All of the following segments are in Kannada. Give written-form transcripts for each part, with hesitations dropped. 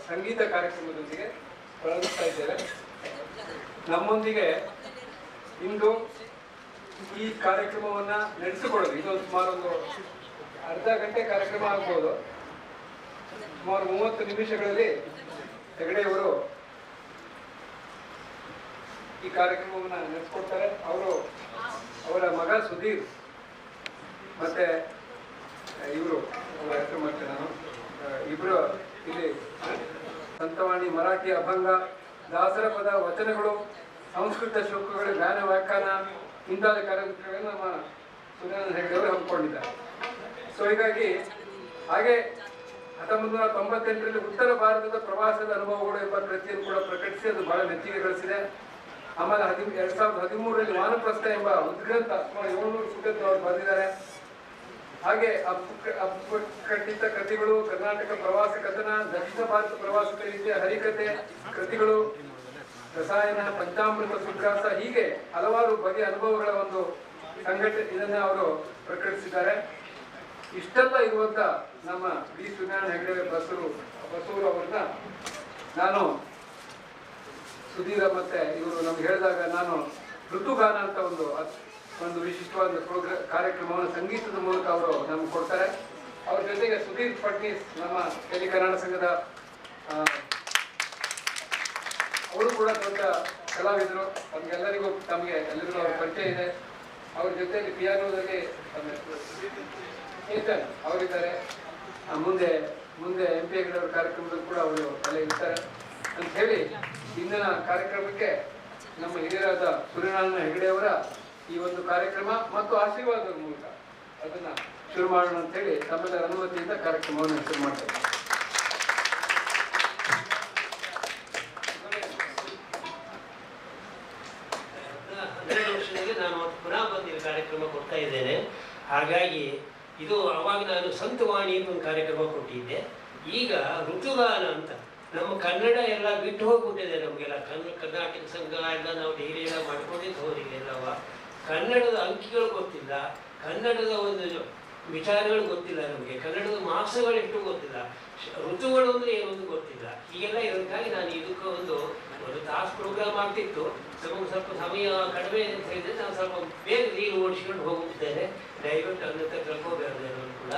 ಸಂಗೀತ ಕಾರ್ಯಕ್ರಮದೊಂದಿಗೆ ಪ್ರಾರಂಭಿಸ್ತಾ ಇದ್ದೇವೆ. ನಮ್ಮೊಂದಿಗೆ ಇಂದು ಈ ಕಾರ್ಯಕ್ರಮವನ್ನ ನಡೆಸಿಕೊಳ್ಳೋದು ಇದೊಂದು ಸುಮಾರು ಒಂದು ಅರ್ಧ ಗಂಟೆ ಕಾರ್ಯಕ್ರಮ ಆಗ್ಬೋದು. ಸುಮಾರು 30 ನಿಮಿಷಗಳಲ್ಲಿ ಹೆಗಡೆಯವರು ಈ ಕಾರ್ಯಕ್ರಮವನ್ನ ನಡೆಸಿಕೊಡ್ತಾರೆ. ಅವರ ಮಗ ಸುಧೀರ್ ಮತ್ತೆ ಇವರು ಹೆಸರು ಮಾಡ್ತೇನೆ ನಾನು, ಇಬ್ರು ಇಲ್ಲಿ ಸಂತವಾಣಿ, ಮರಾಠಿ ಅಭಂಗ, ದಾಸರ ಪದ, ವಚನಗಳು, ಸಂಸ್ಕೃತ ಶ್ಲೋಕಗಳು, ಜ್ಞಾನ ವ್ಯಾಖ್ಯಾನ ಇಂತಹ ಕಾರ್ಯಕ್ರಮಗಳನ್ನು ನಮ್ಮ ಸುಧಾನಂದ ಹೆಗಡೆಯವರು ಹಮ್ಮಿಕೊಂಡಿದ್ದಾರೆ. ಸೊ ಹೀಗಾಗಿ ಹಾಗೆ 1998ರಲ್ಲಿ ಉತ್ತರ ಭಾರತದ ಪ್ರವಾಸದ ಅನುಭವಗಳು ಎಂಬ ಕೃತಿಯನ್ನು ಕೂಡ ಪ್ರಕಟಿಸಿ ಅದು ಬಹಳ ಮೆಚ್ಚುಗೆ ಗಳಿಸಿದೆ. ಆಮೇಲೆ 2013ರಲ್ಲಿ ವಾನಪ್ರಸ್ಥ ಎಂಬ ಉದ್ಗ್ರಂಥ 700 ಪುಟದ್ದು ಅವರು ಬರೆದಿದ್ದಾರೆ. ಹಾಗೆ ಅಪ್ಪುಕಟ್ಟಿತ ಕೃತಿಗಳು, ಕರ್ನಾಟಕ ಪ್ರವಾಸ ಕಥನ, ದಕ್ಷಿಣ ಭಾರತ ಪ್ರವಾಸ ಕಲಿತೆ, ಹರಿಕತೆ ಕೃತಿಗಳು, ರಸಾಯನ, ಪಂಚಾಮೃತ ಸುಗ್ರಾಸ, ಹೀಗೆ ಹಲವಾರು ಬಗೆಯ ಅನುಭವಗಳ ಒಂದು ಇದನ್ನ ಅವರು ಪ್ರಕಟಿಸಿದ್ದಾರೆ. ಇಷ್ಟೆಲ್ಲ ಇರುವಂತ ನಮ್ಮ ವಿ ಸೂರ್ಯನಾರಾಯಣ ಹೆಗಡೆ ಬಸೂರು ಅವ್ರನ್ನ ನಾನು ಸುಧೀರ ಮತ್ತೆ ಇವರು ನಮ್ಗೆ ಹೇಳಿದಾಗ ನಾನು ಋತುಗಾನ ಅಂತ ಒಂದು ವಿಶಿಷ್ಟವಾದ ಕಾರ್ಯಕ್ರಮವನ್ನು ಸಂಗೀತದ ಮೂಲಕ ಅವರು ನಮ್ಗೆ ಕೊಡ್ತಾರೆ. ಅವ್ರ ಜೊತೆಗೆ ಸುಧೀರ್ ಫಡ್ನೀಸ್ ನಮ್ಮ ಟೆಲಿ ಕನ್ನಡ ಸಂಘದ ಅವರು ಕೂಡ ದೊಡ್ಡ ಕಲಾವಿದರು. ತಮಗೆಲ್ಲರಿಗೂ ಅವ್ರ ಪರಿಚಯ ಇದೆ. ಅವ್ರ ಜೊತೆಯಲ್ಲಿ ಪಿಯಾನೋದಲ್ಲಿ ಚೇತನ್ ಅವರಿದ್ದಾರೆ. ಮುಂದೆ MP ಹೆಗಡೆ ಅವರ ಕಾರ್ಯಕ್ರಮದಲ್ಲಿ ಕೂಡ ಅವರು ಅಲ್ಲೇ ಇರ್ತಾರೆ ಅಂತ ಹೇಳಿ ಇಂದಿನ ಕಾರ್ಯಕ್ರಮಕ್ಕೆ ನಮ್ಮ ಹಿರಿಯರಾದ ಸೂರ್ಯನಾರಾಯಣ ಹೆಗಡೆಯವರ ಈ ಒಂದು ಕಾರ್ಯಕ್ರಮ ಮತ್ತು ಆಶೀರ್ವಾದದ ಮೂಲಕ ಅದನ್ನ ಶುರು ಮಾಡೋಣ ಅಂತ ಹೇಳಿ ತಮ್ಮೆಲ್ಲರ ಅನುಮತಿಯಿಂದ ಕಾರ್ಯಕ್ರಮವನ್ನು ಶುರು ಮಾಡ್ತೇವೆ. ನಾನು ಪುನಃ ಬಂದು ಕಾರ್ಯಕ್ರಮ ಕೊಡ್ತಾ ಇದ್ದೇನೆ. ಹಾಗಾಗಿ ಇದು ಅವಾಗ ನಾನು ಸಂತವಾಣಿ ಅಂತ ಒಂದು ಕಾರ್ಯಕ್ರಮ ಕೊಟ್ಟಿದ್ದೆ. ಈಗ ಋತುಗಾನ ಅಂತ ನಮ್ಮ ಕನ್ನಡ ಎಲ್ಲ ಬಿಟ್ಟು ಹೋಗ್ಬಿಟ್ಟಿದೆ. ನಮಗೆಲ್ಲ ಕರ್ನಾಟಕ ಸಂಘ ಎಲ್ಲ ನಾವು ಡೈಲಿ ಎಲ್ಲ ಮಾಡ್ಕೊಂಡಿದ್ದು ಹೋದಿಲ್ಲವ. ಕನ್ನಡದ ಅಂಕಿಗಳು ಗೊತ್ತಿಲ್ಲ, ಕನ್ನಡದ ಒಂದು ವಿಚಾರಗಳು ಗೊತ್ತಿಲ್ಲ, ನಮಗೆ ಕನ್ನಡದ ಮಾಸಗಳು ಎಷ್ಟು ಗೊತ್ತಿಲ್ಲ, ಋತುಗಳು ಅಂದರೆ ಏನೊಂದು ಗೊತ್ತಿಲ್ಲ. ಹೀಗೆಲ್ಲ ಇರೋದಕ್ಕಾಗಿ ನಾನು ಇದಕ್ಕೆ ಒಂದು ತಾಸು ಪ್ರೋಗ್ರಾಮ್ ಆಗ್ತಿತ್ತು. ಸ್ವಲ್ಪ ಸಮಯ ಕಡಿಮೆ ಅಂತ ಹೇಳಿದ್ರೆ ನಾನು ಸ್ವಲ್ಪ ಬೇಗ ನೀರು ಓಡಿಸ್ಕೊಂಡು ಹೋಗುತ್ತಿದ್ದೇನೆ. ದಯವಿಟ್ಟು ಅನ್ನತ್ತ ಕಳ್ಕೋಬಾರ್ದು ಅನ್ನೋದು ಕೂಡ.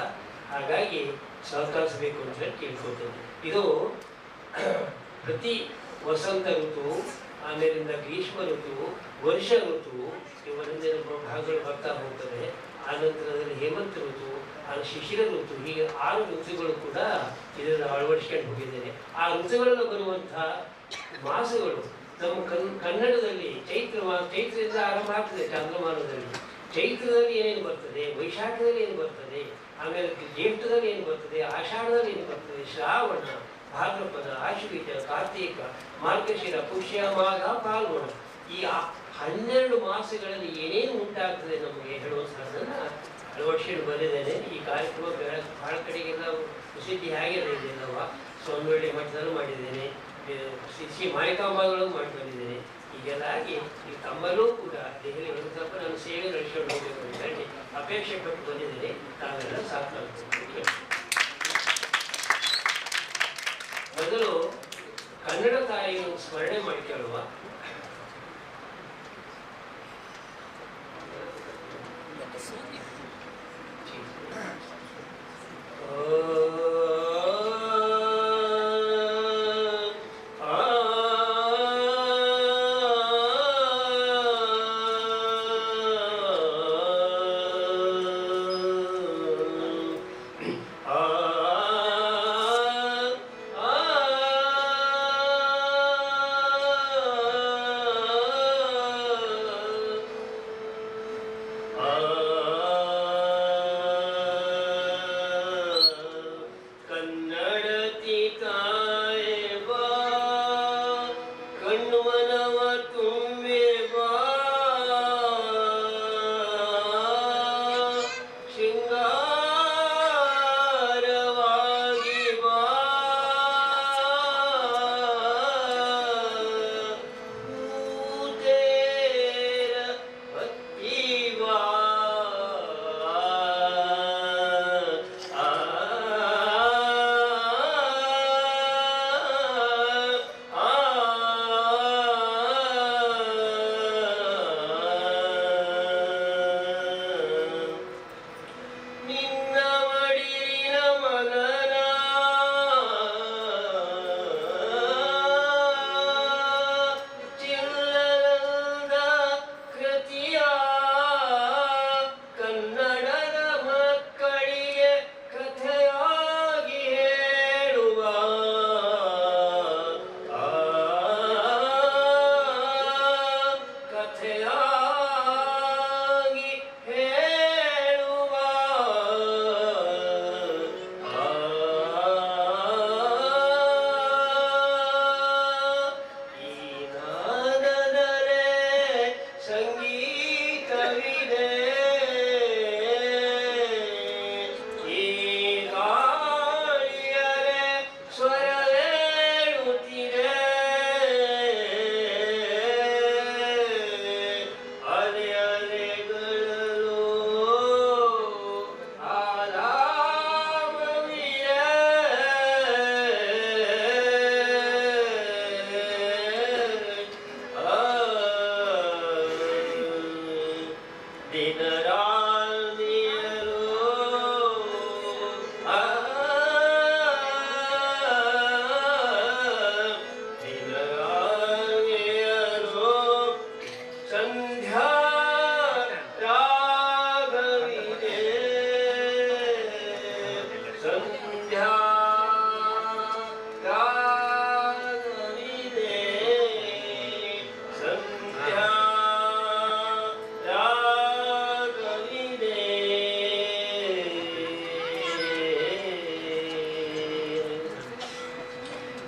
ಹಾಗಾಗಿ ಸಹಕರಿಸಬೇಕು ಅಂತ ಹೇಳಿ ಕೇಳ್ಕೊತೇನೆ. ಇದು ಪ್ರತಿ ವಸಂತ ಋತು, ಆಮೇಲಿಂದ ಗ್ರೀಷ್ಮ ಋತು, ವರ್ಷ ಋತು, ಇವರಿಂದ ಭಾಗಗಳು ಬರ್ತಾ ಹೋಗ್ತದೆ. ಆನಂತರದಲ್ಲಿ ಹೇಮಂತ ಋತು, ಶಿಶಿರ ಋತು, ಹೀಗೆ 6 ಋತುಗಳು ಕೂಡ ಇದನ್ನು ಅಳವಡಿಸ್ಕೊಂಡು ಹೋಗಿದ್ದೇನೆ. ಆ ಋತುಗಳಲ್ಲಿ ಬರುವಂತಹ ಮಾಸಗಳು ನಮ್ಮ ಕನ್ನಡದಲ್ಲಿ ಚೈತ್ರದಿಂದ ಆರಂಭ ಆಗ್ತದೆ. ಚಾಂದ್ರಮಾನದಲ್ಲಿ ಚೈತ್ರದಲ್ಲಿ ಏನೇನು ಬರ್ತದೆ, ವೈಶಾಖದಲ್ಲಿ ಏನು ಬರ್ತದೆ, ಆಮೇಲೆ ಜ್ಯೇಷ್ಠದಲ್ಲಿ ಏನು ಬರ್ತದೆ, ಆಷಾಢದಲ್ಲಿ ಏನು ಬರ್ತದೆ, ಶ್ರಾವಣ, ಭಾದ್ರಪದ, ಆಶ್ವೀಜ, ಕಾರ್ತೀಕ, ಮಾರ್ಗಶಿರ, ಪುಷ್ಯ, ಮಾಘ, ಪಾಲ್ಗುಣ, ಈ 12 ಮಾಸಗಳಲ್ಲಿ ಏನೇನು ಉಂಟಾಗ್ತದೆ ನಮಗೆ ಹೇಳುವಂಥದ್ದನ್ನು ಅಳವಡಿಸಿಕೊಂಡು ಬಂದಿದ್ದೇನೆ. ಈ ಕಾರ್ಯಕ್ರಮ ಬಹಳ ಕಡೆಗೆಲ್ಲ ಪ್ರಸಿದ್ಧಿ ಆಗಿದೆ. ಇದೆಲ್ಲವ ಸೊನ್ನೊಳ್ಳಿ ಮಠದಲ್ಲೂ ಮಾಡಿದ್ದೇನೆ, ಶ್ರೀ ಮಾಣಿಕಾಂಬಾಗಳು ಮಾಡಿ ಬಂದಿದ್ದೇನೆ. ಹೀಗೆಲ್ಲ ಆಗಿ ಈ ತಮ್ಮಲ್ಲೂ ಕೂಡ ದೆಹಲಿ ಒಂದು ಸ್ವಲ್ಪ ನಾನು ಸೇವೆ ನಡೆಸ್ಕೊಂಡು ಹೋಗಬೇಕು ಅಂತ ಹೇಳಿ ಅಪೇಕ್ಷೆ ಪಟ್ಟು ಬಂದಿದ್ದೇನೆ. ತಾವೆಲ್ಲ ಸಾಕಾಗ್ತದೆ. ಮೊದಲು ಕನ್ನಡ ತಾಯಿಯನ್ನು ಸ್ಮರಣೆ ಮಾಡಿಕೊಳ್ಳುವ.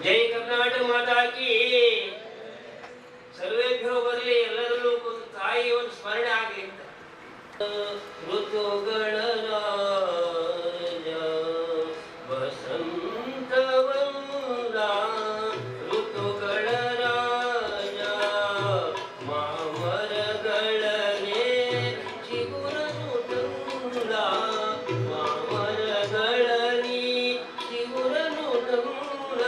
जय कर्नाटक माता की सर्वेभ्यो बरली ಎಲ್ಲರಲ್ಲೂ ಒಂದು ತಾಯಿಯ ಒಂದು ಸ್ಮರಣೆ ಆಗಲಿ ಅಂತ ಋತುಗಳ ರಾಜ ವಸಂತವಲ್ಲ ಋತುಗಳ ರಾಜ ಮಾಮರಗಳನೆ ಚಿಗುರನು ತಂದ ಮಾಮರಗಳನಿ ಚಿಗುರನು ತಂದ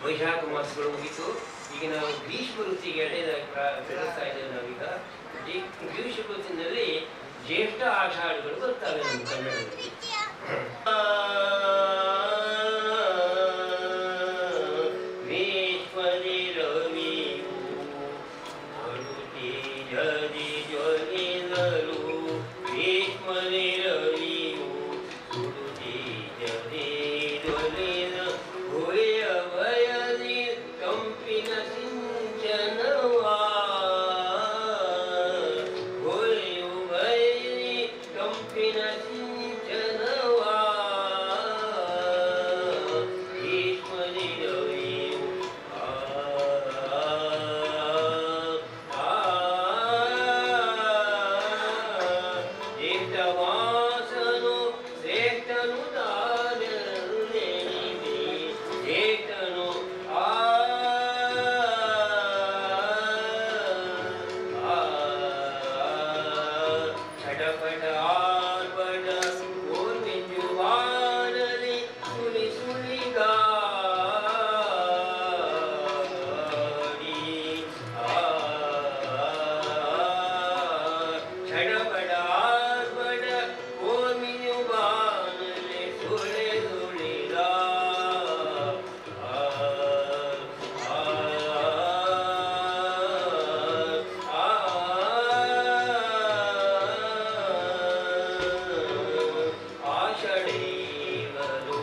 ವೈಶಾಖ ಮಾಸಗಳು ಮುಗಿತು. ಈಗ ನಾವು ಗ್ರೀಷ್ಮ ಋತುವಿಗೆ ಬೆಳೆಸ್ತಾ ಇದ್ದೇವೆ. ನಾವೀಗ ಗ್ರೀಷ್ಮ ಋತುವಿನಲ್ಲಿ ಜ್ಯೇಷ್ಠ ಆಷಾಢಗಳು ಬರ್ತಾವೆ ನಮ್ಮ ಕನ್ನಡದಲ್ಲಿ. ವಾಸನು ಶ್ರೇಷ್ಠನು ಶ್ರೇಷ್ಠನು ಚಟಪಟ ಆರ್ಭಟ ಓರ್ಮಿಂಜುವಾನಲಿ ಸುಳಿ ಸುಳಿಗಾಡಿ ಚಟಪಟ ಆರ್ಭಟ ಓರ್ಮಿಂಜುವಾನಲಿ ಸುಳಿ ಸುಳಿಗಾ ಆಷಡೇವರು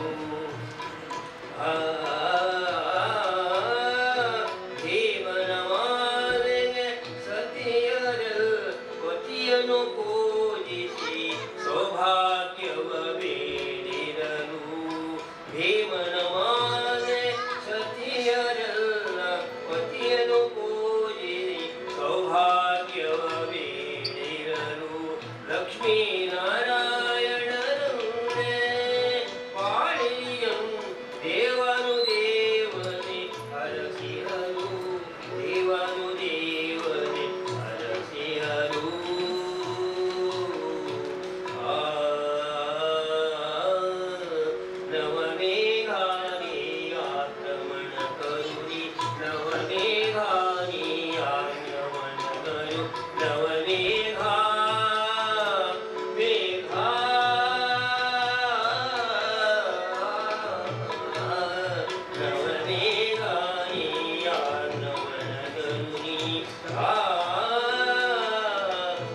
ದೇವನ ಮಾಲೆಗೆ ಸತಿಯರ ಪತಿಯನ್ನು ಪೂಜಿಸಿ ಸೌಭಾಗ್ಯವ ಬೇಡಿರಲು ಭೀಮನ ಮಾಲೆ ಸತಿಯರೆಲ್ಲ ಪತಿಯನ್ನು ಪೂಜಿಸಿ ಸೌಭಾಗ್ಯವ ಬೇಡಿರಲು ಲಕ್ಷ್ಮೀನಾರಾಯಣರಂತೆ ಪಾಳಿಯಂ ದೇವನು ದೇವನೇ ಹರಸಿಹರು ದೇವನು ದೇವನೇ ಹರಸಿಹರು ನವಮೇಘಾನಿ ಆಕ್ರಮಣ ಕರುಣಿ ನವಮೇಘಾನಿ ಆಕ್ರಮಣ ಕರು ನವಮೇಘಾ ಮೇಘಾ ನವಮೇಘಾನಿ ಆಕ್ರಮಣ ಕರುಣಿ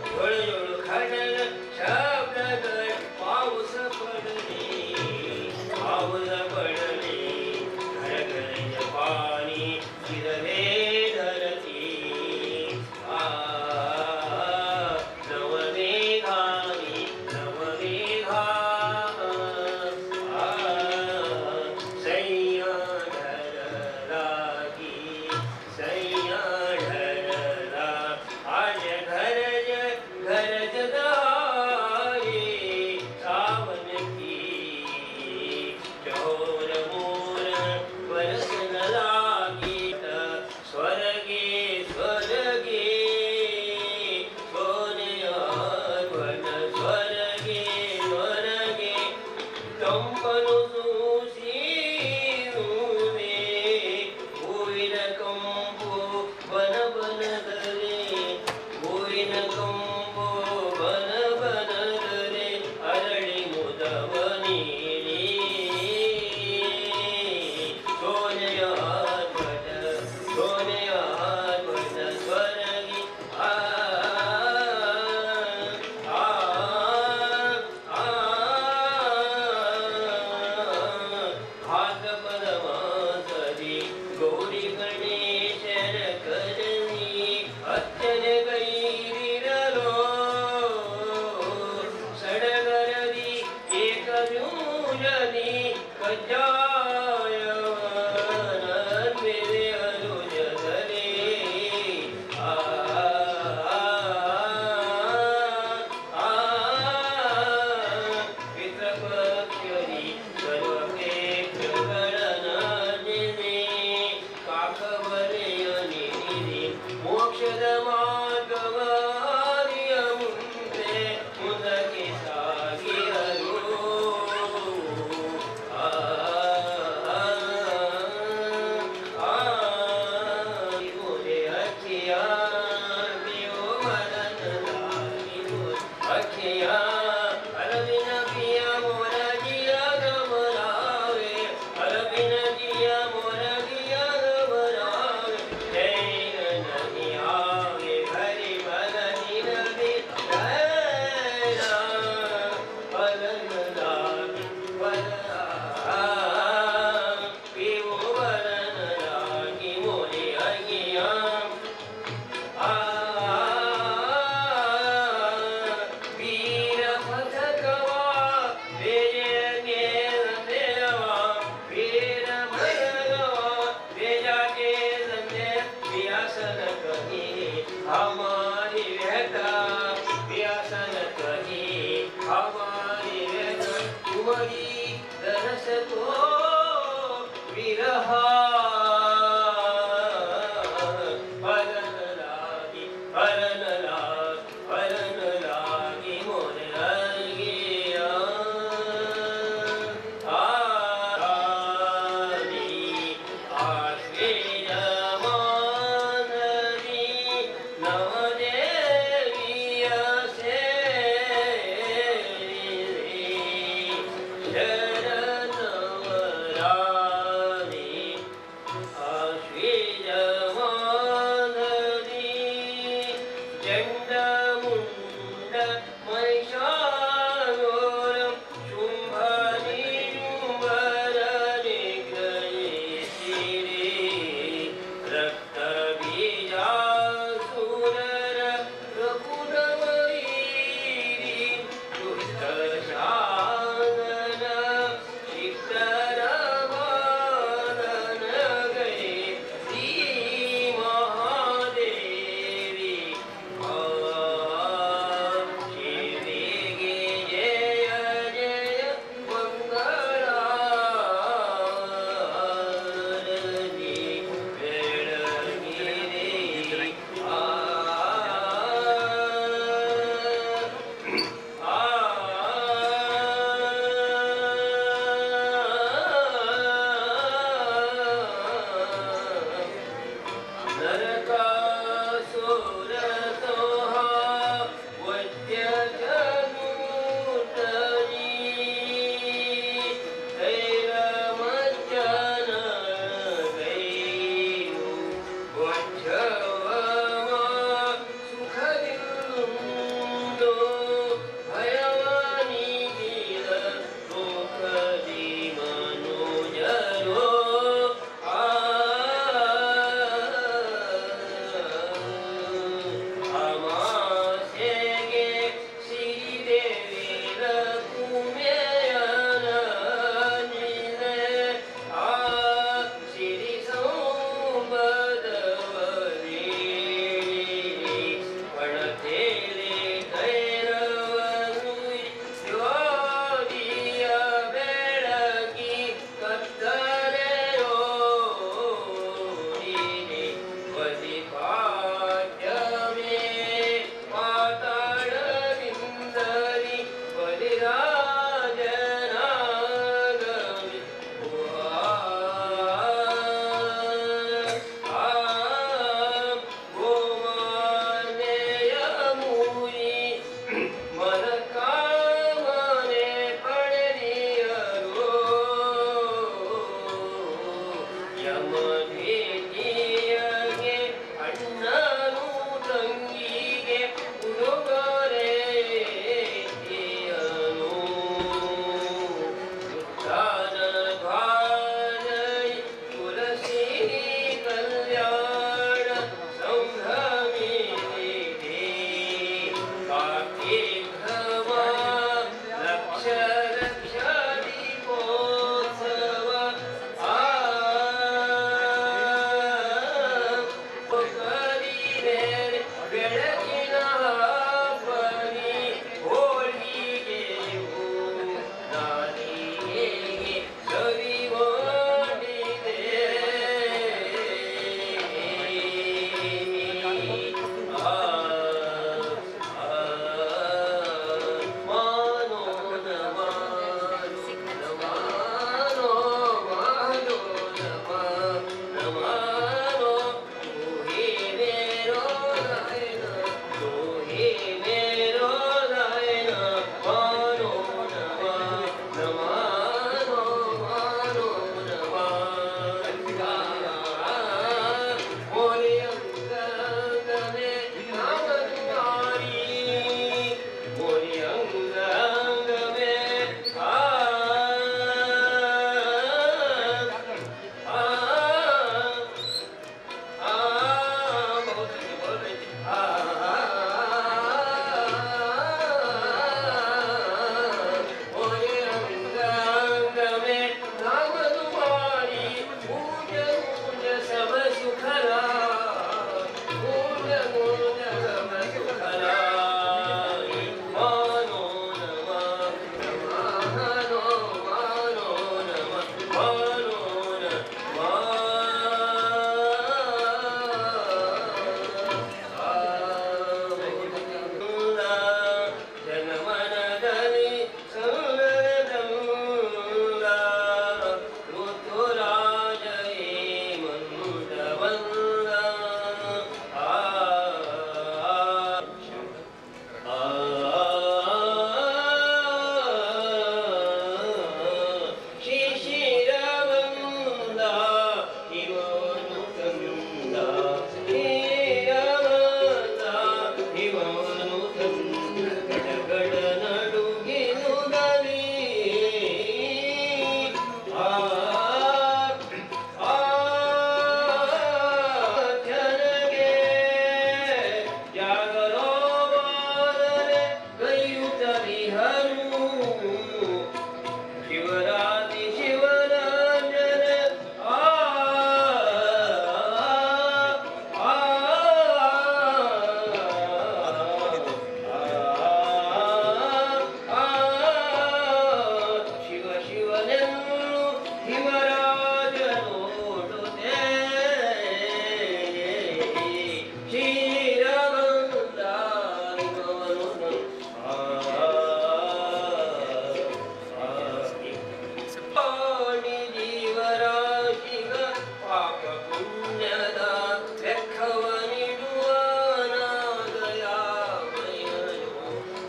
ಜೊಳು ಖಡಗ ಶಬ್ದಗಳ ಪಾವುಸ ಪಡಲಿ ಪಾವುಸ ಪಡಲಿ ಘರಘರ ಪಾನಿ ಚಿರವೇ ಧರತಿ ನವಮೇಘಾನಿ ನವಮೇಘಾ ಸೈಯಾಢರರಾಗಿ ಸೈಯಾಢರರ ಆಜ घरज घरज गाए सावन की चौर मोर बरसन लागी स्वर्गे स्वर्गे सोनया ध्वन स्वर्गे स्वर्गे कंपनु सूसीरुवे ಹೂವಿನ ಕಂಪು ಬನ ಬನದರೆ ಹೂವಿನ ಕಂಪು ಬನ ಬನದರೆ ಅರಳಿ ಮುದವ ನೀಡಿ ಸೋನೆಯ ಧ್ವಜ ಸೋನೆಯ ಧ್ವಜ ಸ್ವರಗಿ ಭಾಗಪದ ಮಾಸರಿ ಗೌರಿ ಗಣೇಶರ ಕರನಿ ಅರ್ಚನೆ ಗೈರಿರಲೋ ಸಡಗರದಿ ಏಕಜೂಜನಿ ಕಜ್ಜಾಯವನನ್ವಿದೆ ಅನುಜಗಲೇ ಪಿತೃಪಕ್ಷರಿ ಸರ್ವಕ್ಷೇತ್ರಗಳನರ್ಜಿನಿ ಕಾಕಬಲೆಯ ನಿಧಿ ಮೋಕ್ಷದ ಮಾರ್ಗವಾರಿಯ ಮುಂದೆ ಮುಂದಕ್ಕೆ ಸಾಗಿರಲು ಅಕ್ಕಿಯ ನೀವು ಮರನಲಾಗಿ ಅಕ್ಕಿಯ ಅಲವಿನ ಪ್ರಿಯ ಮೊರಗಿಯ ಗಮನಾವೆ ಅಲವಿನ ಜಿಯ ಮೊರಗಿಯ ಗಮನಾವೆ ಜೈನ ನದಿಯಾವೆ ಹರಿ ಬಲ ನಿರವಿ ಜೈನ ಬಲನಲಾಗಿ ಬಲ ಪಿವು ಬಲನಲಾಗಿ ಮೊರೆ ಅಗಿಯ ಬೀ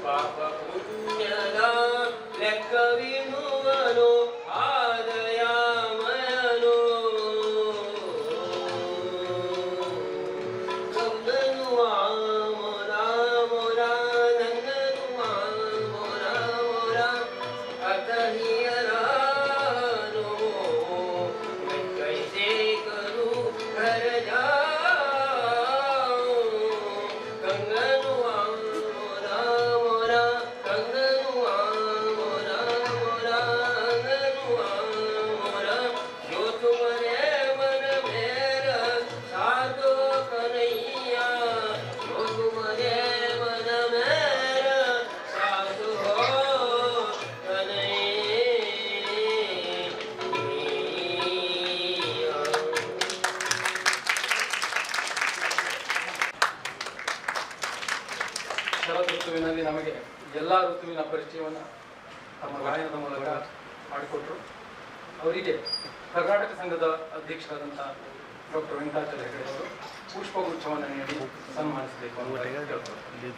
ಪಾಪ ಪುಣ್ಯದ ಲೆಕ್ಕವಿನುವನು ಆದಯಾಮಯನು ಗಂಗನು ಮೊರ ಮೊರ ನಂಗನು ಮೊರ ಮೊರ ಅತಹಿಯರಾನು ಕೈಸೆ ಕರು घर जाओ कंगनु मोरा मोरा कंगनु मोरा मोरा कंगनु मोरा जो तुम्हारे मन मेरा साधो कन्हैया जो तुम्हारे मन मेरा साधो कन्हैया ಶರತ್ ಋತುವಿನಲ್ಲಿ ನಮಗೆ ಎಲ್ಲ ಋತುವಿನ ಪರಿಚಯವನ್ನು ತಮ್ಮ ಗಾಯನದ ಮೂಲಕ ಮಾಡಿಕೊಟ್ರು. ಅವರಿಗೆ ಕರ್ನಾಟಕ ಸಂಘದ ಅಧ್ಯಕ್ಷರಾದಂಥ ಡಾಕ್ಟರ್ ವೆಂಕಟಾಚಲ ಹೆಗಡೆ ಅವರು ಪುಷ್ಪಗುಚ್ಛವನ್ನು ನೀಡಿ ಸನ್ಮಾನಿಸಬೇಕು ಅಂತ ಕೇಳ್ತಾರೆ.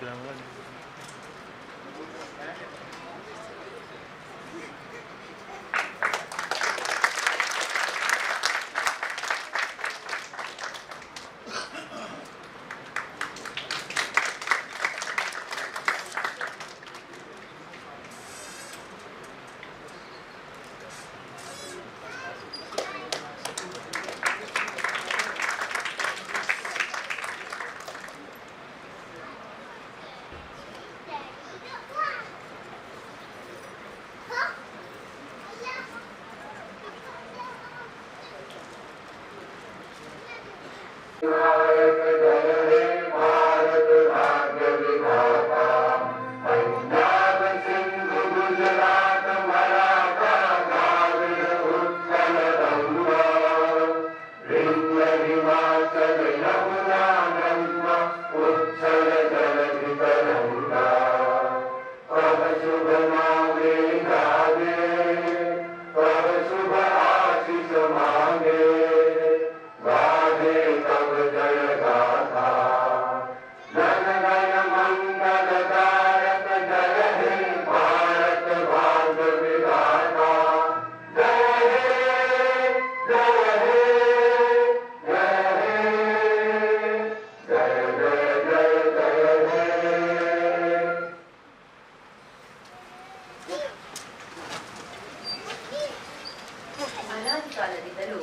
ಕಾಲದಿಂದಲೂ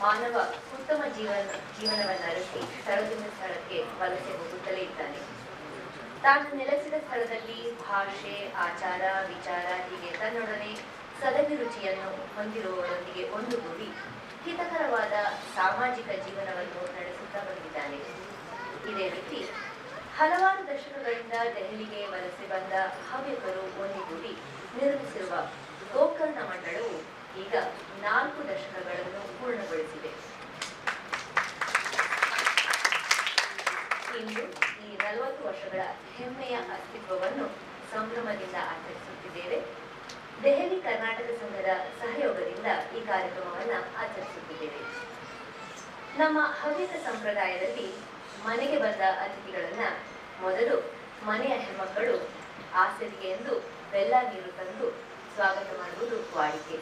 ಮಾನವ ಉತ್ತಮ ಜೀವನವನ್ನು ಅರಸಿ ಸ್ಥಳದಿಂದ ಸ್ಥಳಕ್ಕೆ ವಲಸೆ ಹೋಗುತ್ತಲೇ ಇದ್ದಾನೆ. ತಾನು ನೆಲೆಸಿದ ಸ್ಥಳದಲ್ಲಿ ಭಾಷೆ, ಆಚಾರ, ವಿಚಾರ ಹೀಗೆ ತನ್ನೊಡನೆ ಸದಭಿರುಚಿಯನ್ನು ಹೊಂದಿರುವವರೊಂದಿಗೆ ಒಂದುಗೂಡಿ ಹಿತಕರವಾದ ಸಾಮಾಜಿಕ ಜೀವನವನ್ನು ನಡೆಸುತ್ತಾ ಬಂದಿದ್ದಾನೆ. ಇದೇ ರೀತಿ ಹಲವಾರು ದಶಕಗಳಿಂದ ದೆಹಲಿಗೆ ವಲಸೆ ಬಂದ ಹವ್ಯಕರು ಒಂದುಗೂಡಿ ನಿರ್ಮಿಸಿರುವ ಗೋಕರ್ಣ ಮಂಡಳವು ಈಗ 4 ದಶಕಗಳನ್ನು ಪೂರ್ಣಗೊಳಿಸಿದೆ. ಇಂದು ಈ 40 ವರ್ಷಗಳ ಹೆಮ್ಮೆಯ ಅಸ್ತಿತ್ವವನ್ನು ಸಂಭ್ರಮದಿಂದ ಆಚರಿಸುತ್ತಿದ್ದೇವೆ. ದೆಹಲಿ ಕರ್ನಾಟಕ ಸಂಘದ ಸಹಯೋಗದಿಂದ ಈ ಕಾರ್ಯಕ್ರಮವನ್ನು ಆಚರಿಸುತ್ತಿದ್ದೇವೆ. ನಮ್ಮ ಹವ್ಯಕ ಸಂಪ್ರದಾಯದಲ್ಲಿ ಮನೆಗೆ ಬಂದ ಅತಿಥಿಗಳನ್ನ ಮೊದಲು ಮನೆಯ ಹೆಣ್ಮಕ್ಕಳು ಆಸೆಗೆ ಎಂದು ಬೆಲ್ಲ ನೀರು ತಂದು ಸ್ವಾಗತ ಮಾಡುವುದು ವಾಡಿಕೆ.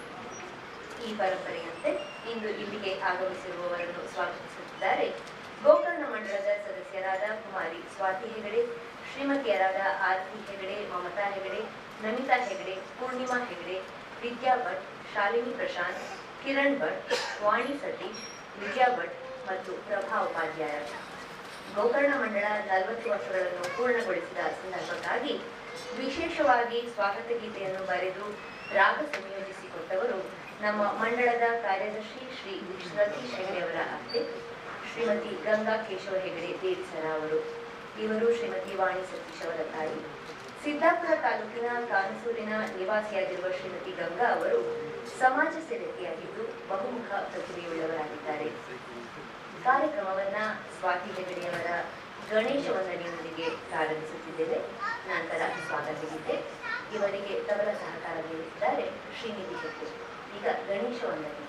ಈ ಪರಂಪರೆಯಂತೆ ಇಂದು ಇಲ್ಲಿಗೆ ಆಗಮಿಸಿರುವವರನ್ನು ಸ್ವಾಗತಿಸುತ್ತಿದ್ದಾರೆ ಗೋಕರ್ಣ ಮಂಡಳದ ಸದಸ್ಯರಾದ ಕುಮಾರಿ ಸ್ವಾತಿ ಹೆಗಡೆ, ಶ್ರೀಮತಿಯರಾದ ಆರತಿ ಹೆಗಡೆ, ಮಮತಾ ಹೆಗಡೆ, ನಮಿತಾ ಹೆಗಡೆ, ಪೂರ್ಣಿಮಾ ಹೆಗಡೆ, ವಿದ್ಯಾ ಭಟ್, ಶಾಲಿನಿ ಪ್ರಶಾಂತ್, ಕಿರಣ್ ಭಟ್, ವಾಣಿ ಸತೀಶ್, ವಿಜಯಾ ಭಟ್ ಮತ್ತು ಪ್ರಭಾ ಉಪಾಧ್ಯಾಯ. ಗೋಕರ್ಣ ಮಂಡಳ 40 ವರ್ಷಗಳನ್ನು ಪೂರ್ಣಗೊಳಿಸಿದ ಸಂದರ್ಭಕ್ಕಾಗಿ ವಿಶೇಷವಾಗಿ ಸ್ವಾಗತ ಗೀತೆಯನ್ನು ಬರೆದು ರಾಗ ಸಂಯೋಜಿಸಿಕೊಟ್ಟವರು ನಮ್ಮ ಮಂಡಳದ ಕಾರ್ಯದರ್ಶಿ ಶ್ರೀ ಸತೀಶ್ ಹೆಗಡೆ ಅವರ ಅತ್ತೆ ಶ್ರೀಮತಿ ಗಂಗಾ ಕೇಶವ ಹೆಗಡೆ ದೇವಿಸರ ಅವರು. ಇವರು ಶ್ರೀಮತಿ ವಾಣಿ ಸತೀಶ್ ಅವರ ತಾಯಿ. ಸಿದ್ದಾಪುರ ತಾಲೂಕಿನ ಕಾನಸೂರಿನ ನಿವಾಸಿಯಾಗಿರುವ ಶ್ರೀಮತಿ ಗಂಗಾ ಅವರು ಸಮಾಜ ಸೇವಕಿಯಾಗಿದ್ದು ಬಹುಮುಖ ಪ್ರತಿಭೆಯುಳ್ಳವರಾಗಿದ್ದಾರೆ. ಕಾರ್ಯಕ್ರಮವನ್ನ ಸ್ವಾತಿ ಹೆಗಡೆಯವರ ಗಣೇಶ ವಂದನೆಯೊಂದಿಗೆ ಪ್ರಾರಂಭಿಸುತ್ತಿದ್ದೇವೆ. ನಂತರ ಸ್ವಾಗತ ಗೀತೆ. ಇವರಿಗೆ ತಬಲ ಸಹಕಾರ ನೀಡುತ್ತಿದ್ದಾರೆ ಶ್ರೀನಿಧಿ ಶೆಟ್ಟಿ. ಈಗ ಗಣೇಶ ವಂದನೆ.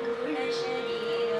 ಗುಣ ಶರೀರ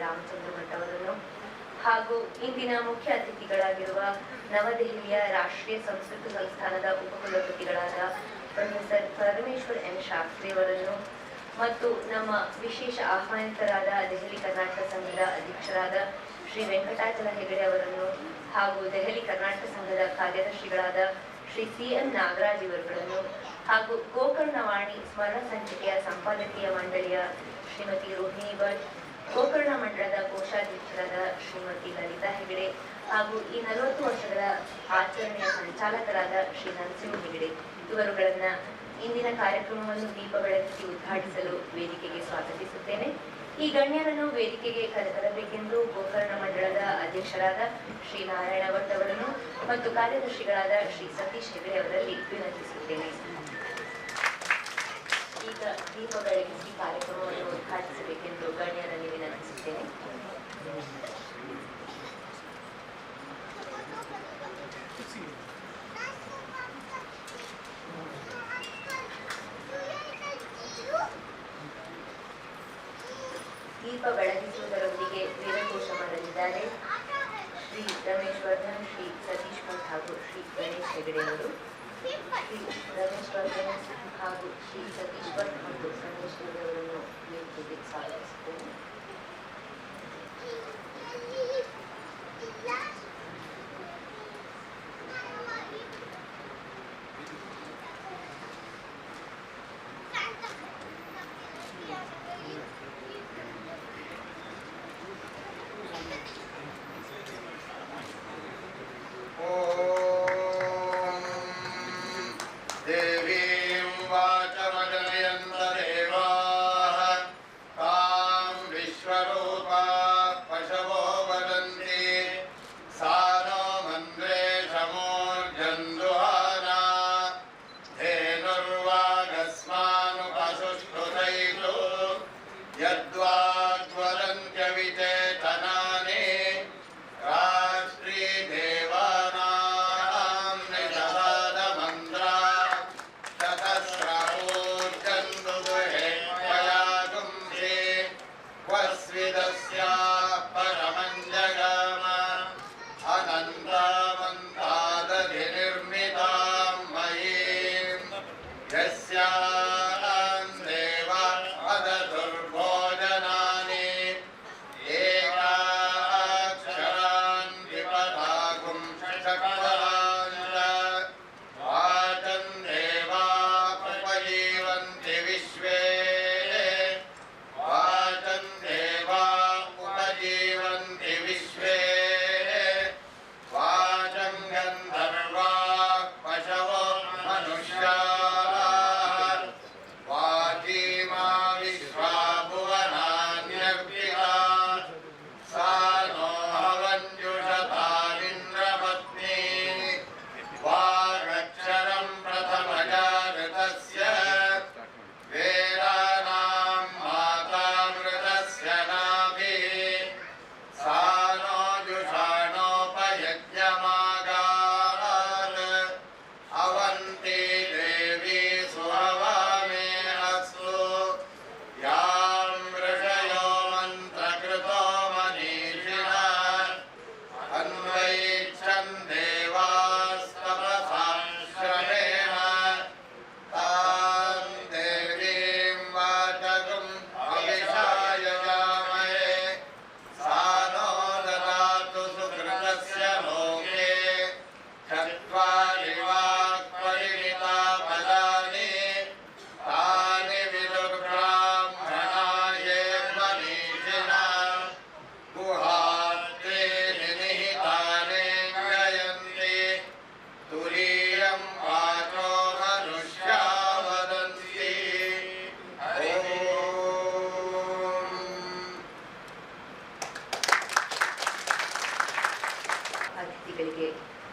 ರಾಮಚಂದ್ರ ಭಟ್ ಅವರನ್ನು ಹಾಗೂ ಇಂದಿನ ಮುಖ್ಯ ಅತಿಥಿಗಳಾಗಿರುವ ನವದೆಹಲಿಯ ರಾಷ್ಟ್ರೀಯ ಸಂಸ್ಕೃತ ಸಂಸ್ಥಾನದ ಉಪಕುಲಪತಿಗಳಾದ ಪ್ರೊಫೆಸರ್ ಪರಮೇಶ್ವರ್ ಎನ್ ಶಾಸ್ತ್ರಿ ಅವರನ್ನು ಮತ್ತು ನಮ್ಮ ವಿಶೇಷ ಆಹ್ವಾನಿತರಾದ ದೆಹಲಿ ಕರ್ನಾಟಕ ಸಂಘದ ಅಧ್ಯಕ್ಷರಾದ ಶ್ರೀ ವೆಂಕಟಾಚಲ ಹೆಗಡೆ ಅವರನ್ನು ಹಾಗೂ ದೆಹಲಿ ಕರ್ನಾಟಕ ಸಂಘದ ಕಾರ್ಯದರ್ಶಿಗಳಾದ ಶ್ರೀ CM ನಾಗರಾಜ್ ಇವರುಗಳನ್ನು ಹಾಗೂ ಗೋಕರ್ಣವಾಣಿ ಸ್ಮರಣ ಸಂಚಿಕೆಯ ಸಂಪಾದಕೀಯ ಮಂಡಳಿಯ ಶ್ರೀಮತಿ ರೋಹಿಣಿ ಭಟ್, ಗೋಕರ್ಣ ಮಂಡಳದ ಕೋಶಾಧ್ಯಕ್ಷರಾದ ಶ್ರೀಮತಿ ಲಲಿತಾ ಹೆಗಡೆ ಹಾಗೂ ಈ 40 ವರ್ಷಗಳ ಆಚರಣೆಯ ಸಂಚಾಲಕರಾದ ಶ್ರೀ ನರಸಿಂಹ ಹೆಗಡೆ ಇವರುಗಳನ್ನ ಇಂದಿನ ಕಾರ್ಯಕ್ರಮವನ್ನು ದೀಪ ಬೆಳಗಿಸಿ ಉದ್ಘಾಟಿಸಲು ವೇದಿಕೆಗೆ ಸ್ವಾಗತಿಸುತ್ತೇನೆ. ಈ ಗಣ್ಯರನ್ನು ವೇದಿಕೆಗೆ ಕರೆತರಬೇಕೆಂದು ಗೋಕರ್ಣ ಮಂಡಳದ ಅಧ್ಯಕ್ಷರಾದ ಶ್ರೀ ನಾರಾಯಣ ಭಟ್ ಅವರನ್ನು ಮತ್ತು ಕಾರ್ಯದರ್ಶಿಗಳಾದ ಶ್ರೀ ಸತೀಶ್ ಹೆಗಡೆ ಅವರಲ್ಲಿ ವಿನಂತಿಸುತ್ತೇನೆ. ಈಗ ದೀಪ ಬೆಳಗಿಸಿ ಕಾರ್ಯಕ್ರಮವನ್ನು ಉದ್ಘಾಟಿಸಬೇಕೆಂದು ಗಣ್ಯರಲ್ಲಿ ವಿನಂತಿಸುತ್ತೇನೆ. ದೀಪ ಬೆಳಗಿಸುವುದರೊಂದಿಗೆ ವೇದಘೋಷ ಮಾಡಲಿದ್ದಾರೆ ಶ್ರೀ ರಮೇಶ್ ವರ್ಧನ್, ಶ್ರೀ ಸತೀಶ್ ಭಟ್ ಹಾಗೂ ಶ್ರೀ ಗಣೇಶ್ ಹೆಗಡೆ ಅವರು. ಶ್ರೀ ರಮೇಶ್ ವರ್ಧನ್ ಹಾಗೂ ಶ್ರೀ ಸತೀಶ್ ಭಟ್ ಮತ್ತು ಗಣೇಶ್ ಹೆಗಡೆ ಅವರನ್ನು ವೇದಿಕೆಗೆ ಸ್ವಾಗತಿಸುತ್ತೇನೆ.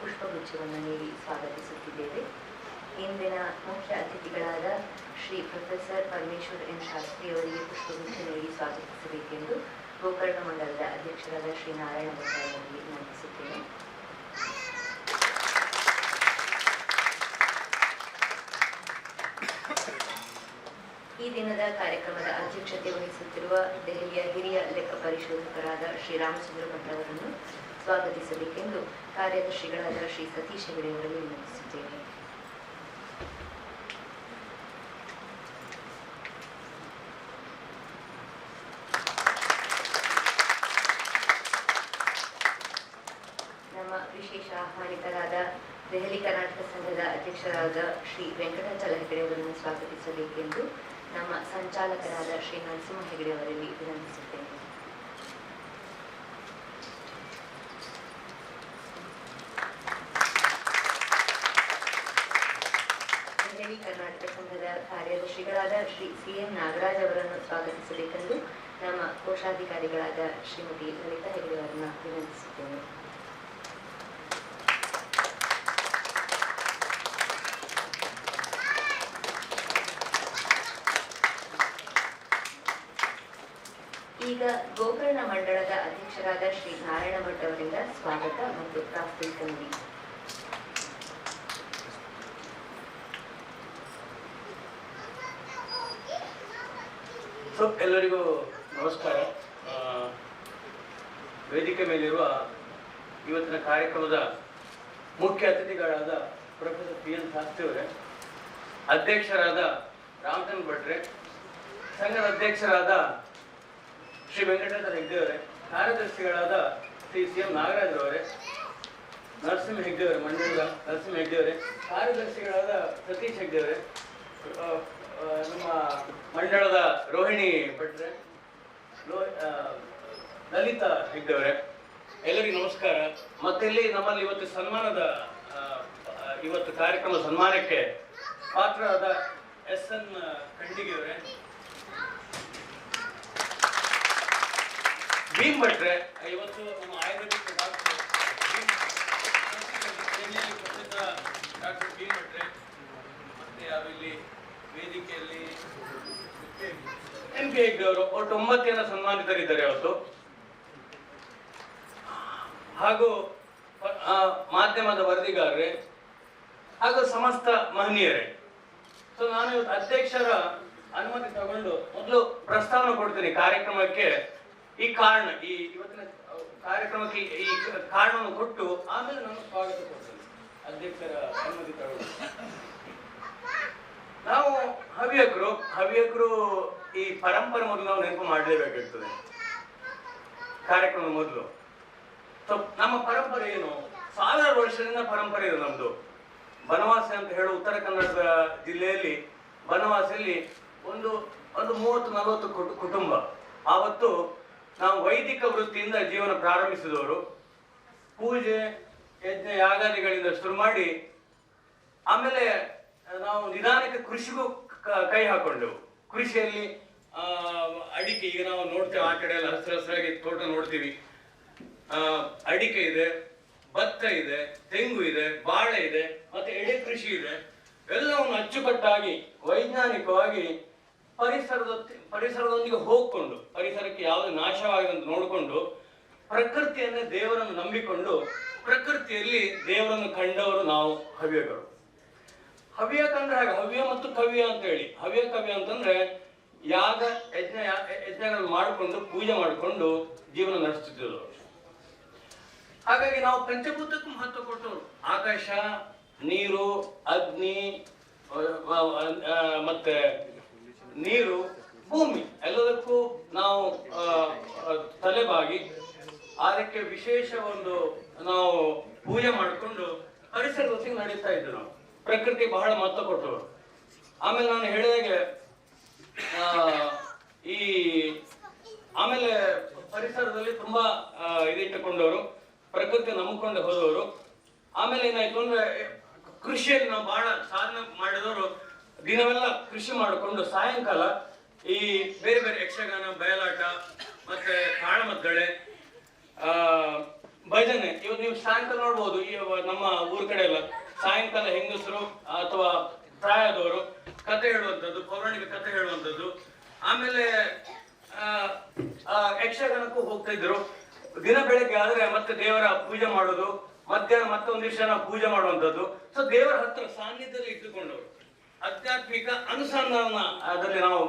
ಪುಷ್ಪಗುಚ್ಛವನ್ನು ನೀಡಿ ಸ್ವಾಗತಿಸುತ್ತಿದ್ದೇವೆ. ಇಂದಿನ ಮುಖ್ಯ ಅತಿಥಿಗಳಾದ ಶ್ರೀ ಪ್ರೊಫೆಸರ್ ಪರಮೇಶ್ವರ್ ಎನ್ ಶಾಸ್ತ್ರಿ ಅವರಿಗೆ ಪುಷ್ಪಗುಚ್ಛ ನೀಡಿ ಸ್ವಾಗತಿಸಬೇಕೆಂದು ಗೋಕರ್ಣ ಮಂಡಲದ ಅಧ್ಯಕ್ಷರಾದ ಶ್ರೀ ನಾರಾಯಣ ಭಟ್ ಅವರಲ್ಲಿ ವಿನಂತಿಸುತ್ತೇನೆ. ಈ ಈ ದಿನದ ಕಾರ್ಯಕ್ರಮದ ಅಧ್ಯಕ್ಷತೆ ವಹಿಸುತ್ತಿರುವ ದೆಹಲಿಯ ಹಿರಿಯ ಲೆಕ್ಕ ಪರಿಶೋಧಕರಾದ ಶ್ರೀ ರಾಮಚಂದ್ರ ಭಟ್ ಅವರನ್ನು ಸ್ವಾಗತಿಸಬೇಕೆಂದು ಕಾರ್ಯದರ್ಶಿಗಳಾದ ಶ್ರೀ ಸತೀಶ್ ಹೆಗಡೆ ಅವರಲ್ಲಿ ವಿನಂತಿಸುತ್ತೇನೆ. ನಮ್ಮ ವಿಶೇಷ ಆಹ್ವಾನಿತರಾದ ದೆಹಲಿ ಕರ್ನಾಟಕ ಸಂಘದ ಅಧ್ಯಕ್ಷರಾದ ಶ್ರೀ ವೆಂಕಟಾಚಲ ಹೆಗಡೆ ಅವರನ್ನು ಸ್ವಾಗತಿಸಬೇಕೆಂದು ನಮ್ಮ ಸಂಚಾಲಕರಾದ ಶ್ರೀ ನರಸಿಂಹ ಹೆಗಡೆ ಅವರಲ್ಲಿ ವಿನಂತಿಸುತ್ತೇನೆ. ದೆಹಲಿ ಕರ್ನಾಟಕ ಸಂಘದ ಕಾರ್ಯದರ್ಶಿಗಳಾದ ಶ್ರೀ CM ನಾಗರಾಜ್ ಅವರನ್ನು ಸ್ವಾಗತಿಸಬೇಕೆಂದು ನಮ್ಮ ಕೋಶಾಧಿಕಾರಿಗಳಾದ ಶ್ರೀಮತಿ ಲಲಿತಾ ಹೆಗಡೆ ಅವರನ್ನು ವಿನಂತಿಸುತ್ತೇನೆ. ಈಗ ಗೋಕರ್ಣ ಮಂಡಳದ ಅಧ್ಯಕ್ಷರಾದ ಶ್ರೀ ನಾರಾಯಣ ಭಟ್ ಅವರಿಂದ ಸ್ವಾಗತ ಮತ್ತು ಪ್ರಾಸ್ತಾವಿಕ ನುಡಿ. ಎಲ್ಲರಿಗೂ ನಮಸ್ಕಾರ. ವೇದಿಕೆ ಮೇಲಿರುವ ಇವತ್ತಿನ ಕಾರ್ಯಕ್ರಮದ ಮುಖ್ಯ ಅತಿಥಿಗಳಾದ ಪ್ರೊಫೆಸರ್ PN ಶಾಸ್ತ್ರಿ ಅವರೇ, ಅಧ್ಯಕ್ಷರಾದ ರಾಮಚಂದ್ರ ಭಟ್ರೆ, ಸಂಘದ ಅಧ್ಯಕ್ಷರಾದ ಶ್ರೀ ವೆಂಕಟಾಚಲ ಹೆಗ್ಡೆ ಅವರೇ, ಕಾರ್ಯದರ್ಶಿಗಳಾದ ಶ್ರೀ CM ನಾಗರಾಜ್ ಅವರೇ, ನರಸಿಂಹ ಹೆಗ್ಡೆ ಅವರೇ, ಮಂಡಳದ ನರಸಿಂಹ ಹೆಗ್ಡೆ ಅವರೇ, ಕಾರ್ಯದರ್ಶಿಗಳಾದ ಸತೀಶ್ ಹೆಗ್ಡೆ ಅವರೇ, ನಮ್ಮ ಮಂಡಳದ ರೋಹಿಣಿ ಭಟ್ರೆ, ಲಲಿತಾ ಹೆಗ್ಡೆ ಅವರೇ, ಎಲ್ಲರಿಗೂ ನಮಸ್ಕಾರ. ಮತ್ತಿಲ್ಲಿ ನಮ್ಮಲ್ಲಿ ಇವತ್ತು ಸನ್ಮಾನದ ಇವತ್ತು ಕಾರ್ಯಕ್ರಮದ ಸನ್ಮಾನಕ್ಕೆ ಪಾತ್ರರಾದ SN ಖಂಡಿಗೆ ಅವರೇ, ಭೀಮ್ ಭಟ್ರೆ, ಇವತ್ತು ನಮ್ಮ ಆಯುರ್ವೇದಿಕ್ ಡಾಕ್ಟರ್ ಭೀಮ್ ಭಟ್ರೆ, ಮತ್ತೆ ಯಾರು ಇಲ್ಲಿ ವೇದಿಕೆಯಲ್ಲಿ MP ಹೆಗ್ಡೆ ಅವರು, ಒಟ್ಟು 9 ಜನ ಸನ್ಮಾನಿತರಿದ್ದಾರೆ ಇವತ್ತು. ಹಾಗೂ ಮಾಧ್ಯಮದ ವರದಿಗಾರರೇ ಹಾಗೂ ಸಮಸ್ತ ಮಹನೀಯರೇ. ಸೊ ನಾನು ಇವತ್ತು ಅಧ್ಯಕ್ಷರ ಅನುಮತಿ ತಗೊಂಡು ಮೊದಲು ಪ್ರಸ್ತಾವನೆ ಕೊಡ್ತೀನಿ ಕಾರ್ಯಕ್ರಮಕ್ಕೆ. ಈ ಕಾರಣ, ಈ ಇವತ್ತಿನ ಕಾರ್ಯಕ್ರಮಕ್ಕೆ ಈ ಕಾರಣವನ್ನು ಕೊಟ್ಟು ಆಮೇಲೆ ನಾನು ಸ್ವಾಗತ ಕೊಡ್ತೇನೆ ಅಧ್ಯಕ್ಷರ ಅನುಮತಿ ತಗೊಂಡು. ನಾವು ಹವ್ಯಕರು ಈ ಪರಂಪರೆ ಮೊದಲು ನಾವು ನೆನಪು ಮಾಡಲೇಬೇಕಾಗ್ತದೆ ಕಾರ್ಯಕ್ರಮದ ಮೊದಲು. ಸೊ ನಮ್ಮ ಪರಂಪರೆ ಏನು? 1000 ವರ್ಷದಿಂದ ಪರಂಪರೆ ಇದೆ ನಮ್ದು. ಬನವಾಸಿ ಅಂತ ಹೇಳುವ ಉತ್ತರ ಕನ್ನಡ ಜಿಲ್ಲೆಯಲ್ಲಿ ಬನವಾಸಿಯಲ್ಲಿ ಒಂದು 30-40 ಕುಟುಂಬ. ಆವತ್ತು ನಾವು ವೈದಿಕ ವೃತ್ತಿಯಿಂದ ಜೀವನ ಪ್ರಾರಂಭಿಸಿದವರು. ಪೂಜೆ ಯಜ್ಞ ಯಾಗಾದಿಗಳಿಂದ ಶುರು ಮಾಡಿ ಆಮೇಲೆ ನಾವು ನಿಧಾನಕ್ಕೆ ಕೃಷಿಗೂ ಕೈ ಹಾಕೊಂಡೆವು. ಕೃಷಿಯಲ್ಲಿ ಅಡಿಕೆ, ಈಗ ನಾವು ನೋಡ್ತೇವೆ ಆ ಕಡೆ ಎಲ್ಲ ಹಸಿರಾಗಿ ತೋಟ ನೋಡ್ತೀವಿ. ಅಡಿಕೆ ಇದೆ, ಭತ್ತ ಇದೆ, ತೆಂಗು ಇದೆ, ಬಾಳೆ ಇದೆ, ಮತ್ತೆ ಎಡೆ ಕೃಷಿ ಇದೆ. ಎಲ್ಲವನ್ನು ಅಚ್ಚುಕಟ್ಟಾಗಿ ವೈಜ್ಞಾನಿಕವಾಗಿ ಪರಿಸರದೊಂದಿಗೆ ಹೋಗ್ಕೊಂಡು, ಪರಿಸರಕ್ಕೆ ಯಾವುದೇ ನಾಶವಾಗದಂತ ನೋಡಿಕೊಂಡು, ಪ್ರಕೃತಿಯನ್ನೇ ದೇವರನ್ನು ನಂಬಿಕೊಂಡು ಪ್ರಕೃತಿಯಲ್ಲಿ ದೇವರನ್ನು ಕಂಡವರು ನಾವು ಹವ್ಯಕರು. ಹವ್ಯ ಕಂಡ್ರೆ ಹಾಗೆ ಹವ್ಯ ಮತ್ತು ಕವ್ಯ ಅಂತ ಹೇಳಿ. ಹವ್ಯ ಕವ್ಯ ಅಂತಂದ್ರೆ ಯಾಗ ಯಜ್ಞಗಳನ್ನು ಮಾಡಿಕೊಂಡು ಪೂಜೆ ಮಾಡಿಕೊಂಡು ಜೀವನ ನಡೆಸುತ್ತಿದ್ದವರು. ಹಾಗಾಗಿ ನಾವು ಪಂಚಭೂತಕ್ಕೂ ಮಹತ್ವ ಕೊಟ್ಟವರು. ಆಕಾಶ, ನೀರು, ಅಗ್ನಿ, ಮತ್ತೆ ನೀರು, ಭೂಮಿ ಎಲ್ಲದಕ್ಕೂ ನಾವು ತಲೆಬಾಗಿ ಅದಕ್ಕೆ ವಿಶೇಷ ಒಂದು ನಾವು ಪೂಜೆ ಮಾಡಿಕೊಂಡು ಪರಿಸರದೊತ್ತಿಗೆ ನಡೀತಾ ಇದ್ದು ನಾವು. ಪ್ರಕೃತಿ ಬಹಳ ಮಹತ್ವ ಕೊಟ್ಟವರು. ಆಮೇಲೆ ನಾನು ಹೇಳಿದಾಗೆ ಆಮೇಲೆ ಪರಿಸರದಲ್ಲಿ ತುಂಬಾ ಇದಿಟ್ಟುಕೊಂಡವರು, ಪ್ರಕೃತಿ ನಂಬಿಕೊಂಡು ಹೋದವರು. ಆಮೇಲೆ ಏನಾಯ್ತು ಅಂದ್ರೆ ಕೃಷಿಯಲ್ಲಿ ನಾವು ಬಹಳ ಸಾಧನೆ ಮಾಡಿದವರು. ದಿನವೆಲ್ಲ ಕೃಷಿ ಮಾಡಿಕೊಂಡು ಸಾಯಂಕಾಲ ಈ ಬೇರೆ ಬೇರೆ ಯಕ್ಷಗಾನ, ಬಯಲಾಟ, ಮತ್ತೆ ತಾಳಮದ್ದಳೆ, ಭಜನೆ. ಇವತ್ತು ನೀವು ಸಾಯಂಕಾಲ ನೋಡ್ಬೋದು, ಈ ನಮ್ಮ ಊರ ಕಡೆ ಎಲ್ಲ ಸಾಯಂಕಾಲ ಹೆಂಗಸರು ಅಥವಾ ಪ್ರಾಯದವರು ಕತೆ ಹೇಳುವಂಥದ್ದು, ಪೌರಾಣಿಕ ಕತೆ ಹೇಳುವಂಥದ್ದು. ಆಮೇಲೆ ಯಕ್ಷಗಾನಕ್ಕೂ ಹೋಗ್ತಾ ಇದ್ರು. ದಿನ ಬೆಳಗ್ಗೆ ಆದ್ರೆ ಮತ್ತೆ ದೇವರ ಪೂಜೆ ಮಾಡೋದು, ಮಧ್ಯಾಹ್ನ ಮತ್ತೊಂದಿಷ್ಟು ಜನ ಪೂಜೆ ಮಾಡುವಂಥದ್ದು. ಸೊ ದೇವರ ಹತ್ರ ಸಾನ್ನಿಧ್ಯದಲ್ಲಿ ಇಟ್ಟುಕೊಂಡವರು. ಆಧ್ಯಾತ್ಮಿಕ ಅನುಸಂಧಾನ ಅದರಲ್ಲಿ ನಾವು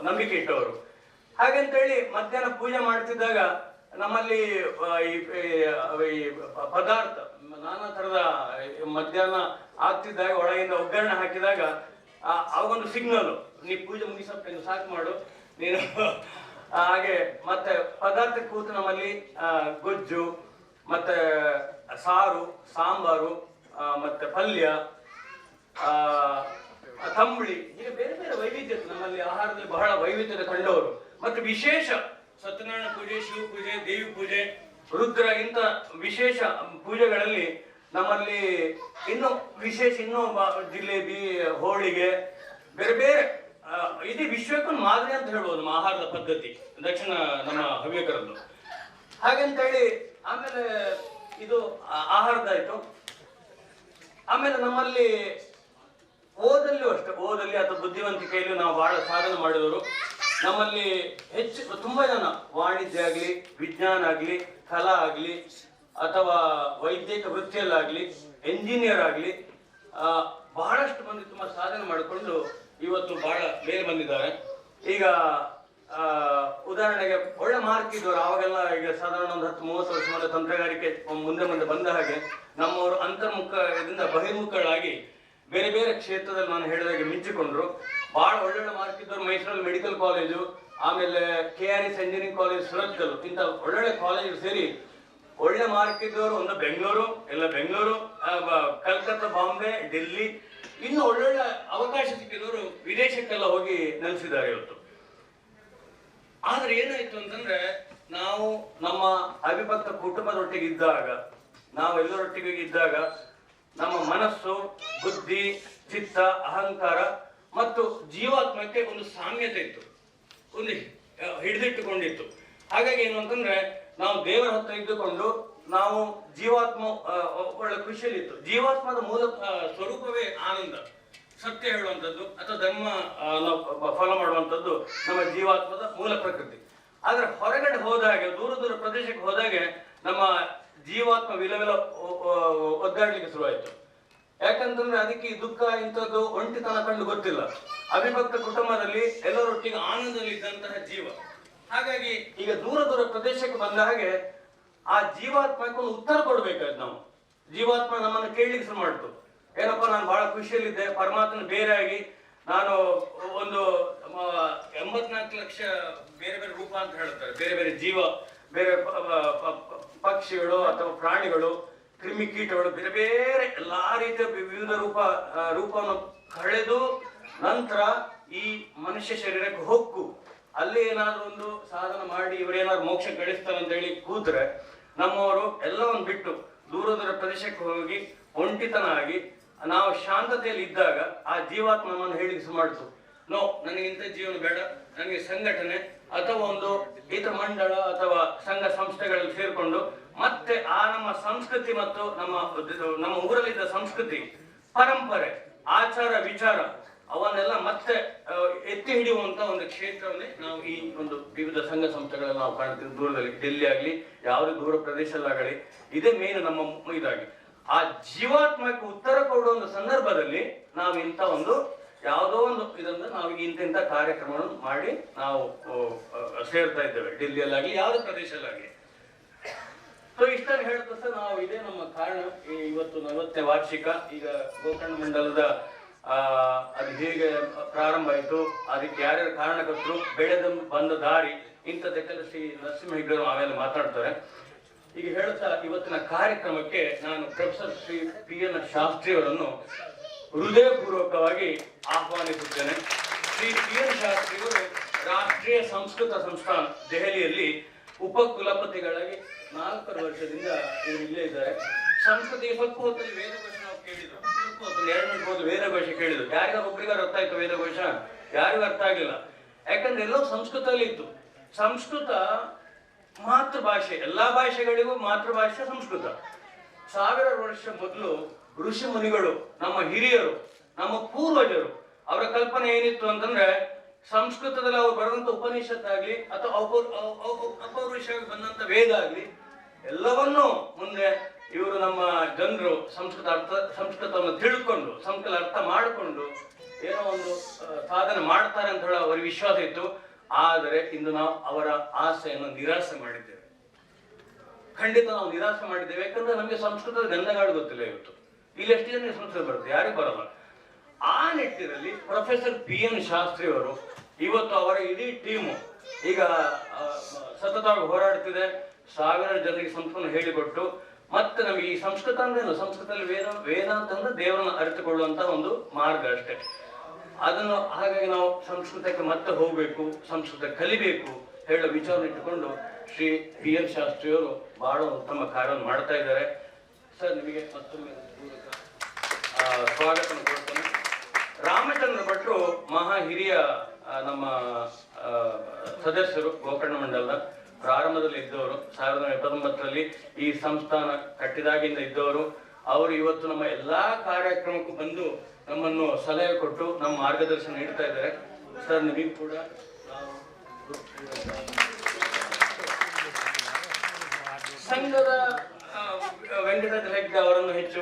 ನಂಬಿಕೆ ಇಟ್ಟವರು. ಹಾಗಂತೇಳಿ ಮಧ್ಯಾಹ್ನ ಪೂಜೆ ಮಾಡ್ತಿದ್ದಾಗ ನಮ್ಮಲ್ಲಿ ಈ ಪದಾರ್ಥ ನಾನಾ ತರದ ಮಧ್ಯಾಹ್ನ ಆಗ್ತಿದ್ದಾಗ ಒಳಗಿಂದ ಒಗ್ಗರಣೆ ಹಾಕಿದಾಗ ಅವಾಗೊಂದು ಸಿಗ್ನಲ್, ನೀ ಪೂಜೆ ಮುಗಿಸಪ್ಪ ಸಾಕು ಮಾಡು ನೀನು. ಹಾಗೆ ಮತ್ತೆ ಪದಾರ್ಥ ಕೂತು ನಮ್ಮಲ್ಲಿ ಗೊಜ್ಜು ಮತ್ತೆ ಸಾರು, ಸಾಂಬಾರು, ಮತ್ತೆ ಪಲ್ಯ, ತಂಬಳಿ, ಹೀಗೆ ಬೇರೆ ಬೇರೆ ವೈವಿಧ್ಯತೆ ನಮ್ಮಲ್ಲಿ ಆಹಾರದಲ್ಲಿ ಬಹಳ ವೈವಿಧ್ಯತೆ ಕಂಡವರು. ಮತ್ತೆ ವಿಶೇಷ ಸತ್ಯನಾರಾಯಣ ಪೂಜೆ, ಶಿವ ಪೂಜೆ, ದೇವಿ ಪೂಜೆ, ರುದ್ರ ಇಂಥ ವಿಶೇಷ ಪೂಜೆಗಳಲ್ಲಿ ನಮ್ಮಲ್ಲಿ ಇನ್ನು ವಿಶೇಷ ಜಿಲೇಬಿ, ಹೋಳಿಗೆ, ಬೇರೆ ಬೇರೆ ಇಡೀ ವಿಶ್ವಕ್ಕೊಂದು ಮಾದರಿ ಅಂತ ಹೇಳ್ಬೋದು ನಮ್ಮ ಆಹಾರದ ಪದ್ಧತಿ ದಕ್ಷಿಣ ನಮ್ಮ ಹವ್ಯಕರದ್ದು. ಹಾಗಂತೇಳಿ ಆಮೇಲೆ ಇದು ಆಹಾರದಾಯ್ತು. ಆಮೇಲೆ ನಮ್ಮಲ್ಲಿ ಓದಲ್ಲಿಯೂ ಅಷ್ಟೇ, ಓದಲ್ಲಿ ಅಥವಾ ಬುದ್ಧಿವಂತಿಕೆಯಲ್ಲಿ ನಾವು ಬಹಳ ಸಾಧನೆ ಮಾಡಿದವರು. ನಮ್ಮಲ್ಲಿ ತುಂಬಾ ಜನ ವಾಣಿಜ್ಯ ಆಗ್ಲಿ, ವಿಜ್ಞಾನ ಆಗ್ಲಿ, ಕಲಾ ಆಗ್ಲಿ, ಅಥವಾ ವೈದ್ಯಕ ವೃತ್ತಿಯಲ್ಲಾಗ್ಲಿ, ಎಂಜಿನಿಯರ್ ಆಗ್ಲಿ ಬಹಳಷ್ಟು ಮಂದಿ ತುಂಬಾ ಸಾಧನೆ ಮಾಡಿಕೊಂಡು ಇವತ್ತು ಬಹಳ ಮೇಲೆ ಬಂದಿದ್ದಾರೆ. ಈಗ ಉದಾಹರಣೆಗೆ ಒಳ್ಳೆ ಮಾರ್ಕ್ ಇದ್ದವರು ಅವಾಗೆಲ್ಲ ಈಗ ಸಾಧಾರಣ ಒಂದು 10-30 ವರ್ಷ ಮೇಲೆ ತಂತ್ರಗಾರಿಕೆ ಮುಂದೆ ಬಂದ ಹಾಗೆ ನಮ್ಮವರು ಅಂತರ್ಮುಖದಿಂದ ಬಹಿರ್ಮುಖಗಳಾಗಿ ಬೇರೆ ಬೇರೆ ಕ್ಷೇತ್ರದಲ್ಲಿ ನಾನು ಹೇಳಿದಾಗೆ ಮಿಂಚಿಕೊಂಡ್ರು. ಬಹಳ ಒಳ್ಳೊಳ್ಳೆ ಮಾರ್ಕ್ ಇದ್ದವರು ಮೈಸೂರಲ್ಲಿ ಮೆಡಿಕಲ್ ಕಾಲೇಜು, ಆಮೇಲೆ KRS ಇಂಜಿನಿಯರಿಂಗ್ ಕಾಲೇಜ್ ಸುರತ್ಕಲ್, ಇಂಥ ಒಳ್ಳೊಳ್ಳೆ ಕಾಲೇಜ್ ಸೇರಿ ಒಳ್ಳೆ ಮಾರ್ಕ್ ಇದ್ದವರು ಒಂದು ಬೆಂಗಳೂರು, ಕಲ್ಕತ್ತಾ, ಬಾಂಬೆ, ಡೆಲ್ಲಿ, ಇನ್ನು ಒಳ್ಳೊಳ್ಳೆ ಅವಕಾಶ ಸಿಕ್ಕಿದವರು ವಿದೇಶಕ್ಕೆಲ್ಲ ಹೋಗಿ ನೆಲೆಸಿದ್ದಾರೆ ಇವತ್ತು. ಆದ್ರೆ ಏನಾಯ್ತು ಅಂತಂದ್ರೆ, ನಾವು ನಮ್ಮ ಅವಿಭಕ್ತ ಕುಟುಂಬದೊಟ್ಟಿಗೆ ಇದ್ದಾಗ, ನಾವೆಲ್ಲರೊಟ್ಟಿಗೆ ಇದ್ದಾಗ ನಮ್ಮ ಮನಸ್ಸು, ಬುದ್ಧಿ, ಚಿತ್ತ, ಅಹಂಕಾರ ಮತ್ತು ಜೀವಾತ್ಮಕ್ಕೆ ಒಂದು ಸಾಮ್ಯತೆ ಇತ್ತು, ಒಂದು ಹಿಡಿದಿಟ್ಟುಕೊಂಡಿತ್ತು. ಹಾಗಾಗಿ ಏನು ಅಂತಂದ್ರೆ, ನಾವು ದೇವರ ಹತ್ರ ಇದ್ದುಕೊಂಡು ನಾವು ಜೀವಾತ್ಮ ಒಳ್ಳೆ ಖುಷಿಯಲ್ಲಿತ್ತು. ಜೀವಾತ್ಮದ ಮೂಲ ಸ್ವರೂಪವೇ ಆನಂದ, ಸತ್ಯ ಹೇಳುವಂಥದ್ದು ಅಥವಾ ಧರ್ಮ ಫಾಲೋ ಮಾಡುವಂಥದ್ದು ನಮ್ಮ ಜೀವಾತ್ಮದ ಮೂಲ ಪ್ರಕೃತಿ. ಆದ್ರೆ ಹೊರಗಡೆ ಹೋದಾಗೆ, ದೂರ ಪ್ರದೇಶಕ್ಕೆ ಹೋದಾಗೆ ನಮ್ಮ ಜೀವಾತ್ಮ ವಿಲವಿಲ ಒದ್ದಾಡ್ಲಿಕ್ಕೆ ಶುರುವಾಯಿತು. ಯಾಕಂತಂದ್ರೆ ಅದಕ್ಕೆ ದುಃಖ ಇಂಥದ್ದು ಒಂಟಿತನ ಕಂಡು ಗೊತ್ತಿಲ್ಲ. ಅವಿಭಕ್ತ ಕುಟುಂಬದಲ್ಲಿ ಎಲ್ಲರೊಟ್ಟಿಗೆ ಆನಂದದಲ್ಲಿ ಇದ್ದಂತಹ ಜೀವ. ಹಾಗಾಗಿ ಈಗ ದೂರ ಪ್ರದೇಶಕ್ಕೆ ಬಂದ ಹಾಗೆ ಆ ಜೀವಾತ್ಮಕ್ಕೆ ಒಂದು ಉತ್ತರ ಕೊಡ್ಬೇಕಾಯ್ತು ನಾವು. ಜೀವಾತ್ಮ ನಮ್ಮನ್ನು ಕೇಳಲಿಕ್ಕೆ ಶುರು ಮಾಡ್ತು. ಏನಪ್ಪ, ನಾನು ಬಹಳ ಖುಷಿಯಲ್ಲಿದ್ದೆ, ಪರಮಾತ್ಮನ ಬೇರೆಯಾಗಿ ನಾನು ಒಂದು 84 ಲಕ್ಷ ಬೇರೆ ಬೇರೆ ರೂಪ ಅಂತ ಹೇಳ್ತಾರೆ, ಬೇರೆ ಬೇರೆ ಜೀವ, ಬೇರೆ ಪಕ್ಷಿಗಳು ಅಥವಾ ಪ್ರಾಣಿಗಳು, ಕ್ರಿಮಿಕೀಟಗಳು, ಬೇರೆ ಬೇರೆ ಎಲ್ಲಾ ರೀತಿಯ ವಿವಿಧ ರೂಪವನ್ನು ಕಳೆದು ನಂತರ ಈ ಮನುಷ್ಯ ಶರೀರಕ್ಕೆ ಹೊಕ್ಕು ಅಲ್ಲಿ ಏನಾದ್ರು ಒಂದು ಸಾಧನ ಮಾಡಿ ಇವರೇನಾದ್ರು ಮೋಕ್ಷ ಗಳಿಸ್ತಾರೆ ಅಂತ ಹೇಳಿ ಕೂತ್ರೆ, ನಮ್ಮವರು ಎಲ್ಲವನ್ನು ಬಿಟ್ಟು ದೂರ ಪ್ರದೇಶಕ್ಕೆ ಹೋಗಿ ಒಂಟಿತನ ಆಗಿ ನಾವು ಶಾಂತತೆಯಲ್ಲಿ ಇದ್ದಾಗ ಆ ಜೀವಾತ್ಮ ನಮ್ಮನ್ನು ಹೇಳಿಕೆ ಮಾಡ್ತು, ನೋ, ನನಗಿಂತ ಜೀವನ ಬೇಡ, ನನಗೆ ಸಂಘಟನೆ ಅಥವಾ ಒಂದು ಇತರ ಮಂಡಳ ಅಥವಾ ಸಂಘ ಸಂಸ್ಥೆಗಳಲ್ಲಿ ಸೇರ್ಕೊಂಡು ಮತ್ತೆ ಆ ನಮ್ಮ ಸಂಸ್ಕೃತಿ ಮತ್ತು ನಮ್ಮ ಊರಲ್ಲಿದ್ದ ಸಂಸ್ಕೃತಿ, ಪರಂಪರೆ, ಆಚಾರ, ವಿಚಾರ ಅವನ್ನೆಲ್ಲ ಮತ್ತೆ ಎತ್ತಿ ಹಿಡಿಯುವಂತ ಒಂದು ಕ್ಷೇತ್ರವನ್ನೇ ನಾವು ಈ ಒಂದು ವಿವಿಧ ಸಂಘ ಸಂಸ್ಥೆಗಳಲ್ಲಿ ನಾವು ಕಾಣ್ತೀವಿ. ದೂರದಲ್ಲಿ ಡೆಲ್ಲಿ ಆಗ್ಲಿ, ಯಾವುದೇ ದೂರ ಪ್ರದೇಶದಲ್ಲಾಗಲಿ, ಇದೇ ಮೇನ್ ನಮ್ಮ ಇದಾಗಿ ಆ ಜೀವಾತ್ಮಕ್ಕೆ ಉತ್ತರ ಕೊಡುವ ಒಂದು ಸಂದರ್ಭದಲ್ಲಿ ನಾವು ಇಂಥ ಒಂದು ಯಾವುದೋ ಒಂದು ಇದನ್ನು ನಾವು ಇಂಥ ಕಾರ್ಯಕ್ರಮವನ್ನು ಮಾಡಿ ನಾವು ಸೇರ್ತಾ ಇದ್ದೇವೆ, ಡೆಲ್ಲಿಯಲ್ಲಾಗಲಿ ಯಾವುದೇ ಪ್ರದೇಶದಲ್ಲಾಗಲಿ. ಸೊ ಇಷ್ಟನ್ನು ಹೇಳ್ತಾ ನಾವು ಇದೇ ನಮ್ಮ ಕಾರಣ. ಇವತ್ತು 40ನೇ ವಾರ್ಷಿಕ. ಈಗ ಗೋಕರ್ಣ ಮಂಡಲದ ಅದು ಹೇಗೆ ಪ್ರಾರಂಭ ಆಯಿತು, ಅದಕ್ಕೆ ಯಾರ್ಯಾರು ಕಾರಣಕರ್ತರು, ಬೆಳೆದ ಬಂದ ದಾರಿ, ಇಂಥದ್ದಕ್ಕೆಲ್ಲ ಶ್ರೀ ನರಸಿಂಹ ಹೆಗ್ಡೆ ಆಮೇಲೆ ಮಾತಾಡ್ತಾರೆ. ಈಗ ಹೇಳ್ತಾ ಇವತ್ತಿನ ಕಾರ್ಯಕ್ರಮಕ್ಕೆ ನಾನು ಪ್ರೊಫೆಸರ್ ಶ್ರೀ PN ಶಾಸ್ತ್ರಿ ಅವರನ್ನು ಹೃದಯಪೂರ್ವಕವಾಗಿ ಆಹ್ವಾನಿಸುತ್ತೇನೆ. ಶ್ರೀ PN ಶಾಸ್ತ್ರಿಯವರು ರಾಷ್ಟ್ರೀಯ ಸಂಸ್ಕೃತ ಸಂಸ್ಥಾನ ದೆಹಲಿಯಲ್ಲಿ ಉಪಕುಲಪತಿಗಳಾಗಿ 4 ವರ್ಷದಿಂದ ಇವರು ಇಲ್ಲೇ ಇದ್ದಾರೆ. ಸಂಸ್ಕೃತಿಗೆ ಸ್ವಲ್ಪ ಹೊತ್ತಲ್ಲಿ ವೇದಘೋಷ ನಾವು ಕೇಳಿದ್ರು, 2 ಮಿನಿಟ್ ಹೋದ ವೇದಘೋಷ ಕೇಳಿದ್ರು. ಯಾರಿಗಾರು ಒಬ್ಬರಿಗಾರು ಅರ್ಥ ಆಯ್ತು ವೇದಘೋಷ? ಯಾರಿಗೂ ಅರ್ಥ ಆಗಿಲ್ಲ. ಯಾಕಂದ್ರೆ ಎಲ್ಲವೂ ಸಂಸ್ಕೃತದಲ್ಲಿ ಇತ್ತು. ಸಂಸ್ಕೃತ ಮಾತೃಭಾಷೆ, ಎಲ್ಲಾ ಭಾಷೆಗಳಿಗೂ ಮಾತೃಭಾಷೆ ಸಂಸ್ಕೃತ. 1000 ವರ್ಷ ಮೊದಲು ಋಷಿ ಮುನಿಗಳು, ನಮ್ಮ ಹಿರಿಯರು, ನಮ್ಮ ಪೂರ್ವಜರು, ಅವರ ಕಲ್ಪನೆ ಏನಿತ್ತು ಅಂತಂದ್ರೆ, ಸಂಸ್ಕೃತದಲ್ಲಿ ಅವ್ರು ಬರೆದಂತ ಉಪನಿಷತ್ತಾಗ್ಲಿ ಅಥವಾ ಅಪೌರುಷವಾಗಿ ಬಂದಂತ ವೇದ ಆಗ್ಲಿ ಎಲ್ಲವನ್ನೂ ಮುಂದೆ ಇವರು ನಮ್ಮ ಜನರು ಸಂಸ್ಕೃತವನ್ನು ತಿಳ್ಕೊಂಡು, ಸಂಸ್ಕೃತ ಅರ್ಥ ಮಾಡಿಕೊಂಡು ಏನೋ ಒಂದು ಸಾಧನೆ ಮಾಡ್ತಾರೆ ಅಂತ ಹೇಳೋ ಅವರ ವಿಶ್ವಾಸ ಇತ್ತು. ಆದರೆ ಇಂದು ನಾವು ಅವರ ಆಸೆಯನ್ನು ನಿರಾಸೆ ಮಾಡಿದ್ದೇವೆ. ಖಂಡಿತ ನಾವು ನಿರಾಸೆ ಮಾಡಿದ್ದೇವೆ. ಯಾಕಂದ್ರೆ ನಮಗೆ ಸಂಸ್ಕೃತದ ಗಂಧಗಾಡು ಗೊತ್ತಿಲ್ಲ. ಇವತ್ತು ಇಲ್ಲಿ ಎಷ್ಟು ಜನ ಸಂಸ್ಕೃತ ಬರುತ್ತೆ? ಯಾರಿಗೂ ಬರಲ್ಲ. ಆ ನಿಟ್ಟಿನಲ್ಲಿ ಪ್ರೊಫೆಸರ್ PN ಶಾಸ್ತ್ರಿ ಅವರು ಇವತ್ತು ಅವರ ಇಡೀ ಟೀಮು ಈಗ ಸತತವಾಗಿ ಹೋರಾಡ್ತಿದೆ. ಸಾವಿರಾರು ಜನರಿಗೆ ಸಂಸ್ಕೃತ ಹೇಳಿಕೊಟ್ಟು ಮತ್ತೆ ನಮಗೆ ಈ ಸಂಸ್ಕೃತ ಅಂದ್ರೆ ಸಂಸ್ಕೃತದಲ್ಲಿ ವೇದ ಅಂತಂದ್ರೆ ದೇವರನ್ನು ಅರಿತುಕೊಳ್ಳುವಂತ ಒಂದು ಮಾರ್ಗ ಅಷ್ಟೇ. ಅದನ್ನು ಹಾಗಾಗಿ ನಾವು ಸಂಸ್ಕೃತಕ್ಕೆ ಮತ್ತೆ ಹೋಗ್ಬೇಕು, ಸಂಸ್ಕೃತ ಕಲಿಬೇಕು ಹೇಳೋ ವಿಚಾರ ಇಟ್ಟುಕೊಂಡು ಶ್ರೀ PN ಶಾಸ್ತ್ರಿಯವರು ಬಹಳ ಉತ್ತಮ ಕಾರ್ಯವನ್ನು ಮಾಡ್ತಾ ಇದ್ದಾರೆ. ಸರ್, ನಿಮಗೆ ಮತ್ತೊಮ್ಮೆ ಸ್ವಾಗತ ಕೊಡ್ತೇನೆ. ರಾಮಚಂದ್ರ ಭಟ್ರು ಮಹಾ ಹಿರಿಯ ನಮ್ಮ ಸದಸ್ಯರು, ಗೋಕರ್ಣ ಮಂಡಲದ ಪ್ರಾರಂಭದಲ್ಲಿ ಇದ್ದವರು. 1979ರಲ್ಲಿ ಈ ಸಂಸ್ಥಾನ ಕಟ್ಟಿದಾಗಿಂದ ಇದ್ದವರು. ಅವರು ಇವತ್ತು ನಮ್ಮ ಎಲ್ಲಾ ಕಾರ್ಯಕ್ರಮಕ್ಕೂ ಬಂದು ನಮ್ಮನ್ನು ಸಲಹೆ ಕೊಟ್ಟು ನಮ್ಮ ಮಾರ್ಗದರ್ಶನ ನೀಡ್ತಾ ಇದ್ದಾರೆ. ಸರ್, ನಿಮಗೂ ಕೂಡ ಸಂಘದ ವೆಂಕಟರಾಜ ಹೆಗ್ಡೆ ಅವರನ್ನು ಹೆಚ್ಚು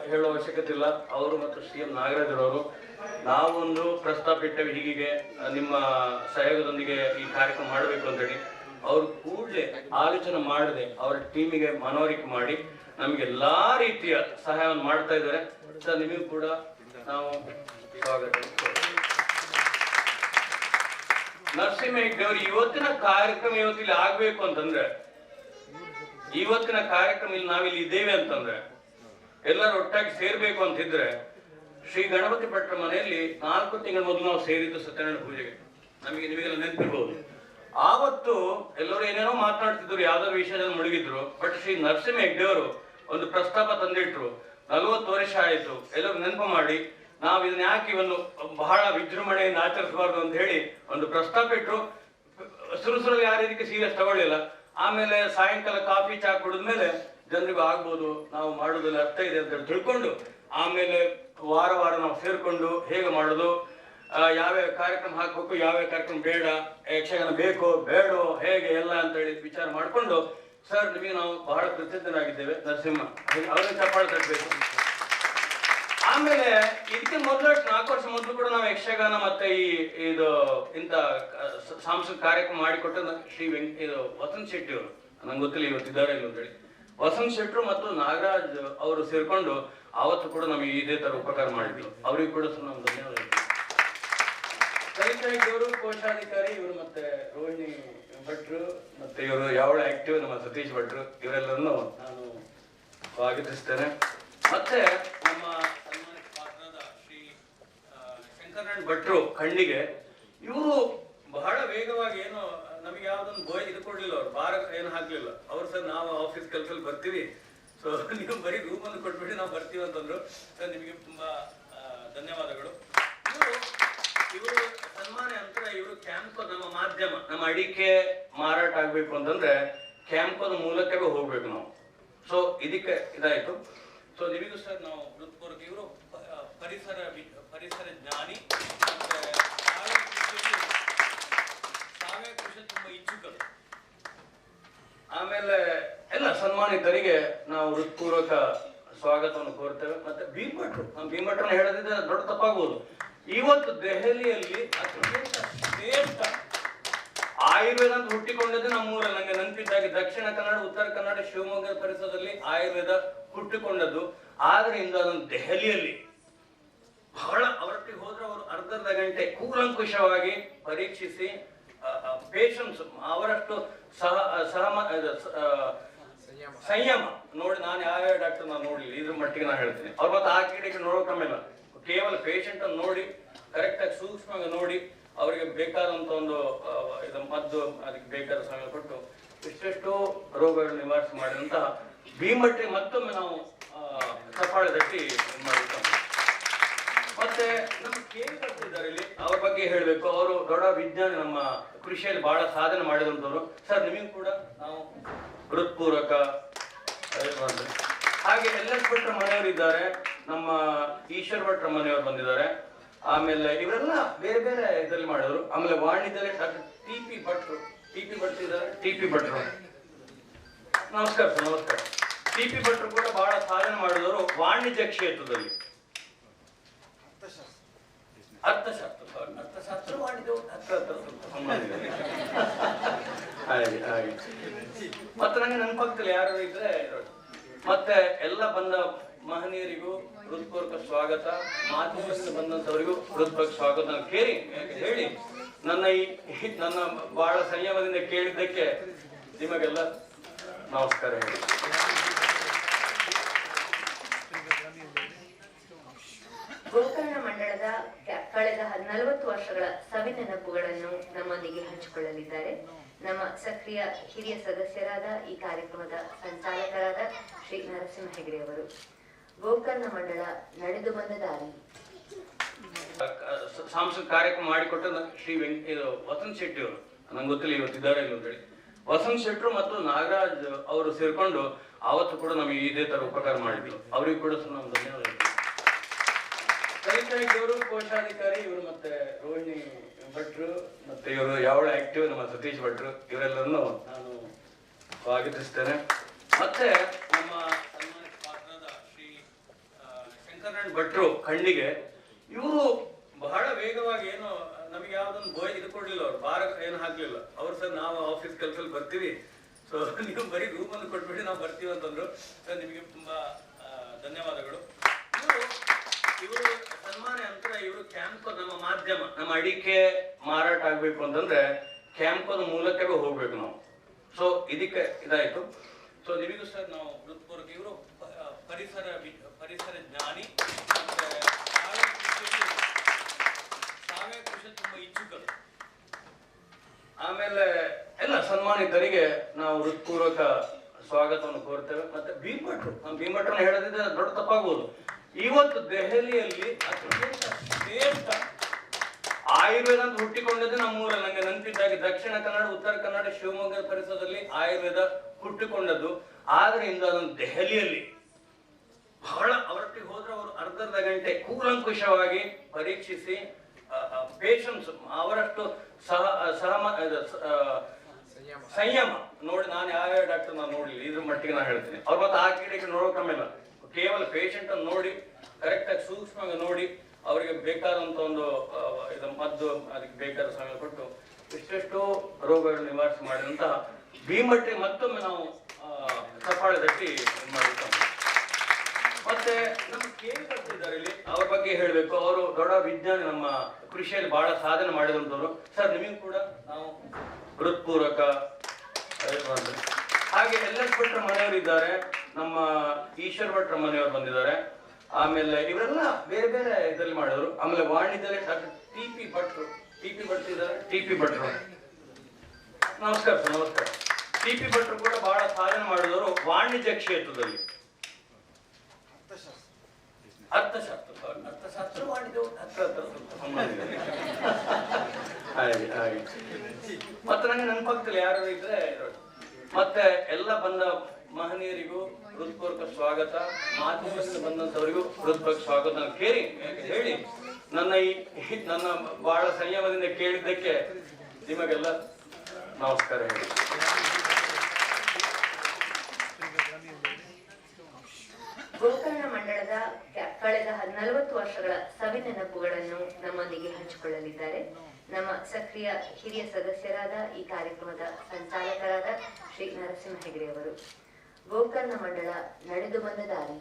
ಹೇಳುವ ಅವಶ್ಯಕತೆ ಇಲ್ಲ. ಅವರು ಮತ್ತು CM ನಾಗರಾಜರವರು ನಾವೊಂದು ಪ್ರಸ್ತಾಪ ಇಟ್ಟೇವೆ, ಹೀಗೆ ನಿಮ್ಮ ಸಹಯೋಗದೊಂದಿಗೆ ಈ ಕಾರ್ಯಕ್ರಮ ಮಾಡಬೇಕು ಅಂತ ಹೇಳಿ. ಅವರು ಕೂಡಲೇ ಆಲೋಚನೆ ಮಾಡದೆ ಅವರ ಟೀಮಿಗೆ ಮನವರಿಕೆ ಮಾಡಿ ನಮಗೆ ಎಲ್ಲಾ ರೀತಿಯ ಸಹಾಯವನ್ನು ಮಾಡ್ತಾ ಇದ್ದಾರೆ. ಸರ್, ನಿಮಗೂ ಕೂಡ ನಾವು ಸ್ವಾಗತ. ನರಸಿಂಹ ಹೆಗ್ಡೆ ಅವರು ಇವತ್ತಿನ ಕಾರ್ಯಕ್ರಮ ಇವತ್ತಿಲ್ಲಿ ಆಗ್ಬೇಕು ಅಂತಂದ್ರೆ, ಇವತ್ತಿನ ಕಾರ್ಯಕ್ರಮ ಇಲ್ಲಿ ನಾವಿಲ್ಲಿ ಇದ್ದೇವೆ ಅಂತಂದ್ರೆ, ಎಲ್ಲರೂ ಒಟ್ಟಾಗಿ ಸೇರ್ಬೇಕು ಅಂತಿದ್ರೆ, ಶ್ರೀ ಗಣಪತಿ ಭಟ್ರ ಮನೆಯಲ್ಲಿ 4 ತಿಂಗಳ ಮೊದಲು ನಾವು ಸೇರಿದ್ದು ಸತ್ಯನಾರಾಯಣ ಪೂಜೆಗೆ. ನಿಮಗೆಲ್ಲ ನೆನಪಿರ್ಬೋದು. ಆವತ್ತು ಎಲ್ಲರೂ ಏನೇನೋ ಮಾತನಾಡ್ತಿದ್ರು, ಯಾವ್ದಾದ್ರು ವಿಷಯದಲ್ಲಿ ಮುಳುಗಿದ್ರು. ಬಟ್ ಶ್ರೀ ನರಸಿಂಹ ಹೆಗ್ಡೆ ಅವರು ಒಂದು ಪ್ರಸ್ತಾಪ ತಂದಿಟ್ರು. 40 ವರ್ಷ ಆಯ್ತು, ಎಲ್ಲರೂ ನೆನಪು ಮಾಡಿ ನಾವು ಇದನ್ನ ಯಾಕೆ ಇವನ್ನು ಬಹಳ ವಿಜೃಂಭಣೆಯಿಂದ ಆಚರಿಸಬಾರ್ದು ಅಂತ ಹೇಳಿ ಒಂದು ಪ್ರಸ್ತಾಪ ಇಟ್ರು. ಸುರುಸುರಲ್ಲಿ ಯಾರು ಇದಕ್ಕೆ ಸೀರಿಯಸ್ ತಗೊಳ್ಳಿಲ್ಲ. ಆಮೇಲೆ ಸಾಯಂಕಾಲ ಕಾಫಿ ಚಾ ಕುಡಿದ್ಮೇಲೆ ಜನರಿಗೂ ಆಗ್ಬೋದು, ನಾವು ಮಾಡೋದ್ರಲ್ಲಿ ಅರ್ಥ ಇದೆ ಅಂತ ತಿಳ್ಕೊಂಡು ಆಮೇಲೆ ವಾರ ವಾರ ನಾವು ಸೇರ್ಕೊಂಡು ಹೇಗೆ ಮಾಡೋದು, ಯಾವ್ಯಾವ ಕಾರ್ಯಕ್ರಮ ಹಾಕ್ಬೇಕು, ಯಾವ್ಯಾವ ಕಾರ್ಯಕ್ರಮ ಬೇಡ, ಯಕ್ಷಗಾನ ಬೇಕೋ ಬೇಡೋ ಹೇಗೆ ಎಲ್ಲ ಅಂತ ಹೇಳಿ ವಿಚಾರ ಮಾಡಿಕೊಂಡು, ಸರ್ ನಿಮಗೆ ನಾವು ಬಹಳ ಕೃತಜ್ಞರಾಗಿದ್ದೇವೆ. ನರಸಿಂಹ ಅವ್ರನ್ನ ಚಪ್ಪಾಳೆ ತಟ್ಟಬೇಕು. ಆಮೇಲೆ ಇದಕ್ಕೆ ಮೊದಲು 4 ವರ್ಷ ಮೊದಲು ಕೂಡ ನಾವು ಯಕ್ಷಗಾನ ಮತ್ತೆ ಇದು ಇಂಥ ಸಾಂಸ್ಕೃತಿಕ ಕಾರ್ಯಕ್ರಮ ಮಾಡಿಕೊಟ್ಟು ಶ್ರೀ ವಸಂತ್ ಶೆಟ್ಟಿ ಅವರು, ನಂಗೆ ಗೊತ್ತಿಲ್ಲ ಇವತ್ತಿದ್ದಾರೆ ಇಲ್ಲ ಅಂತೇಳಿ, ವಸಂತ್ ಶೆಟ್ರು ಮತ್ತು ನಾಗರಾಜ್ ಅವರು ಸೇರ್ಕೊಂಡು ಅವತ್ತು ಕೂಡ ನಮಗೆ ಇದೇ ತರ ಉಪಕಾರ ಮಾಡಿದ್ರು. ಅವರಿಗೂ ಕೂಡ ನಾವು ಧನ್ಯವಾದ. ಇವರು ಕೋಶಾಧಿಕಾರಿ, ಇವರು ಮತ್ತೆ ರೋಹಿಣಿ ಭಟ್ರು, ಮತ್ತೆ ಇವರು ಯಾವಳ ಆಕ್ಟಿವ್ ನಮ್ಮ ಸತೀಶ್ ಭಟ್ರು, ಇವರೆಲ್ಲರನ್ನು ನಾನು ಸ್ವಾಗತಿಸ್ತೇನೆ. ಮತ್ತೆ ನಮ್ಮ ಸನ್ಮಾನಿತ ಪಾತ್ರರಾದ ಶ್ರೀ ಶಂಕರನಾರಾಯಣ ಭಟ್ರು ಖಂಡಿಗೆ, ಇವರು ಬಹಳ ವೇಗವಾಗಿ ಏನು ನಮಗೆ ಯಾವ್ದೊಂದು ಇದು ಕೊಡ್ಲಿಲ್ಲ, ಅವ್ರು ಭಾರ ಏನು ಹಾಕ್ಲಿಲ್ಲ. ಅವ್ರು ಸರ್ ನಾವು ಆಫೀಸ್ ಕೆಲಸದಲ್ಲಿ ಬರ್ತೀವಿ, ಸೊ ನೀವು ಬರೀ ರೂಮ್ ಅನ್ನು ಕೊಟ್ಬಿಟ್ಟು ನಾವು ಬರ್ತೀವಿ ಅಂತಂದ್ರು. ಸರ್ ನಿಮಗೆ ತುಂಬಾ ಧನ್ಯವಾದಗಳು. ಇವರು ಸನ್ಮಾನ ನಂತರ ಇವರು ಕ್ಯಾಂಪ್ಕೋ, ನಮ್ಮ ಮಾಧ್ಯಮ, ನಮ್ಮ ಅಡಿಕೆ ಮಾರಾಟ ಆಗ್ಬೇಕು ಅಂತಂದ್ರೆ ಕ್ಯಾಂಪ್ಕೋದ ಮೂಲಕವೇ ಹೋಗ್ಬೇಕು ನಾವು. ಸೊ ಇದಕ್ಕೆ ಇದಾಯ್ತು. ಸೊ ನಿಮಗೂ ಸರ್ ನಾವು ಹೃತ್ಪೂರ್ವಕ, ಇವರು ಪರಿಸರ ಜ್ಞಾನಿ, ಸಾವಯವ ಕೃಷಿ ತುಂಬಾ ಇಚ್ಛುಕರು. ಆಮೇಲೆ ಎಲ್ಲ ಸನ್ಮಾನಿತರಿಗೆ ನಾವು ಹೃತ್ಪೂರ್ವಕ ಸ್ವಾಗತವನ್ನು ಕೋರ್ತೇವೆ. ಮತ್ತೆ ಭೀಮಭಟ್ರನ್ನ ಹೇಳದಿದ್ರೆ ದೊಡ್ಡ ತಪ್ಪಾಗ್ಬೋದು. ಇವತ್ತು ದೆಹಲಿಯಲ್ಲಿ ಶ್ರೇಷ್ಠ ಆಯುರ್ವೇದ ಅಂತ ಹುಟ್ಟಿಕೊಂಡದ್ದು ನಮ್ಮೂರಲ್ಲಿ. ನಂಗೆ ನೆನಪಿದ್ದಾಗಿ ದಕ್ಷಿಣ ಕನ್ನಡ, ಉತ್ತರ ಕನ್ನಡ, ಶಿವಮೊಗ್ಗ ಪರಿಸರದಲ್ಲಿ ಆಯುರ್ವೇದ ಹುಟ್ಟಿಕೊಂಡದ್ದು. ಆದ್ರೆ ಇಂದು ಅದನ್ನು ದೆಹಲಿಯಲ್ಲಿ ಬಹಳ ಅವರೊಟ್ಟಿಗೆ ಹೋದ್ರೆ ಅವರು ಅರ್ಧ ಗಂಟೆ ಕೂಲಂಕುಷವಾಗಿ ಪರೀಕ್ಷಿಸಿ ಪೇಷನ್ಸ್ ಅವರಷ್ಟು ಸಂಯಮ ನೋಡಿ, ನಾನು ಯಾವ್ಯಾವ ಡಾಕ್ಟರ್ ನಾನು ನೋಡಲಿಲ್ಲ, ಇದ್ರ ಮಟ್ಟಿಗೆ ನಾನು ಹೇಳ್ತೀನಿ. ಅವ್ರು ಮತ್ತೆ ಆ ಕಡೆಗೆ ನೋಡೋಕಮ್ಮಿಲ್ಲ, ಕೇವಲ ಪೇಷಂಟ್ ಅನ್ನು ನೋಡಿ ಕರೆಕ್ಟ್ ಆಗಿ ಸೂಕ್ಷ್ಮವಾಗಿ ನೋಡಿ ಅವರಿಗೆ ಬೇಕಾದಂತ ಒಂದು ಮದ್ದು ಅದಕ್ಕೆ ಬೇಕಾದ ಸಮಯ ಕೊಟ್ಟು ಇಷ್ಟೆಷ್ಟೋ ರೋಗಗಳನ್ನು ನಿವಾರಿಸಿ ಮಾಡಿದಂತಹ ಭೀಮಭಟ್ರಿಗೆ ಮತ್ತೊಮ್ಮೆ ನಾವು ಚಪ್ಪಾಳೆ ತಟ್ಟಿ ಮಾಡಿದ್ದೇವೆ. ಮತ್ತೆ ನಮ್ಮ ಕೇಳಿ ಬರ್ತಿದ್ದಾರೆ ಇಲ್ಲಿ, ಅವ್ರ ಬಗ್ಗೆ ಹೇಳಬೇಕು. ಅವರು ದೊಡ್ಡ ವಿಜ್ಞಾನಿ, ನಮ್ಮ ಕೃಷಿಯಲ್ಲಿ ಬಹಳ ಸಾಧನೆ ಮಾಡಿದಂಥವ್ರು. ಸರ್ ನಿಮಗೂ ಕೂಡ ನಾವು ಹೃತ್ಪೂರ್ವಕ. ಹಾಗೆ LS ಭಟ್ರ ಮನೆಯವರಿದ್ದಾರೆ, ನಮ್ಮ ಈಶ್ವರ್ ಭಟ್ರ ಮನೆಯವರು ಬಂದಿದ್ದಾರೆ. ಆಮೇಲೆ ಇವರೆಲ್ಲ ಬೇರೆ ಬೇರೆ ಇದರಲ್ಲಿ ಮಾಡೋರು. ಆಮೇಲೆ ವಾಣಿಜ್ಯದಲ್ಲಿ ಡಾಕ್ಟರ್ TP ಭಟ್ರು ಇದ್ದಾರೆ. TP ಭಟ್ರು ನಮಸ್ಕಾರ ಸರ್. ನಮಸ್ಕಾರ. TP ಭಟ್ರು ಕೂಡ ಬಹಳ ಸಾಧನೆ ಮಾಡಿದವರು ವಾಣಿಜ್ಯ ಕ್ಷೇತ್ರದಲ್ಲಿ. ಅರ್ಥಶಾಸ್ತ್ರ ಮಾಡಿದೆವು, ಹತ್ರ ಸ್ವಲ್ಪ ಸಂಬಂಧ ಇದೆ. ಹಾಗೆ ಮತ್ತೆ ನಂಗೆ ನೆನಪಾಗ್ತಿಲ್ಲ ಯಾರು ಇದ್ರೆ. ಮತ್ತೆ ಎಲ್ಲ ಬಂದ ಮಹನೀಯರಿಗೂ ಹೃತ್ಪೂರ್ವಕ ಸ್ವಾಗತ, ಮಾಧ್ಯಮದಿಂದ ಬಂದಂತವರಿಗೂ ಹೃತ್ಪೂರ್ವಕ ಸ್ವಾಗತ ಹೇಳಿ ನನ್ನ ಬಹಳ ಸಂಯಮದಿಂದ ಕೇಳಿದ್ದಕ್ಕೆ ನಿಮಗೆಲ್ಲ ನಮಸ್ಕಾರ ಹೇಳಿ. ಗೋಕರ್ಣ ಮಂಡಳದ ಕಳೆದ 40 ವರ್ಷಗಳ ಸವಿನೆನಪುಗಳನ್ನು ನಮ್ಮೊಂದಿಗೆ ಹಂಚಿಕೊಳ್ಳಲಿದ್ದಾರೆ ನಮ್ಮ ಸಕ್ರಿಯ ಹಿರಿಯ ಸದಸ್ಯರಾದ ಈ ಕಾರ್ಯಕ್ರಮದ ಸಂಚಾಲಕರಾದ ಶ್ರೀ ನರಸಿಂಹ ಹೆಗಡೆ ಅವರು. ಗೋಕರ್ಣ ಮಂಡಳ ನಡೆದು ಬಂದ ದಾರಿ. ಸಾಂಸ್ಕೃತಿಕ ಕಾರ್ಯಕ್ರಮ ಮಾಡಿಕೊಟ್ಟ ಶ್ರೀ ವಸಂತ್ ಶೆಟ್ಟಿ ಅವರು, ನಂಗೆ ಗೊತ್ತಿಲ್ಲ ಇವತ್ತಿದ್ದಾರೆ ಇಲ್ಲ ಅಂತೇಳಿ, ವಸಂತ್ ಶೆಟ್ರು ಮತ್ತು ನಾಗರಾಜ್ ಅವರು ಸೇರ್ಕೊಂಡು ಆವತ್ತು ಕೂಡ ನಮಗೆ ಇದೇ ತರ ಉಪಕಾರ ಮಾಡಿದ್ರು. ಅವರಿಗೂ ಕೂಡ ನಾವು ಧನ್ಯವಾದ. ಇವರು ಕೋಶಾಧಿಕಾರಿ, ಇವರು ಮತ್ತೆ ರೋಹಿಣಿ ಭಟ್ರು, ಮತ್ತೆ ಇವರು ಯಾವಳ ಆಕ್ಟಿವ್ ನಮ್ಮ ಸತೀಶ್ ಭಟ್ರು, ಇವರೆಲ್ಲರನ್ನು ನಾನು ಸ್ವಾಗತಿಸ್ತೇನೆ. ಮತ್ತೆ ನಮ್ಮ ಸನ್ಮಾನಿತ ಪಾತ್ರರಾದ ಶ್ರೀ ಶಂಕರನಾರಾಯಣ್ ಭಟ್ರು ಖಂಡಿಗೆ, ಇವರು ಬಹಳ ವೇಗವಾಗಿ ಏನು ನಮಗೆ ಯಾವ್ದೊಂದು ಇದು ಕೊಡ್ಲಿಲ್ಲ, ಅವ್ರು ಭಾರ ಏನು ಹಾಕ್ಲಿಲ್ಲ. ಅವ್ರು ಸರ್ ನಾವು ಆಫೀಸ್ ಕೆಲಸದಲ್ಲಿ ಬರ್ತೀವಿ, ಸೊ ನೀವು ಬರೀ ರೂಮ್ ಅನ್ನು ಕೊಟ್ಬಿಟ್ಟು ನಾವು ಬರ್ತೀವಿ ಅಂತಂದ್ರು. ಸರ್ ನಿಮಗೆ ತುಂಬಾ ಧನ್ಯವಾದಗಳು. ಇವರು ಸನ್ಮಾನ ನಂತರ ಇವರು ಕ್ಯಾಂಪ್ಕೋ, ನಮ್ಮ ಮಾಧ್ಯಮ, ನಮ್ಮ ಅಡಿಕೆ ಮಾರಾಟ ಆಗ್ಬೇಕು ಅಂತಂದ್ರೆ ಕ್ಯಾಂಪ್ಕೋದ ಮೂಲಕವೇ ಹೋಗ್ಬೇಕು ನಾವು. ಸೊ ಇದಕ್ಕೆ ಇದಾಯ್ತು. ಸೊ ನಿಮಗೂ ಸರ್ ನಾವು ಹೃತ್ಪೂರ್ವಕ, ಇವರು ಪರಿಸರ ಜ್ಞಾನಿ, ಮತ್ತೆ ಸಾವಯವ ಕೃಷಿ ತುಂಬಾ ಇಚ್ಛುಕರು. ಆಮೇಲೆ ಎಲ್ಲ ಸನ್ಮಾನಿತರಿಗೆ ನಾವು ಹೃತ್ಪೂರ್ವಕ ಸ್ವಾಗತವನ್ನು ಕೋರ್ತೇವೆ. ಮತ್ತೆ ಭೀಮಭಟ್ರನ್ನ ಹೇಳದಿದ್ರೆ ದೊಡ್ಡ ತಪ್ಪಾಗ್ಬೋದು. ಇವತ್ತು ದೆಹಲಿಯಲ್ಲಿ ಶ್ರೇಷ್ಠ ಆಯುರ್ವೇದ ಅಂತ ಹುಟ್ಟಿಕೊಂಡದ್ದು ನಮ್ಮೂರಲ್ಲಿ. ನಂಗೆ ನೆನಪಿದ್ದಾಗಿ ದಕ್ಷಿಣ ಕನ್ನಡ, ಉತ್ತರ ಕನ್ನಡ, ಶಿವಮೊಗ್ಗ ಪರಿಸರದಲ್ಲಿ ಆಯುರ್ವೇದ ಹುಟ್ಟಿಕೊಂಡದ್ದು. ಆದ್ರೆ ಇಂದು ಅದನ್ನು ದೆಹಲಿಯಲ್ಲಿ ಬಹಳ ಅವರೊಟ್ಟಿಗೆ ಹೋದ್ರೆ ಅವರು ಅರ್ಧ ಗಂಟೆ ಕೂಲಂಕುಷವಾಗಿ ಪರೀಕ್ಷಿಸಿ ಪೇಷನ್ಸ್ ಅವರಷ್ಟು ಸಂಯಮ ನೋಡಿ. ನಾನು ಯಾವ್ಯಾವ ಡಾಕ್ಟರ್ ನಾನು ನೋಡ್ಲಿಲ್ಲ, ಇದ್ರ ಮಟ್ಟಿಗೆ ನಾನು ಹೇಳ್ತೀನಿ. ಅವ್ರು ಮತ್ತೆ ಆ ಕಡೆಗೆ ನೋಡೋಕಮ್ಮಿಲ್ಲ, ಕೇವಲ ಪೇಷಂಟ್ ಅನ್ನು ನೋಡಿ ಕರೆಕ್ಟ್ ಆಗಿ ಸೂಕ್ಷ್ಮವಾಗಿ ನೋಡಿ ಅವರಿಗೆ ಬೇಕಾದಂತ ಒಂದು ಮದ್ದು ಅದಕ್ಕೆ ಬೇಕಾದ ಸಮಯ ಕೊಟ್ಟು ಇಷ್ಟೆಷ್ಟೋ ರೋಗಗಳನ್ನು ನಿವಾರಿಸಿ ಮಾಡಿದಂತಹ ಭೀಮಭಟ್ರಿಗೆ ಮತ್ತೊಮ್ಮೆ ನಾವು ಚಪ್ಪಾಳೆ ತಟ್ಟಿ ಮಾಡಿರ್ತೇವೆ. ಮತ್ತೆ ನಮ್ಮ ಕೇಳಿ ಬರ್ತಿದ್ದಾರೆ ಇಲ್ಲಿ, ಅವ್ರ ಬಗ್ಗೆ ಹೇಳಬೇಕು. ಅವರು ದೊಡ್ಡ ವಿಜ್ಞಾನಿ, ನಮ್ಮ ಕೃಷಿಯಲ್ಲಿ ಬಹಳ ಸಾಧನೆ ಮಾಡಿದಂಥವ್ರು. ಸರ್ ನಿಮಗೂ ಕೂಡ ನಾವು ಹೃತ್ಪೂರ್ವಕ. ಹಾಗೆ LS ಭಟ್ರ ಮನೆಯವರಿದ್ದಾರೆ, ನಮ್ಮ ಈಶ್ವರ್ ಭಟ್ರ ಮನೆಯವರು ಬಂದಿದ್ದಾರೆ. ಆಮೇಲೆ ಇವರೆಲ್ಲ ಬೇರೆ ಬೇರೆ ಇದರಲ್ಲಿ ಮಾಡಿದ್ರು. ಆಮೇಲೆ ವಾಣಿಜ್ಯದಲ್ಲಿ ಡಾಕ್ಟರ್ TP ಭಟ್ರು ಇದ್ದಾರೆ. TP ಭಟ್ರು ನಮಸ್ಕಾರ ಸರ್. ನಮಸ್ಕಾರ. TP ಭಟ್ರು ಕೂಡ ಬಹಳ ಸಾಧನೆ ಮಾಡಿದವರು ವಾಣಿಜ್ಯ ಕ್ಷೇತ್ರದಲ್ಲಿ. ಅರ್ಥಶಾಸ್ತ್ರ ಮಾಡಿದೆವು, ಹತ್ರ ಸ್ವಲ್ಪ ಸಂಬಂಧ ಇದೆ. ಹಾಗೆ ಮತ್ತೆ ನಂಗೆ ನೆನಪಾಗ್ತಿಲ್ಲ ಯಾರು ಇದ್ರೆ. ಮತ್ತೆ ಎಲ್ಲ ಬಂದ ಮಹನೀಯರಿಗೂ ಹೃತ್ಪೂರ್ವಕ ಸ್ವಾಗತ, ಮಾಧ್ಯಮದಿಂದ ಬಂದಂತವರಿಗೂ ಹೃತ್ಪೂರ್ವಕ ಸ್ವಾಗತ ಹೇಳಿ ನನ್ನ ಬಹಳ ಸಂಯಮದಿಂದ ಕೇಳಿದ್ದಕ್ಕೆ ನಿಮಗೆಲ್ಲ ನಮಸ್ಕಾರ ಹೇಳಿ. ಗೋಕರ್ಣ ಮಂಡಳದ ಕಳೆದ 40 ವರ್ಷಗಳ ಸವಿನೆನಪುಗಳನ್ನು ನಮ್ಮೊಂದಿಗೆ ಹಂಚಿಕೊಳ್ಳಲಿದ್ದಾರೆ ನಮ್ಮ ಸಕ್ರಿಯ ಹಿರಿಯ ಸದಸ್ಯರಾದ ಈ ಕಾರ್ಯಕ್ರಮದ ಸಂಚಾಲಕರಾದ ಶ್ರೀ ನರಸಿಂಹ ಹೆಗಡೆ ಅವರು. ಗೋಕರ್ಣ ಮಂಡಳ ನಡೆದು ಬಂದ ದಾರಿ.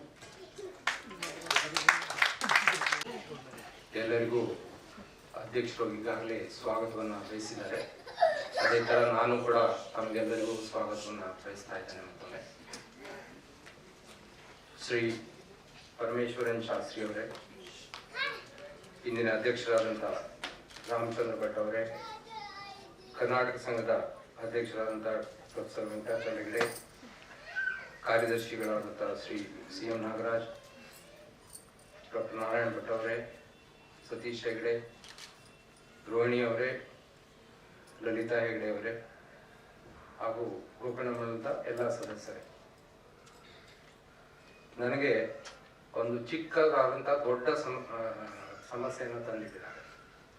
ಎಲ್ಲರಿಗೂ ಅಧ್ಯಕ್ಷರು ಈಗಾಗಲೇ ಸ್ವಾಗತವನ್ನು ಬಯಸಿದ್ದಾರೆ. ಅದೇ ತರ ನಾನು ಕೂಡ ತಮಗೆಲ್ಲರಿಗೂ ಸ್ವಾಗತವನ್ನು ಬಯಸ್ತಾ ಇದ್ದೇನೆ. ಮತ್ತೊಮ್ಮೆ ಶ್ರೀ ಪರಮೇಶ್ವರನ್ ಶಾಸ್ತ್ರಿ ಅವರೇ, ಇಂದಿನ ಅಧ್ಯಕ್ಷರಾದಂತಹ ರಾಮಚಂದ್ರ ಭಟ್ ಅವರೇ, ಕರ್ನಾಟಕ ಸಂಘದ ಅಧ್ಯಕ್ಷರಾದಂತಹ ಪ್ರೊಫೆಸರ್ ವೆಂಕಟಾಚಲ ಹೆಗಡೆ, ಕಾರ್ಯದರ್ಶಿಗಳಾದಂತಹ ಶ್ರೀ CM ನಾಗರಾಜ್, ಡಾಕ್ಟರ್ ನಾರಾಯಣ್ ಭಟ್ ಅವರೇ, ಸತೀಶ್ ಹೆಗಡೆ, ರೋಹಿಣಿ ಅವರೇ, ಲಲಿತಾ ಹೆಗಡೆ ಅವರೇ, ಹಾಗೂ ಗೋಕರ್ಣ ಮಂಡಲದ ಎಲ್ಲ ಸದಸ್ಯರೇ, ನನಗೆ ಒಂದು ಚಿಕ್ಕದಾದಂತಹ ದೊಡ್ಡ ಸಮಸ್ಯೆಯನ್ನು ತಂದಿಟ್ಟಿದ್ದಾರೆ.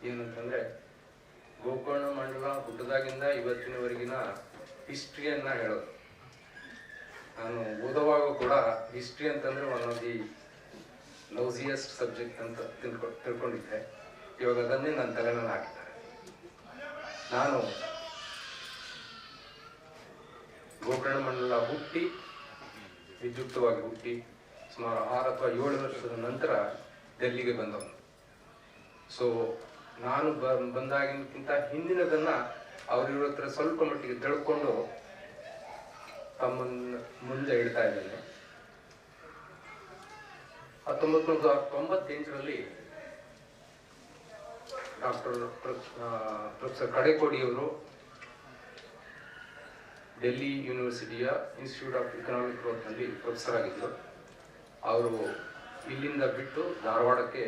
ಏನಂತಂದ್ರೆ, ಗೋಕರ್ಣ ಮಂಡಲ ಹುಟ್ಟದಾಗಿಂದ ಇವತ್ತಿನವರೆಗಿನ ಹಿಸ್ಟ್ರಿಯನ್ನ ಹೇಳೋದು. ನಾನು ಓದುವಾಗ ಕೂಡ ಹಿಸ್ಟ್ರಿ ಅಂತಂದ್ರೆ ಒನ್ ಆಫ್ ದಿ ಲೌಸಿಯಸ್ಟ್ ಸಬ್ಜೆಕ್ಟ್ ಅಂತ ತಿಳ್ಕೊಂಡಿದ್ದೆ. ಇವಾಗ ಅದನ್ನೇ ನನ್ನ ತಲೆನಲ್ಲಿ ಹಾಕಿದ್ದಾರೆ. ನಾನು ಗೋಕರ್ಣ ಮಂಡಲ ಹುಟ್ಟಿ ವಿದ್ಯುಕ್ತವಾಗಿ ಹುಟ್ಟಿ ಸುಮಾರು 6 ಅಥವಾ 7 ವರ್ಷದ ನಂತರ ಡೆಲ್ಲಿಗೆ ಬಂದವನು. ಸೊ ನಾನು ಬಂದಾಗಿನಕ್ಕಿಂತ ಹಿಂದಿನದನ್ನ ಅವರಿವ್ರ ಹತ್ರ ಸ್ವಲ್ಪ ಮಟ್ಟಿಗೆ ತಿಳ್ಕೊಂಡು ತಮ್ಮನ್ನು ಮುಂದೆ ಇಡ್ತಾ ಇದ್ದೇನೆ. 1998ರಲ್ಲಿ ಪ್ರೊಫೆಸರ್ ಕಡೆಕೋಡಿಯವರು ಡೆಲ್ಲಿ ಯೂನಿವರ್ಸಿಟಿಯ ಇನ್ಸ್ಟಿಟ್ಯೂಟ್ ಆಫ್ ಎಕನಾಮಿಕ್ ಗ್ರೋತ್ನಲ್ಲಿ ಪ್ರೊಫೆಸರ್ ಆಗಿದ್ದರು. ಅವರು ಇಲ್ಲಿಂದ ಬಿಟ್ಟು ಧಾರವಾಡಕ್ಕೆ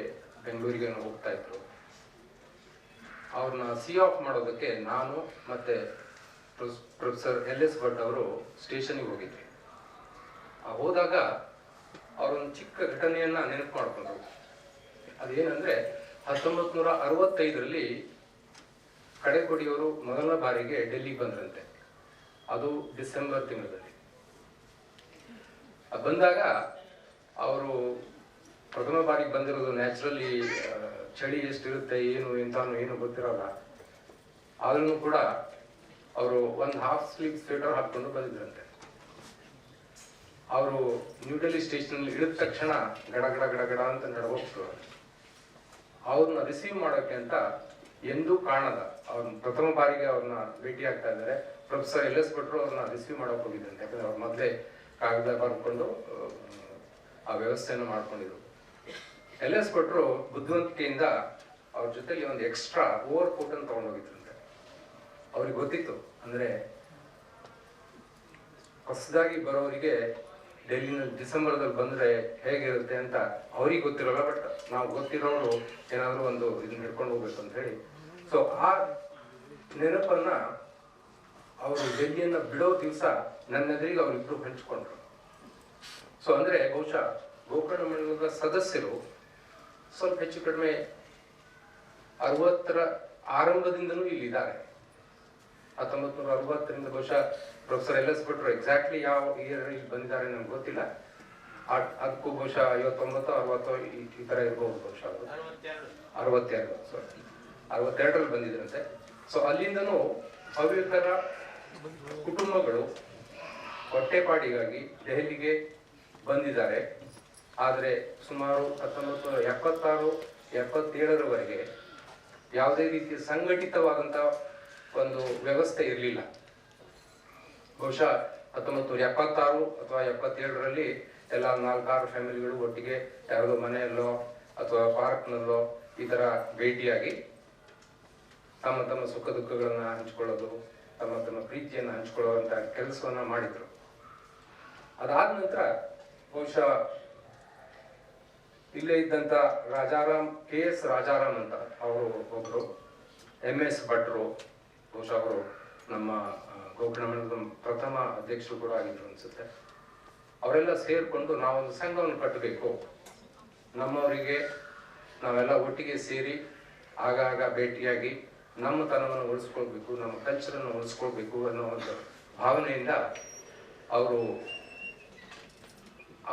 ಬೆಂಗಳೂರಿಗೆ ಹೋಗ್ತಾ ಇದ್ರು. ಅವ್ರನ್ನ ಸಿ ಆಫ್ ಮಾಡೋದಕ್ಕೆ ನಾನು ಮತ್ತೆ ಪ್ರೊಫೆಸರ್ LS ಭಟ್ ಅವರು ಸ್ಟೇಷನ್ಗೆ ಹೋಗಿದ್ವಿ. ಹೋದಾಗ ಅವರೊಂದು ಚಿಕ್ಕ ಘಟನೆಯನ್ನ ನೆನಪು ಮಾಡಿಕೊಂಡ್ರು. ಅದೇನಂದ್ರೆ 1965ರಲ್ಲಿ ಕಡೆಕೋಡಿಯವರು ಮೊದಲ ಬಾರಿಗೆ ಡೆಲ್ಲಿಗೆ ಬಂದ್ರಂತೆ. ಅದು ಡಿಸೆಂಬರ್ ತಿಂಗಳಲ್ಲಿ ಬಂದಾಗ ಅವರು ಪ್ರಥಮ ಬಾರಿಗೆ ಬಂದಿರೋದು ನ್ಯಾಚುರಲಿ ಚಳಿ ಎಷ್ಟಿರುತ್ತೆ ಏನು ಗೊತ್ತಿರಲ್ಲ. ಆದ್ರೂ ಕೂಡ ಅವರು ಒಂದು ಹಾಫ್ ಸ್ಲೀವ್ ಸ್ವೆಟರ್ ಹಾಕೊಂಡು ಬಂದಿದ್ರಂತೆ. ಅವರು ನ್ಯೂ ಡೆಲ್ಲಿ ಸ್ಟೇಷನ್ ಇಳಿದ ತಕ್ಷಣ ಗಡ ಗಡ ಗಡ ಗಡ ಅಂತ ನಡ್ಕೋಗ್ತರು. ಅವ್ರನ್ನ ರಿಸೀವ್ ಮಾಡೋಕೆ ಅಂತ ಎಂದೂ ಕಾಣದ ಅವ್ರನ್ನ ಪ್ರಥಮ ಬಾರಿಗೆ ಅವ್ರನ್ನ ಭೇಟಿ ಆಗ್ತಾ ಇದ್ದಾರೆ. ಪ್ರೊಫೆಸರ್ LS ಭಟ್ರು ಅವ್ರನ್ನ ರಿಸೀವ್ ಮಾಡೋಕೆ ಹೋಗಿದ್ರಂತೆ. ಯಾಕಂದ್ರೆ ಅವ್ರ ಮೊದಲೇ ಕಾಗದ ಬರ್ಕೊಂಡು ಆ ವ್ಯವಸ್ಥೆಯನ್ನು ಮಾಡ್ಕೊಂಡಿದ್ರು. LS ಭಟ್ರು ಬುದ್ಧಿವಂತಿಕೆಯಿಂದ ಅವ್ರ ಜೊತೆಲಿ ಒಂದು ಎಕ್ಸ್ಟ್ರಾ ಓವರ್ ಕೋಟ್ ಅನ್ನು ತಗೊಂಡೋಗಿದ್ರಂತೆ. ಅವ್ರಿಗೆ ಗೊತ್ತಿತ್ತು ಅಂದ್ರೆ ಹೊಸದಾಗಿ ಬರೋರಿಗೆ ಡೆಲ್ಲಿನಲ್ಲಿ ಡಿಸೆಂಬರ್ದಲ್ಲಿ ಬಂದ್ರೆ ಹೇಗಿರುತ್ತೆ ಅಂತ ಅವ್ರಿಗೆ ಗೊತ್ತಿರೋಲ್ಲ. ಬಟ್ ನಾವು ಗೊತ್ತಿರೋರು ಏನಾದ್ರು ಒಂದು ಇದನ್ನ ಹಿಡ್ಕೊಂಡು ಹೋಗ್ಬೇಕು ಅಂತ ಹೇಳಿ. ಸೊ ಆ ನೆನಪನ್ನ ಅವರು ಡೆಲ್ಲಿಯನ್ನ ಬಿಡೋ ದಿವಸ ನನ್ನ ಎದುರಿಗೆ ಅವರಿಬ್ರು ಹಂಚಿಕೊಂಡ್ರು. ಸೊ ಅಂದ್ರೆ ಬಹುಶಃ ಗೋಕರ್ಣ ಮಂಡಲದ ಸದಸ್ಯರು ಸ್ವಲ್ಪ ಹೆಚ್ಚು ಕಡಿಮೆ 60ರ ಆರಂಭದಿಂದನೂ ಇಲ್ಲಿದ್ದಾರೆ. 1960ರಿಂದ ಬಹುಶಃ ಪ್ರೊಫೆಸರ್ LS ಭಟ್ರು ಎಕ್ಸಾಕ್ಟ್ಲಿ ಯಾವ ಇಯರ್ ಇಲ್ಲಿ ಬಂದಿದ್ದಾರೆ ನಮ್ಗೆ ಗೊತ್ತಿಲ್ಲ. ಅದಕ್ಕೂ ಬಹುಶಃ 59, 60 ಈ ತರ ಇರ್ಬೋದು. ಬಹುಶಃ 62ರಲ್ಲಿ ಬಂದಿದ್ರಂತೆ. ಸೊ ಅಲ್ಲಿಂದನೂ ಹವ್ಯಕರ ಕುಟುಂಬಗಳು ಹೊಟ್ಟೆಪಾಡಿಗಾಗಿ ದೆಹಲಿಗೆ ಬಂದಿದ್ದಾರೆ. ಆದರೆ ಸುಮಾರು 1976, 77ರವರೆಗೆ ಯಾವುದೇ ರೀತಿಯ ಸಂಘಟಿತವಾದಂಥ ಒಂದು ವ್ಯವಸ್ಥೆ ಇರಲಿಲ್ಲ. ಬಹುಶಃ 1976 ಅಥವಾ 77ರಲ್ಲಿ ಎಲ್ಲ 4-6 ಫ್ಯಾಮಿಲಿಗಳು ಒಟ್ಟಿಗೆ ಯಾರದೋ ಮನೆಯಲ್ಲೋ ಅಥವಾ ಪಾರ್ಕ್ನಲ್ಲೋ ಈ ತರ ಭೇಟಿಯಾಗಿ ತಮ್ಮ ತಮ್ಮ ಸುಖ ದುಃಖಗಳನ್ನ ಹಂಚ್ಕೊಳ್ಳೋದು, ತಮ್ಮ ತಮ್ಮ ಪ್ರೀತಿಯನ್ನ ಹಂಚ್ಕೊಳ್ಳುವಂತ ಕೆಲಸವನ್ನ ಮಾಡಿದ್ರು. ಅದಾದ ನಂತರ ಬಹುಶಃ ಇಲ್ಲೇ ಇದ್ದಂತ ರಾಜಾರಾಮ್ KS ರಾಜಾರಾಮ್ ಅಂತ ಅವರು ಒಬ್ರು, MS ಭಟ್ರು, ಬಹುಶಃ ಅವರು ನಮ್ಮ ಗೋಕರ್ಣ ಮಂಡಲದ ಪ್ರಥಮ ಅಧ್ಯಕ್ಷರು ಕೂಡ ಆಗಿದ್ರು ಅನ್ಸುತ್ತೆ. ಅವರೆಲ್ಲ ಸೇರ್ಕೊಂಡು ನಾವೊಂದು ಸಂಘವನ್ನು ಕಟ್ಟಬೇಕು, ನಮ್ಮವರಿಗೆ ನಾವೆಲ್ಲ ಒಟ್ಟಿಗೆ ಸೇರಿ ಆಗಾಗ ಭೇಟಿಯಾಗಿ ನಮ್ಮ ತನವನ್ನು ಉಳಿಸ್ಕೊಳ್ಬೇಕು, ನಮ್ಮ ಕಲ್ಚರನ್ನು ಉಳಿಸ್ಕೊಳ್ಬೇಕು ಅನ್ನೋ ಒಂದು ಭಾವನೆಯಿಂದ ಅವರು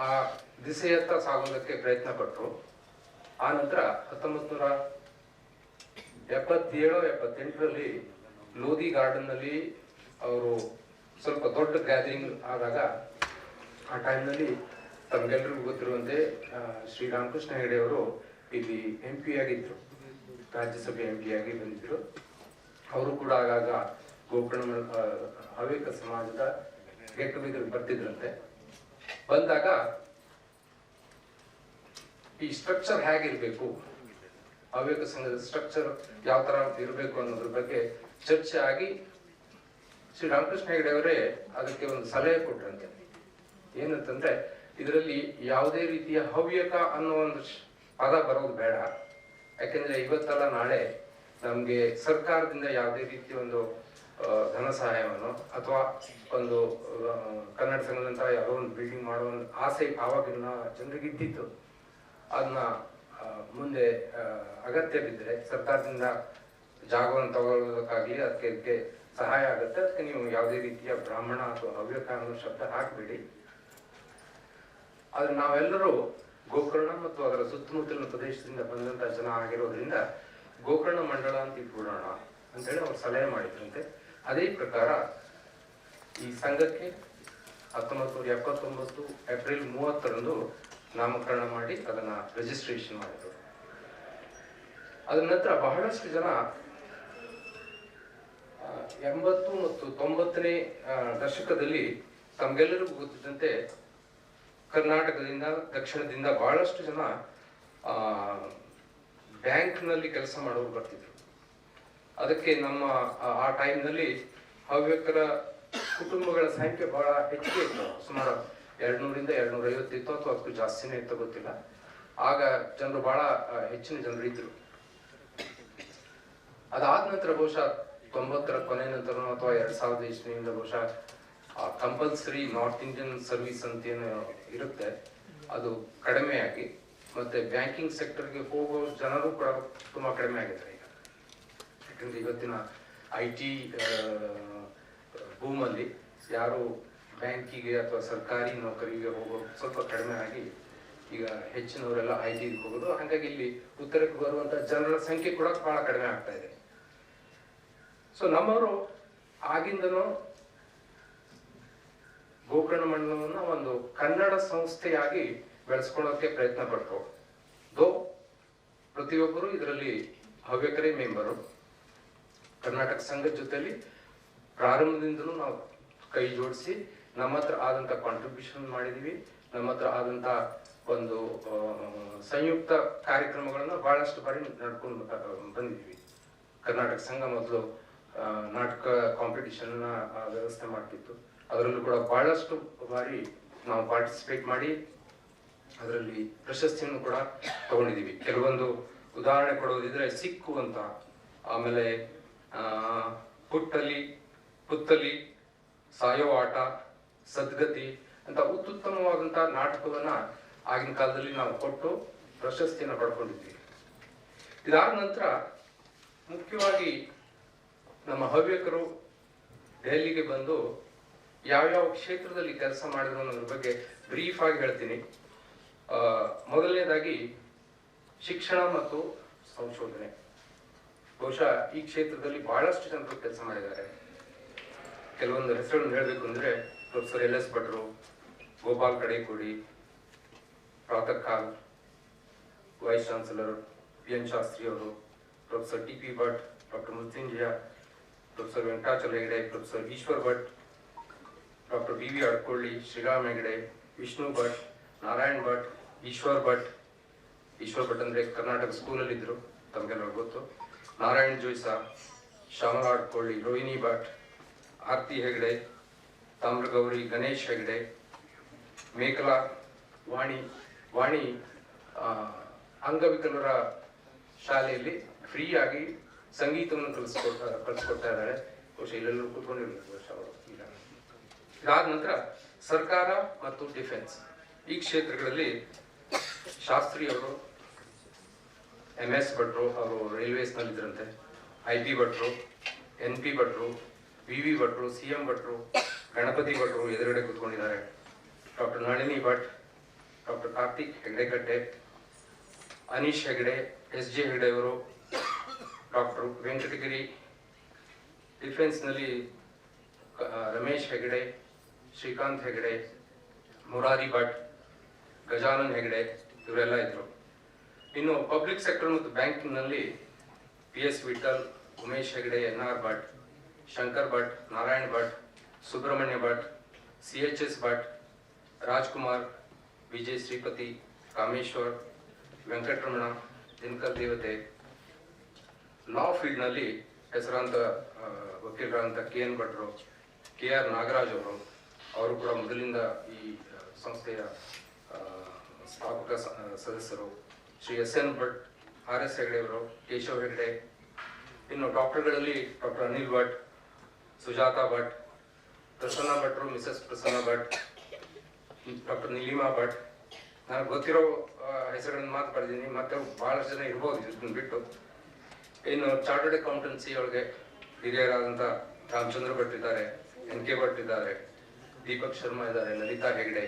ಆ ದಿಸೆಯತ್ತ ಸಾಗೋದಕ್ಕೆ ಪ್ರಯತ್ನ ಪಟ್ಟರು. ಆ ನಂತರ 1977-78ರಲ್ಲಿ ಲೋಧಿ ಗಾರ್ಡನ್ ನಲ್ಲಿ ಅವರು ಸ್ವಲ್ಪ ದೊಡ್ಡ ಗ್ಯಾದರಿಂಗ್ ಆದಾಗ, ಆ ಟೈಮ್ನಲ್ಲಿ ತಮ್ಗೆಲ್ರಿಗೂ ಗೊತ್ತಿರುವಂತೆ ಶ್ರೀರಾಮಕೃಷ್ಣ ಹೆಗಡೆ ಅವರು ಇಲ್ಲಿ MP ಆಗಿದ್ರು, ರಾಜ್ಯಸಭೆ MP ಆಗಿ ಬಂದಿದ್ರು. ಅವರು ಕೂಡ ಆಗಾಗ ಗೋಕರ್ಣ ಹವ್ಯಕ ಸಮಾಜದ ಗೆಟ್ ಟುಗೆದರ್ ಬರ್ತಿದ್ರಂತೆ. ಬಂದಾಗ ಈ ಸ್ಟ್ರಕ್ಚರ್ ಹೇಗಿರ್ಬೇಕು, ಹವ್ಯಕ ಸಂಘದ ಸ್ಟ್ರಕ್ಚರ್ ಯಾವ ತರ ಇರಬೇಕು ಅನ್ನೋದ್ರ ಬಗ್ಗೆ ಚರ್ಚೆ ಆಗಿ ಶ್ರೀರಾಮಕೃಷ್ಣ ಹೆಗಡೆ ಅವರೇ ಅದಕ್ಕೆ ಒಂದು ಸಲಹೆ ಕೊಟ್ರಂತೆ. ಏನಂತಂದ್ರೆ ಇದರಲ್ಲಿ ಯಾವುದೇ ರೀತಿಯ ಹವ್ಯಕ ಅನ್ನೋ ಒಂದು ಪದ ಬರೋದು ಬೇಡ. ಯಾಕೆಂದ್ರೆ ಇವತ್ತಲ್ಲ ನಾಳೆ ನಮ್ಗೆ ಸರ್ಕಾರದಿಂದ ಯಾವುದೇ ರೀತಿಯ ಒಂದು ಧನ ಸಹಾಯವನ್ನು ಅಥವಾ ಒಂದು ಕನ್ನಡ ಸಂಘದಂತ ಯಾವುದೋ ಒಂದು ಬಿಲ್ಡಿಂಗ್ ಮಾಡೋ ಒಂದು ಆಸೆ ಆವಾಗಿನ ಜನರಿಗೆ ಇದ್ದಿತ್ತು. ಅದನ್ನ ಮುಂದೆ ಅಗತ್ಯ ಬಿದ್ದರೆ ಸರ್ಕಾರದಿಂದ ಜಾಗವನ್ನು ತಗೊಳ್ಳೋದಕ್ಕಾಗಲಿ ಅದಕ್ಕೆ ಸಹಾಯ ಆಗುತ್ತೆ. ಅದಕ್ಕೆ ನೀವು ಯಾವುದೇ ರೀತಿಯ ಬ್ರಾಹ್ಮಣ ಅಥವಾ ಹವ್ಯಕ ಅನ್ನೋ ಶಬ್ದ ಹಾಕಬೇಡಿ. ಆದ್ರೆ ನಾವೆಲ್ಲರೂ ಗೋಕರ್ಣ ಮತ್ತು ಅದರ ಸುತ್ತಮುತ್ತಲಿನ ಪ್ರದೇಶದಿಂದ ಬಂದಂತ ಜನ ಆಗಿರೋದ್ರಿಂದ ಗೋಕರ್ಣ ಮಂಡಳ ಅಂತ ಇಟ್ಬಿಡೋಣ ಅಂತೇಳಿ ಅವ್ರು ಸಲಹೆ ಮಾಡಿದ್ರಂತೆ. ಅದೇ ಪ್ರಕಾರ ಈ ಸಂಘಕ್ಕೆ 1979 ಏಪ್ರಿಲ್ 30ರಂದು ನಾಮಕರಣ ಮಾಡಿ ಅದನ್ನ ರಿಜಿಸ್ಟ್ರೇಷನ್ ಮಾಡಿದ್ರು. ಅದ ನಂತರ ಬಹಳಷ್ಟು ಜನ 80 ಮತ್ತು 90ನೇ ದಶಕದಲ್ಲಿ ತಮ್ಗೆಲ್ಲರಿಗೂ ಗೊತ್ತಿದ್ದಂತೆ ಕರ್ನಾಟಕದಿಂದ ದಕ್ಷಿಣದಿಂದ ಬಹಳಷ್ಟು ಜನ ಬ್ಯಾಂಕ್ನಲ್ಲಿ ಕೆಲಸ ಮಾಡೋರು ಬರ್ತಿದ್ರು. ಅದಕ್ಕೆ ನಮ್ಮ ಆ ಟೈಮ್ನಲ್ಲಿ ಹವ್ಯಕರ ಕುಟುಂಬಗಳ ಸಂಖ್ಯೆ ಬಹಳ ಹೆಚ್ಚಿಗೆ ಇತ್ತು. ಸುಮಾರು 200ರಿಂದ 250 ಇತ್ತು, ಅಥವಾ ಅದಕ್ಕೂ ಜಾಸ್ತಿನೇ ಇತ್ತು, ಗೊತ್ತಿಲ್ಲ. ಆಗ ಜನರು ಬಹಳ ಹೆಚ್ಚಿನ ಜನರು ಇದ್ರು. ಅದಾದ ನಂತರ ಬಹುಶಃ 90ರ ಕೊನೆ ನಂತರ ಅಥವಾ 2000 ಇಸ್ವಿಯಿಂದ ಬಹುಶಃ ಕಂಪಲ್ಸರಿ ನಾರ್ತ್ ಇಂಡಿಯನ್ ಸರ್ವಿಸ್ ಅಂತ ಏನು ಇರುತ್ತೆ ಅದು ಕಡಿಮೆಯಾಗಿ, ಮತ್ತೆ ಬ್ಯಾಂಕಿಂಗ್ ಸೆಕ್ಟರ್ಗೆ ಹೋಗೋ ಜನರು ಕೂಡ ತುಂಬಾ ಕಡಿಮೆ ಆಗಿದ್ದಾರೆ ಈಗ. ಯಾಕಂದ್ರೆ ಇವತ್ತಿನ IT ಭೂಮಲ್ಲಿ ಯಾರು ಬ್ಯಾಂಕಿಗೆ ಅಥವಾ ಸರ್ಕಾರಿ ನೌಕರಿಗೆ ಹೋಗೋದು ಸ್ವಲ್ಪ ಕಡಿಮೆ ಆಗಿ ಈಗ ಹೆಚ್ಚಿನವರೆಲ್ಲ IT ಹೋಗೋದು. ಹಾಗಾಗಿ ಇಲ್ಲಿ ಉತ್ತರಕ್ಕೆ ಬರುವಂತ ಜನರ ಸಂಖ್ಯೆ ಕೂಡ ಬಹಳ ಕಡಿಮೆ ಆಗ್ತಾ ಇದೆ. ಸೊ ನಮ್ಮವರು ಆಗಿಂದನೂ ಗೋಕರ್ಣ ಮಂಡಲವನ್ನ ಒಂದು ಕನ್ನಡ ಸಂಸ್ಥೆಯಾಗಿ ಬೆಳೆಸ್ಕೊಳ್ಳೋಕೆ ಪ್ರಯತ್ನ ಪಟ್ಟರು. ಪ್ರತಿಯೊಬ್ಬರು ಇದರಲ್ಲಿ ಹವ್ಯಕರೇ ಮೆಂಬರು. ಕರ್ನಾಟಕ ಸಂಘದ ಜೊತೆಲಿ ಪ್ರಾರಂಭದಿಂದಲೂ ನಾವು ಕೈ ಜೋಡಿಸಿ ನಮ್ಮ ಹತ್ರ ಆದಂತ ಕಾಂಟ್ರಿಬ್ಯೂಷನ್ ಮಾಡಿದೀವಿ. ನಮ್ಮ ಹತ್ರ ಆದಂತ ಒಂದು ಸಂಯುಕ್ತ ಕಾರ್ಯಕ್ರಮಗಳನ್ನ ಬಹಳಷ್ಟು ಬಾರಿ ನಡ್ಕೊಂಡು ಬಂದಿದ್ದೀವಿ. ಕರ್ನಾಟಕ ಸಂಘ ಮೊದಲು ನಾಟಕ ಕಾಂಪಿಟಿಷನ್ ವ್ಯವಸ್ಥೆ ಮಾಡ್ತಿತ್ತು. ಅದರಲ್ಲೂ ಕೂಡ ಬಹಳಷ್ಟು ಬಾರಿ ನಾವು ಪಾರ್ಟಿಸಿಪೇಟ್ ಮಾಡಿ ಅದರಲ್ಲಿ ಪ್ರಶಸ್ತಿಯನ್ನು ಕೂಡ ತಗೊಂಡಿದ್ದೀವಿ. ಕೆಲವೊಂದು ಉದಾಹರಣೆ ಕೊಡೋದಿದ್ರೆ ಸಿಕ್ಕು ಅಂತ, ಆಮೇಲೆ ಪುತ್ತಲಿ, ಸಾಯೋ ಆಟ, ಸದ್ಗತಿ ಅಂತ ಅತ್ಯುತ್ತಮವಾದಂತ ನಾಟಕವನ್ನ ಆಗಿನ ಕಾಲದಲ್ಲಿ ನಾವು ಕೊಟ್ಟು ಪ್ರಶಸ್ತಿಯನ್ನು ಪಡ್ಕೊಂಡಿದ್ವಿ. ಇದಾದ ನಂತರ ಮುಖ್ಯವಾಗಿ ನಮ್ಮ ಹವ್ಯಕರು ದೆಹಲಿಗೆ ಬಂದು ಯಾವ್ಯಾವ ಕ್ಷೇತ್ರದಲ್ಲಿ ಕೆಲಸ ಮಾಡಿದ್ರು ಅನ್ನೋದ್ರ ಬಗ್ಗೆ ಬ್ರೀಫ್ ಆಗಿ ಹೇಳ್ತೀನಿ. ಮೊದಲನೇದಾಗಿ ಶಿಕ್ಷಣ ಮತ್ತು ಸಂಶೋಧನೆ. ಬಹುಶಃ ಈ ಕ್ಷೇತ್ರದಲ್ಲಿ ಬಹಳಷ್ಟು ಜನರು ಕೆಲಸ ಮಾಡಿದ್ದಾರೆ. ಕೆಲವೊಂದು ಹೆಸರುಗಳನ್ನು ಹೇಳಬೇಕು ಅಂದ್ರೆ ಪ್ರೊಫೆಸರ್ LS ಭಟ್ರು, ಗೋಪಾಲ್ ಕಡೇಕೋಡಿ, ಪ್ರಾತಃ ಕಾಲ್ ವೈಸ್ ಚಾನ್ಸಲರ್ PN ಶಾಸ್ತ್ರಿ ಅವರು, professor TP Bhat, doctor Mrutyunjaya, professor Venkatachala Hegde, professor Ishwar Bhat, doctor BV Adkolli, Shriram Hegde, Vishnu Bhat, Narayan Bhat, Ishwar Bhat ಅಂದ್ರೆ ಕರ್ನಾಟಕ ಸ್ಕೂಲಲ್ಲಿ ಇದ್ರು, ತಮಗೆಲ್ಲ ಗೊತ್ತು. ನಾರಾಯಣ್ ಜೋಯ್ಸ, ಶ್ಯಾಮಲ ಅಡ್ಕೊಳ್ಳಿ, ರೋಹಿಣಿ ಭಟ್, ಆರ್ತಿ ಹೆಗಡೆ, ತಾಮ್ರಗೌರಿ, ಗಣೇಶ್ ಹೆಗಡೆ, ಮೇಖಲಾ, ವಾಣಿ ಅಂಗವಿಕಲರ ಶಾಲೆಯಲ್ಲಿ ಫ್ರೀ ಆಗಿ ಸಂಗೀತವನ್ನು ಕಲಿಸ್ಕೊಡ್ತಾ ಇದ್ದಾರೆ. ಬಹುಶಃ ಇಲ್ಲೆಲ್ಲರೂ ಕೂತ್ಕೊಂಡಿರ್ಬೇಕು ಬಹುಶಃ ಅವರು. ಈಗ ಇದಾದ ನಂತರ ಸರ್ಕಾರ ಮತ್ತು ಡಿಫೆನ್ಸ್ ಈ ಕ್ಷೇತ್ರಗಳಲ್ಲಿ ಶಾಸ್ತ್ರಿ ಅವರು, MS ಭಟ್ರು ಅವರು ರೈಲ್ವೇಸ್ ನಲ್ಲಿದ್ರಂತೆ, IP ಭಟ್ರು, NP ಭಟ್ರು, VV ಭಟ್ರು, CM ಭಟ್ರು, ಗಣಪತಿ ಭಟ್ರು ಎದುರುಗಡೆ ಕೂತ್ಕೊಂಡಿದ್ದಾರೆ. Doctor Nalini Bhat, doctor Karthik Hegdekatte, Anish Hegde, SJ Hegde ಅವರು, ಡಾಕ್ಟರ್ ವೆಂಕಟಗಿರಿ, ಡಿಫೆನ್ಸ್ ನಲ್ಲಿ ರಮೇಶ್ ಹೆಗಡೆ, ಶ್ರೀಕಾಂತ್ ಹೆಗಡೆ, ಮುರಾರಿ ಭಟ್, ಗಜಾನನ್ ಹೆಗಡೆ ಇವರೆಲ್ಲ ಇದ್ರು. ಇನ್ನು ಪಬ್ಲಿಕ್ ಸೆಕ್ಟರ್ ಮತ್ತು ಬ್ಯಾಂಕಿಂಗ್ ನಲ್ಲಿ PS Vittal, Umesh Hegde, NR Bhat, Shankar Bhat, Narayan Bhat, Subrahmanya Bhat, CHS Bhat, Rajkumar, Vijay Shripati, Kameshwar, Venkataramana, Dinakar Devate. Law field ನಲ್ಲಿ ಹೆಸರಾಂತ ವಕೀಲರಾದಂಥ KN ಭಟ್ರು, KR ನಾಗರಾಜ್ ಅವರು ಕೂಡ ಮೊದಲಿಂದ ಈ ಸಂಸ್ಥೆಯ ಸ್ಥಾಪಕ ಸದಸ್ಯರು. ಶ್ರೀ SN ಭಟ್, RS ಹೆಗಡೆ ಅವರು, ಕೇಶವ್ ಹೆಗಡೆ. ಇನ್ನು ಡಾಕ್ಟರ್ಗಳಲ್ಲಿ ಡಾಕ್ಟರ್ ಅನಿಲ್ ಭಟ್, ಸುಜಾತಾ ಭಟ್, ಪ್ರಸನ್ನ ಭಟ್ರು, ಮಿಸಸ್ ಪ್ರಸನ್ನ ಭಟ್, ಡಾಕ್ಟರ್ ನೀಲಿಮಾ ಭಟ್. ನನಗೆ ಗೊತ್ತಿರೋ ಹೆಸರುಗಳನ್ನು ಮಾತು ಬರ್ತೀನಿ, ಮತ್ತೆ ಬಹಳಷ್ಟು ಜನ ಇರ್ಬೋದು ಇದನ್ನ ಬಿಟ್ಟು. ಇನ್ನು ಚಾರ್ಟರ್ಡ್ ಅಕೌಂಟೆನ್ಸಿ ಒಳಗೆ ಹಿರಿಯರಾದಂಥ ರಾಮಚಂದ್ರ ಭಟ್ ಇದ್ದಾರೆ, NK ಭಟ್ ಇದ್ದಾರೆ, ದೀಪಕ್ ಶರ್ಮಾ ಇದ್ದಾರೆ, ಲಲಿತಾ ಹೆಗಡೆ.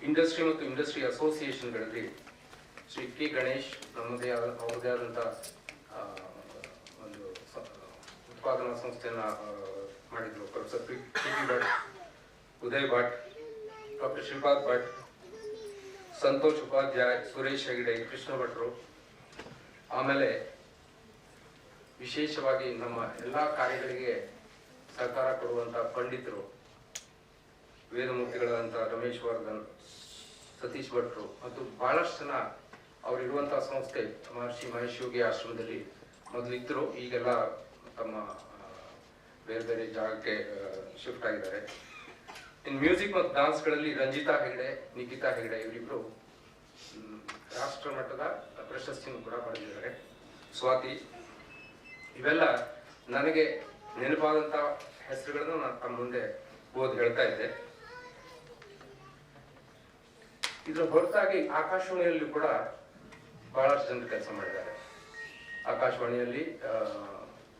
ಇಂಡಸ್ಟ್ರಿ ಮತ್ತು ಇಂಡಸ್ಟ್ರಿ ಅಸೋಸಿಯೇಷನ್ಗಳಲ್ಲಿ ಶ್ರೀ ಕೆ ಗಣೇಶ್ ಅವ್ರದೇ ಆದಂಥ ಒಂದು ಉತ್ಪಾದನಾ ಸಂಸ್ಥೆಯನ್ನು ಮಾಡಿದ್ರು. Professor P T Bhat, Uday Bhat, doctor Shripad Bhat, Santosh Upadhyay, Suresh Hegde, Krishna ಭಟ್ರು. ಆಮೇಲೆ ವಿಶೇಷವಾಗಿ ನಮ್ಮ ಎಲ್ಲ ಕಾರ್ಯಗಳಿಗೆ ಸಹಕಾರ ಕೊಡುವಂಥ ಪಂಡಿತರು, ವೇದಮೂರ್ತಿಗಳಾದಂಥ ರಮೇಶ್ ವರ್ಧನ್, ಸತೀಶ್ ಭಟ್ರು ಮತ್ತು ಬಹಳಷ್ಟು ಜನ ಅವರಿರುವಂತಹ ಸಂಸ್ಥೆ ಮಹರ್ಷಿ ಮಹೇಶ್ ಯೋಗಿ ಆಶ್ರಮದಲ್ಲಿ ಮೊದಲಿದ್ದರು. ಈಗೆಲ್ಲ ತಮ್ಮ ಬೇರೆ ಬೇರೆ ಜಾಗಕ್ಕೆ ಶಿಫ್ಟ್ ಆಗಿದ್ದಾರೆ. ಇನ್ ಮ್ಯೂಸಿಕ್ ಮತ್ತು ಡಾನ್ಸ್ಗಳಲ್ಲಿ ರಂಜಿತಾ ಹೆಗಡೆ, ನಿಖಿತಾ ಹೆಗಡೆ ಇವರಿಬ್ರು ರಾಷ್ಟ್ರ ಮಟ್ಟದ ಪ್ರಶಸ್ತಿಯನ್ನು ಕೂಡ ಪಡೆದಿದ್ದಾರೆ. ಸ್ವಾತಿ, ಇವೆಲ್ಲ ನನಗೆ ನೆನಪಾದಂಥ ಹೆಸರುಗಳನ್ನು ನಾನು ತಮ್ಮ ಮುಂದೆ ಹೇಳ್ತಾ ಇದ್ದೆ. ಇದರ ಹೊರತಾಗಿ ಆಕಾಶವಾಣಿಯಲ್ಲಿ ಕೂಡ ಬಹಳಷ್ಟು ಜನರು ಕೆಲಸ ಮಾಡಿದ್ದಾರೆ. ಆಕಾಶವಾಣಿಯಲ್ಲಿ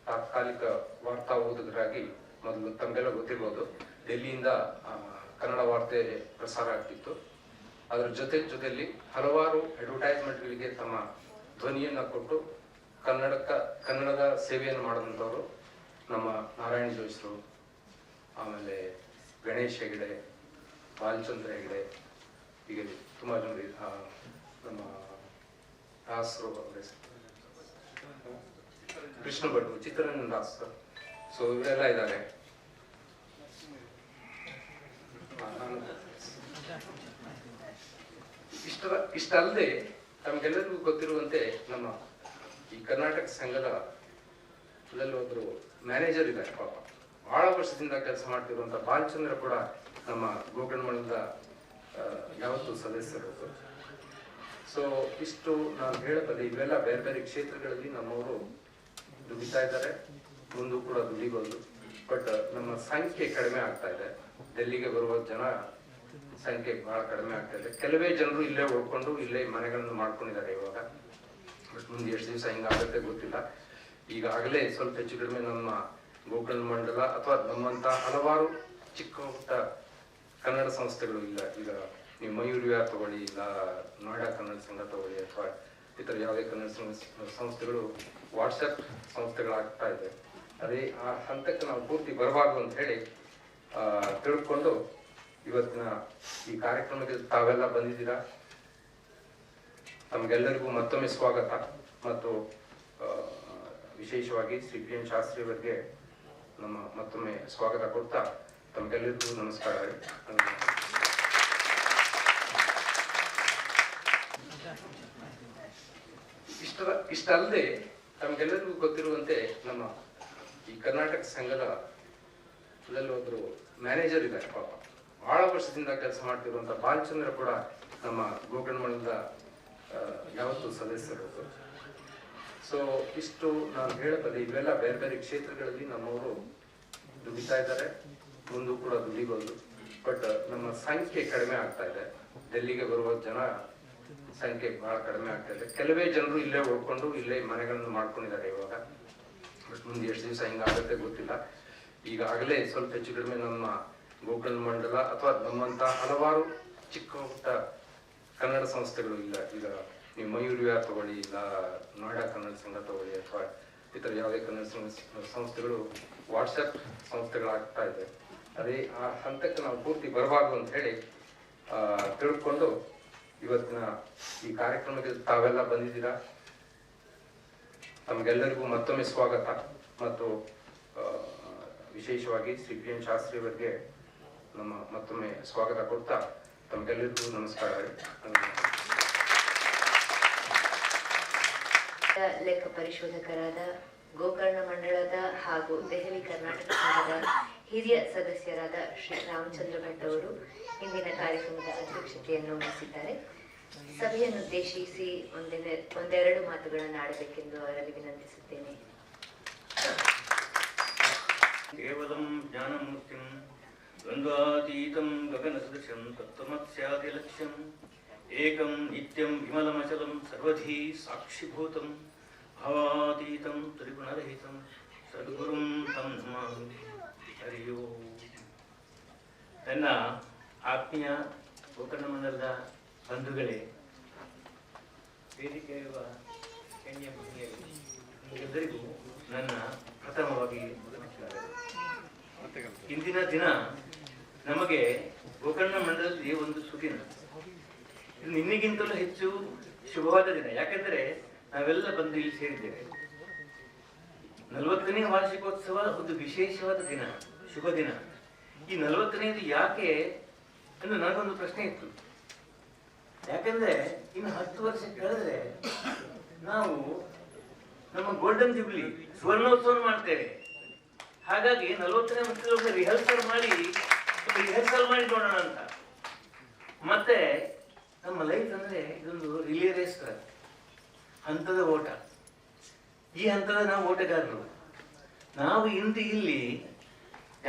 ತಾತ್ಕಾಲಿಕ ವಾರ್ತಾ ಓದುಗರಾಗಿ ಮೊದಲು ತಮಗೆಲ್ಲ ಗೊತ್ತಿರ್ಬೋದು, ಡೆಲ್ಲಿಯಿಂದ ಕನ್ನಡ ವಾರ್ತೆ ಪ್ರಸಾರ ಆಗ್ತಿತ್ತು. ಅದರ ಜೊತೆಯಲ್ಲಿ ಹಲವಾರು ಅಡ್ವರ್ಟೈಸ್ಮೆಂಟ್ಗಳಿಗೆ ತಮ್ಮ ಧ್ವನಿಯನ್ನು ಕೊಟ್ಟು ಕನ್ನಡದ ಸೇವೆಯನ್ನು ಮಾಡಿದಂಥವರು ನಮ್ಮ ನಾರಾಯಣ ಜೋಯಿಸರು, ಆಮೇಲೆ ಗಣೇಶ್ ಹೆಗಡೆ, ಬಾಲಚಂದ್ರ ಹೆಗಡೆ, ಹೀಗೆ ತುಂಬ ಜನರು, ನಮ್ಮ ದಾಸರು, ಕೃಷ್ಣ ಭಟ್ರು, ಚಿತ್ರರಂಜನ್ ದಾಸ್, ಸೊ ಇವರೆಲ್ಲ ಇದ್ದಾರೆ. ಇಷ್ಟಲ್ಲದೆ ತಮಗೆಲ್ಲರಿಗೂ ಗೊತ್ತಿರುವಂತೆ ನಮ್ಮ ಈ ಕರ್ನಾಟಕ ಸಂಘದ ಒಬ್ಬರು ಮ್ಯಾನೇಜರ್ ಇದ್ದಾರೆ. ಪಾಪ ಬಹಳ ವರ್ಷದಿಂದ ಕೆಲಸ ಮಾಡ್ತಿರುವಂತ ಬಾಲಚಂದ್ರ ಕೂಡ ನಮ್ಮ ಗೋಕರ್ಣಮಠದ ಯಾವತ್ತೂ ಸದಸ್ಯರು. ಸೊ ಇಷ್ಟು ನಾನು ಹೇಳಬಲ್ಲೆ. ಇವೆಲ್ಲ ಬೇರೆ ಬೇರೆ ಕ್ಷೇತ್ರಗಳಲ್ಲಿ ನಮ್ಮವರು ದುಡಿತಾ ಇದ್ದಾರೆ, ಮುಂದೂ ಕೂಡ ದುಡಿಬಹುದು. ಬಟ್ ನಮ್ಮ ಸಂಖ್ಯೆ ಕಡಿಮೆ ಆಗ್ತಾ ಇದೆ. ಡೆಲ್ಲಿಗೆ ಬರುವ ಜನ ಸಂಖ್ಯೆ ಬಹಳ ಕಡಿಮೆ ಆಗ್ತಾ ಇದೆ. ಕೆಲವೇ ಜನರು ಇಲ್ಲೇ ಉಳ್ಕೊಂಡು ಇಲ್ಲೇ ಮನೆಗಳನ್ನು ಮಾಡ್ಕೊಂಡಿದ್ದಾರೆ ಇವಾಗ. ಬಟ್ ಮುಂದೆ ಎಷ್ಟು ದಿವಸ ಹಿಂಗಾಗುತ್ತೆ ಗೊತ್ತಿಲ್ಲ. ಈಗಾಗಲೇ ಸ್ವಲ್ಪ ಹೆಚ್ಚು ಕಡಿಮೆ ನಮ್ಮ ಗೋಕರ್ಣ ಮಂಡಲ ಅಥವಾ ನಮ್ಮಂತ ಹಲವಾರು ಚಿಕ್ಕ ಪುಟ್ಟ ಕನ್ನಡ ಸಂಸ್ಥೆಗಳು ಇಲ್ಲ. ಈಗ ನೀವು ಮಯೂರ್ ವಿಹಾರ್ ತಗೊಳ್ಳಿ, ಇಲ್ಲ ನೋಯ್ಡಾ ಕನ್ನಡ ಸಂಘ ತಗೊಳ್ಳಿ, ಅಥವಾ ಇತರ ಯಾವುದೇ ಕನ್ನಡ ಸಂಸ್ಥೆಗಳು ವಾಟ್ಸಪ್ ಸಂಸ್ಥೆಗಳಾಗ್ತಾ ಇದೆ. ಅದೇ ಆ ಹಂತಕ್ಕೆ ನಾವು ಪೂರ್ತಿ ಬರಬಾರ್ದು ಅಂತ ಹೇಳಿ ತಿಳ್ಕೊಂಡು ಇವತ್ತಿನ ಈ ಕಾರ್ಯಕ್ರಮಕ್ಕೆ ತಾವೆಲ್ಲ ಬಂದಿದ್ದೀರಾ. ತಮಗೆಲ್ಲರಿಗೂ ಮತ್ತೊಮ್ಮೆ ಸ್ವಾಗತ. ಮತ್ತು ವಿಶೇಷವಾಗಿ ಶ್ರೀ ಪಿ ಎನ್ ಶಾಸ್ತ್ರಿ ಅವರಿಗೆ ನಮ್ಮ ಮತ್ತೊಮ್ಮೆ ಸ್ವಾಗತ ಕೊಡ್ತಾ ತಮಗೆಲ್ಲರಿಗೂ ನಮಸ್ಕಾರ. ಇಷ್ಟಲ್ಲದೆ ತಮಗೆಲ್ಲರಿಗೂ ಗೊತ್ತಿರುವಂತೆ ನಮ್ಮ ಈ ಕರ್ನಾಟಕ ಸಂಘದ ಒಬ್ಬರು ಮ್ಯಾನೇಜರ್ ಇದ್ದಾರೆ. ಪಾಪ ಬಹಳ ವರ್ಷದಿಂದ ಕೆಲಸ ಮಾಡ್ತಿರುವಂತ ಬಾಲಚಂದ್ರ ಕೂಡ ನಮ್ಮ ಗೋಕರ್ಣಮಠದ ಯಾವತ್ತೂ ಸದಸ್ಯರು. ಸೊ ಇಷ್ಟು ನಾನು ಹೇಳಬಲ್ಲೆ. ಇವೆಲ್ಲ ಬೇರೆ ಬೇರೆ ಕ್ಷೇತ್ರಗಳಲ್ಲಿ ನಮ್ಮವರು ದುಡಿತಾ ಇದ್ದಾರೆ, ಮುಂದೂ ಕೂಡ ದುಡಿಬಹುದು. ಬಟ್ ನಮ್ಮ ಸಂಖ್ಯೆ ಕಡಿಮೆ ಆಗ್ತಾ ಇದೆ. ಡೆಲ್ಲಿಗೆ ಬರುವ ಜನ ಸಂಖ್ಯೆ ಬಹಳ ಕಡಿಮೆ ಆಗ್ತಾ ಇದೆ. ಕೆಲವೇ ಜನರು ಇಲ್ಲೇ ಉಳ್ಕೊಂಡು ಇಲ್ಲೇ ಮನೆಗಳನ್ನು ಮಾಡ್ಕೊಂಡಿದ್ದಾರೆ ಇವಾಗ. ಬಟ್ ಮುಂದೆ ಎಷ್ಟು ದಿವಸ ಹಿಂಗಾಗುತ್ತೆ ಗೊತ್ತಿಲ್ಲ. ಈಗಾಗಲೇ ಸ್ವಲ್ಪ ಹೆಚ್ಚು ಕಡಿಮೆ ನಮ್ಮ ಗೋಕರ್ಣ ಮಂಡಲ ಅಥವಾ ನಮ್ಮಂತ ಹಲವಾರು ಚಿಕ್ಕ ಪುಟ್ಟ ಕನ್ನಡ ಸಂಸ್ಥೆಗಳು ಇಲ್ಲ. ಈಗ ನೀವು ಮಯೂರ್ ವಿಹಾರ್ ತಗೊಳ್ಳಿ, ಇಲ್ಲ ನೋಯ್ಡಾ ಕನ್ನಡ ಸಂಘ ತಗೊಳ್ಳಿ, ಅಥವಾ ಇತರ ಯಾವುದೇ ಕನ್ನಡ ಸಂಸ್ಥೆಗಳು ವಾಟ್ಸಪ್ ಸಂಸ್ಥೆಗಳಾಗ್ತಾ ಇದೆ. ಅದೇ ಆ ಹಂತಕ್ಕೆ ನಾವು ಪೂರ್ತಿ ಬರಬಾರ್ದು ಅಂತ ಹೇಳಿ ತಿಳ್ಕೊಂಡು ಇವತ್ತಿನ ಈ ಕಾರ್ಯಕ್ರಮಕ್ಕೆ ತಾವೆಲ್ಲ ಬಂದಿದ್ದೀರಾ. ತಮಗೆಲ್ಲರಿಗೂ ಮತ್ತೊಮ್ಮೆ ಸ್ವಾಗತ. ಮತ್ತು ವಿಶೇಷವಾಗಿ ಶ್ರೀ ಪಿ ಎನ್ ಶಾಸ್ತ್ರಿ ಅವರಿಗೆ ನಮ್ಮ ಮತ್ತೊಮ್ಮೆ ಸ್ವಾಗತ ಕೊಡ್ತಾ ತಮಗೆಲ್ಲರಿಗೂ ನಮಸ್ಕಾರ. ಲೆಕ್ಕ ಪರಿಶೋಧಕರಾದ ಗೋಕರ್ಣ ಮಂಡಳದ ಹಾಗೂ ದೆಹಲಿ ಕರ್ನಾಟಕ ಸಂಘದ ಹಿರಿಯ ಸದಸ್ಯರಾದ ಶ್ರೀ ರಾಮಚಂದ್ರ ಭಟ್ ಅವರು ಇಂದಿನ ಕಾರ್ಯಕ್ರಮದ ಅಧ್ಯಕ್ಷತೆಯನ್ನು ವಹಿಸಿದ್ದಾರೆ. ಸಭೆಯನ್ನುದ್ದೇಶಿಸಿ ಒಂದೆರಡು ಮಾತುಗಳನ್ನು ಆಡಬೇಕೆಂದು ಅವರಲ್ಲಿ ವಿನಂತಿಸುತ್ತೇನೆ. ಕೇವಲಂ ಜ್ಞಾನಮೂರ್ತಿಂ ದ್ವಂದ್ವಾತೀತಂ ಗಗನಸದೃಶಂ ತತ್ವಮಸ್ಯಾದಿ ಲಕ್ಷ್ಯಂ ಏಕಂ ನಿತ್ಯಂ ವಿಮಲಮಚಲಂ ಸರ್ವಧಿ ಸಾಕ್ಷಿಭೂತಂ ಭಾವಾತೀತಂ ತ್ರಿಗುಣರಹಿತಂ ಸದ್ಗುರುಂ ತಂ ನಮಾಮಿ. ಹರಿ ಓಂ. ನನ್ನ ಆತ್ಮೀಯ ಗೋಕರ್ಣ ಮಂಡಲದ ಬಂಧುಗಳೇ, ವೇದಿಕೆಯಿರುವ ಗಣ್ಯ ಮಹಿಳೆಯರು ನಿಮ್ಮೆಲ್ಲರಿಗೂ ನನ್ನ ಪ್ರಥಮವಾಗಿ ನಮಸ್ಕಾರಗಳು. ಇಂದಿನ ದಿನ ನಮಗೆ ಗೋಕರ್ಣ ಮಂಡಲದಲ್ಲಿ ಒಂದು ಸುದಿನ. ಇದು ನಿನ್ನೆಗಿಂತಲೂ ಹೆಚ್ಚು ಶುಭವಾದ ದಿನ. ಯಾಕೆಂದ್ರೆ ನಾವೆಲ್ಲ ಬಂದು ಇಲ್ಲಿ ಸೇರಿದ್ದೇವೆ. 40ನೇ ವಾರ್ಷಿಕೋತ್ಸವ ಒಂದು ವಿಶೇಷವಾದ ದಿನ, ಶುಭ ದಿನ. ಈ 40ನೇದು ಯಾಕೆ ಎಂದು ನನಗೊಂದು ಪ್ರಶ್ನೆ ಇತ್ತು. ಯಾಕಂದ್ರೆ ಇನ್ನು 10 ವರ್ಷ ಕಳೆದ್ರೆ ನಾವು ನಮ್ಮ ಗೋಲ್ಡನ್ ಜುಬ್ಲಿ ಸುವರ್ಣೋತ್ಸವ ಮಾಡ್ತೇವೆ. ಹಾಗಾಗಿ 40ನೇ ವರ್ಷದ ರಿಹರ್ಸಲ್ ಮಾಡಿ ನೋಡೋಣ ಅಂತ. ಮತ್ತೆ ನಮ್ಮ ಲೈಫ್ ಅಂದ್ರೆ ಇದೊಂದು ರಿಲೇ ರೇಸ್, ಹಂತದ ಓಟ. ಈ ಹಂತದ ನಾವು ಓಟಗಾರರು. ನಾವು ಇಂದು ಇಲ್ಲಿ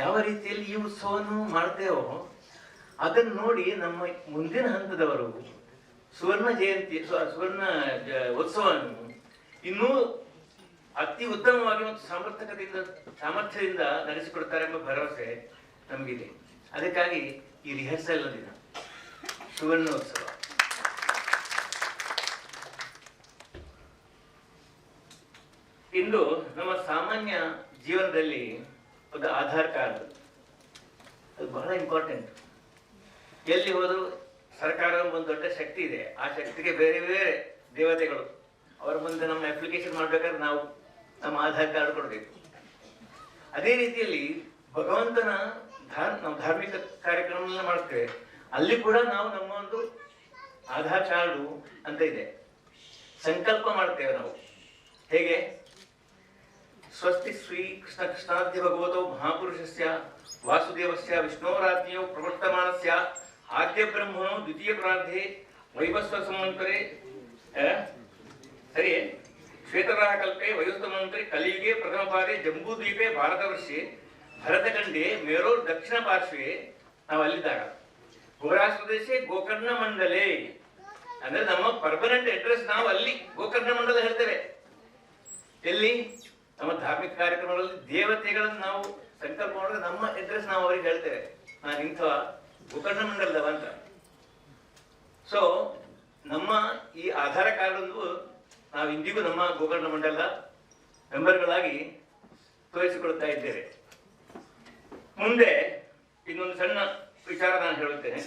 ಯಾವ ರೀತಿಯಲ್ಲಿ ಈ ಉತ್ಸವವನ್ನು ಮಾಡ್ತೇವೋ ಅದನ್ನು ನೋಡಿ ನಮ್ಮ ಮುಂದಿನ ಹಂತದವರು ಸುವರ್ಣ ಉತ್ಸವವನ್ನು ಇನ್ನೂ ಅತಿ ಉತ್ತಮವಾಗಿ ಮತ್ತು ಸಾಮರ್ಥ್ಯದಿಂದ ನಡೆಸಿಕೊಡ್ತಾರೆ ಎಂಬ ಭರವಸೆ ನಮಗಿದೆ. ಅದಕ್ಕಾಗಿ ಈ ರಿಹರ್ಸಲ್ ದಿನ ಸುವರ್ಣೋತ್ಸವ. ಇಂದು ನಮ್ಮ ಸಾಮಾನ್ಯ ಜೀವನದಲ್ಲಿ ಒಂದು ಆಧಾರ್ ಕಾರ್ಡ್ ಅದು ಬಹಳ ಇಂಪಾರ್ಟೆಂಟ್. ಎಲ್ಲಿ ಹೋದರೂ ಸರ್ಕಾರದ ಒಂದು ದೊಡ್ಡ ಶಕ್ತಿ ಇದೆ. ಆ ಶಕ್ತಿಗೆ ಬೇರೆ ಬೇರೆ ದೇವತೆಗಳು. ಅವರ ಮುಂದೆ ನಮ್ಮ ಅಪ್ಲಿಕೇಶನ್ ಮಾಡ್ಬೇಕಾದ್ರೆ ನಾವು ನಮ್ಮ ಆಧಾರ್ ಕಾರ್ಡ್ ಕೊಡಬೇಕು. ಅದೇ ರೀತಿಯಲ್ಲಿ ಭಗವಂತನ ನಾವು ಧಾರ್ಮಿಕ ಕಾರ್ಯಕ್ರಮ ಮಾಡ್ತೇವೆ. ಅಲ್ಲಿ ಕೂಡ ನಾವು ನಮ್ಮ ಒಂದು ಆಧಾರ್ ಕಾರ್ಡು ಅಂತ ಇದೆ. ಸಂಕಲ್ಪ ಮಾಡ್ತೇವೆ ನಾವು. ಹೇಗೆ? ಸ್ವಸ್ತಿ ಶ್ರೀ ಕೃಷ್ಣ ಕೃಷ್ಣಾದ್ಯ ಭಗವತೋ ಮಹಾಪುರುಷಸ್ಯ ವಾಸುದೇವಸ್ಯ ವಿಷ್ಣೋರಾಜ್ಞೋ ಪ್ರವರ್ತಮಾನಸ್ಯ ಆದ್ಯ ಬ್ರಹ್ಮಣೋ ದ್ವಿತೀಯ ಪ್ರಾರ್ಧೆ ವೈವಸ್ವ ಸಂವತ್ಸರೆ ಸರಿ ಶ್ವೇತರಾಹ ಕಲ್ಪೆ ವಯೋಸ್ತಮಂತರೆ ಕಲಿಯುಗೆ ಪ್ರಥಮ ಪಾದೆ ಜಂಬೂದ್ವೀಪೆ ಭಾರತವರ್ಷೆ ಭರತಖಂಡೆ ಮೇರೋರ್ ದಕ್ಷಿಣ ಪಾರ್ಶ್ವೆ ನಾವು ಅಲ್ಲಿದ್ದಾಗ ಗೋರಾಷ್ಟ್ರ ಪ್ರದೇಶ ಗೋಕರ್ಣ ಮಂಡಲೆ ಅಂದ್ರೆ ನಮ್ಮ ಪರ್ಮನೆಂಟ್ ಅಡ್ರೆಸ್ ನಾವು ಅಲ್ಲಿ ಗೋಕರ್ಣ ಮಂಡಲ ಹೇಳ್ತೇವೆ. ಎಲ್ಲಿ? ನಮ್ಮ ಧಾರ್ಮಿಕ ಕಾರ್ಯಕ್ರಮಗಳಲ್ಲಿ ದೇವತೆಗಳನ್ನು ನಾವು ಸಂಕಲ್ಪ ಮಾಡಿದ್ರೆ ನಮ್ಮ ಅಡ್ರೆಸ್ ನಾವು ಅವರಿಗೆ ಹೇಳ್ತೇವೆ, ನಾನು ಇಂಥ ಗೋಕರ್ಣ ಮಂಡಲದವ ಅಂತ. ಸೊ ನಮ್ಮ ಈ ಆಧಾರ್ ಕಾರ್ಡ್ ಒಂದು ನಾವು ಇಂದಿಗೂ ನಮ್ಮ ಗೋಕರ್ಣ ಮಂಡಲ ಮೆಂಬರ್ಗಳಾಗಿ ತೋರಿಸಿಕೊಳ್ತಾ ಇದ್ದೇವೆ. ಮುಂದೆ ಇನ್ನೊಂದು ಸಣ್ಣ ವಿಚಾರ ನಾನು ಹೇಳುತ್ತೇನೆ.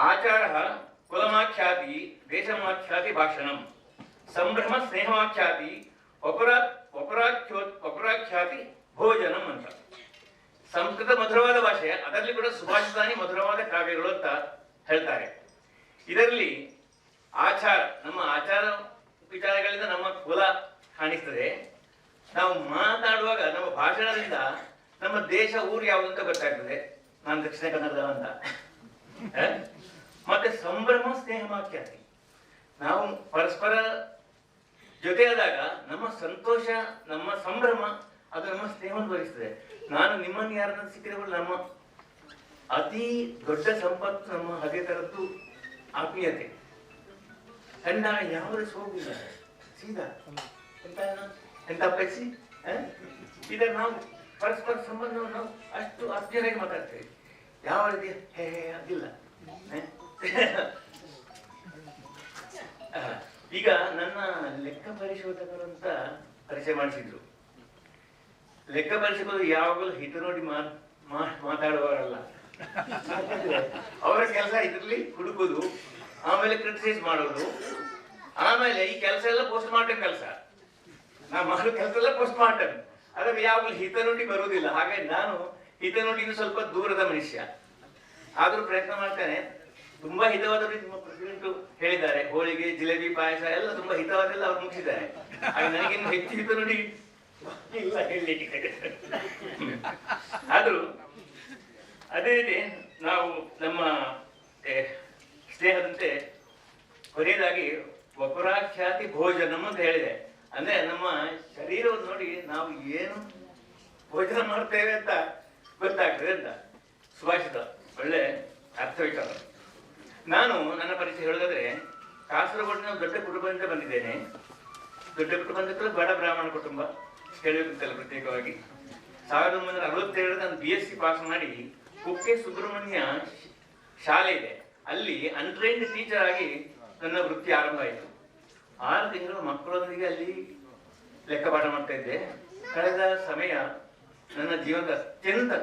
ಆಚಾರ ಕುಲಮಾಖ್ಯಾತಿ ದೇಶಮಾಖ್ಯಾತಿ ಭಾಷಣಂ ಸಂಭ್ರಮ ಸ್ನೇಹಮಾಖ್ಯಾತಿ ಅಪರಾಖ್ಯಾತಿ ಭೋಜನಂ ಅಂತ. ಸಂಸ್ಕೃತ ಮಧುರವಾದ ಭಾಷೆ, ಅದರಲ್ಲಿ ಕೂಡ ಸುಭಾಷಿತಾನಿ ಮಧುರವಾದ ಕಾವ್ಯಗಳು ಅಂತ ಹೇಳ್ತಾರೆ. ಇದರಲ್ಲಿ ಆಚಾರ, ನಮ್ಮ ಆಚಾರ ವಿಚಾರಗಳಿಂದ ನಮ್ಮ ಕುಲ ಕಾಣಿಸ್ತದೆ. ನಾವು ಮಾತಾಡುವಾಗ ನಮ್ಮ ಭಾಷಣದಿಂದ ನಮ್ಮ ದೇಶ ಊರು ಯಾವುದು ಅಂತ ಗೊತ್ತಾಗ್ತದೆ. ನಾನು ದಕ್ಷಿಣ ಕನ್ನಡದವ ಅಂತ. ಮತ್ತೆ ಸಂಭ್ರಮ ಸ್ನೇಹಮಾಖ್ಯಾತಿ, ನಾವು ಪರಸ್ಪರ ಜೊತೆಯಾದಾಗ ನಮ್ಮ ಸಂತೋಷ, ನಮ್ಮ ಸಂಭ್ರಮ ಅದು ನಮ್ಮ ಸ್ನೇಹವನ್ನು ತೋರಿಸ್ತದೆ. ನಾನು ನಿಮ್ಮನ್ನು ಯಾರನ್ನ ಸಿಕ್ಕಿದವರು ನಮ್ಮ ಅತಿ ದೊಡ್ಡ ಸಂಪತ್ತು ನಮ್ಮ ಅದೇ ತರದ್ದು ಆತ್ಮೀಯತೆ. ಕಂಡಾಗ ಯಾವುದೇ ಸೋಗಿಲ್ಲ, ಸೀದಾ ಎಂತ ಪೆಸಿ ಇದರ ನಾವು ಪರಸ್ಪರ ಸಂಬಂಧವನ್ನು ನಾವು ಅಷ್ಟು ಆತ್ಮೀಯರಾಗಿ ಮಾತಾಡ್ತೇವೆ. ಯಾವ ರೀತಿ ಹೇ ಅದಿಲ್ಲ. ಈಗ ನನ್ನ ಲೆಕ್ಕ ಪರಿಶೋಧಕರು ಅಂತ ಪರಿಚಯ ಮಾಡಿಸಿದ್ರು. ಲೆಕ್ಕ ಪರಿಶೋಧಕರು ಯಾವಾಗಲೂ ಹಿತ ನೋಡಿ ಮಾತಾಡುವವರಲ್ಲ. ಅವರ ಕೆಲಸ ಇದರಲ್ಲಿ ಹುಡುಕುದು, ಆಮೇಲೆ ಕ್ರಿಟಿಸೈಸ್ ಮಾಡೋದು, ಆಮೇಲೆ ಈ ಕೆಲಸ ಎಲ್ಲ ಪೋಸ್ಟ್ ಮಾರ್ಟಮ್ ಕೆಲಸ. ನಾ ಮಾಡೋ ಕೆಲಸ ಎಲ್ಲ ಪೋಸ್ಟ್ ಮಾರ್ಟಮ್. ಅದರಲ್ಲಿ ಯಾವಾಗಲೂ ಹಿತ ನುಡಿ ಬರುವುದಿಲ್ಲ. ಹಾಗಾಗಿ ನಾನು ಹಿತ ನುಡಿಗೂ ಸ್ವಲ್ಪ ದೂರದ ಮನುಷ್ಯ. ಆದ್ರೂ ಪ್ರಯತ್ನ ಮಾಡ್ತೇನೆ. ತುಂಬಾ ಹಿತವಾದವರು ನಿಮ್ಮ ಪ್ರೆಸಿಡೆಂಟ್ ಹೇಳಿದ್ದಾರೆ, ಹೋಳಿಗೆ ಜಿಲೇಬಿ ಪಾಯಸ ಎಲ್ಲ ತುಂಬಾ ಹಿತವಾದೆಲ್ಲ ಅವ್ರು ಮುಗಿಸಿದ್ದಾರೆ. ಹಾಗೆ ನನಗಿನ್ನು ಹೆಚ್ಚು ಹಿತ ನುಡಿ ಇಲ್ಲ ಹೇಳಲಿಕ್ಕೆ. ಆದ್ರೂ ಅದೇ ರೀತಿ ನಾವು ನಮ್ಮ ಸ್ನೇಹದಂತೆ ಕೊನೆಯದಾಗಿ ಅಪರಾಖ್ಯಾತಿ ಭೋಜನಂ ಅಂತ ಹೇಳಿದೆ. ಅಂದ್ರೆ ನಮ್ಮ ಶರೀರವನ್ನು ನೋಡಿ ನಾವು ಏನು ಭೋಜನ ಮಾಡ್ತೇವೆ ಅಂತ ಗೊತ್ತಾಗ್ತದೆ ಅಂತ. ಸುಭಾಷಿತ ಒಳ್ಳೆ ಅರ್ಥವಿಚಾರ. ನಾನು ನನ್ನ ಪರಿಚಯ ಹೇಳೋದಾದ್ರೆ, ಕಾಸರಗೋಡಿನ ದೊಡ್ಡ ಕುಟುಂಬದಿಂದ ಬಂದಿದ್ದೇನೆ. ದೊಡ್ಡ ಕುಟುಂಬ ಅಂದ್ರೆ ಬಡ ಬ್ರಾಹ್ಮಣ ಕುಟುಂಬ ಹೇಳಬೇಕಂತಲ್ಲ ಪ್ರತ್ಯೇಕವಾಗಿ. 1967 ನಾನು BSc ಪಾಸ್ ಮಾಡಿ ಕುಕ್ಕೆ ಸುಬ್ರಹ್ಮಣ್ಯ ಶಾಲೆ ಇದೆ, ಅಲ್ಲಿ ಅನ್ಟ್ರೈನ್ಡ್ ಟೀಚರ್ ಆಗಿ ನನ್ನ ವೃತ್ತಿ ಆರಂಭ ಆಯಿತು. 6 ತಿಂಗಳು ಮಕ್ಕಳೊಂದಿಗೆ ಅಲ್ಲಿ ಲೆಕ್ಕಪಾಠ ಮಾಡ್ತಾ ಇದ್ದೆ. ಕಳೆದ ಸಮಯ ನನ್ನ ಜೀವನದ ಅತ್ಯಂತ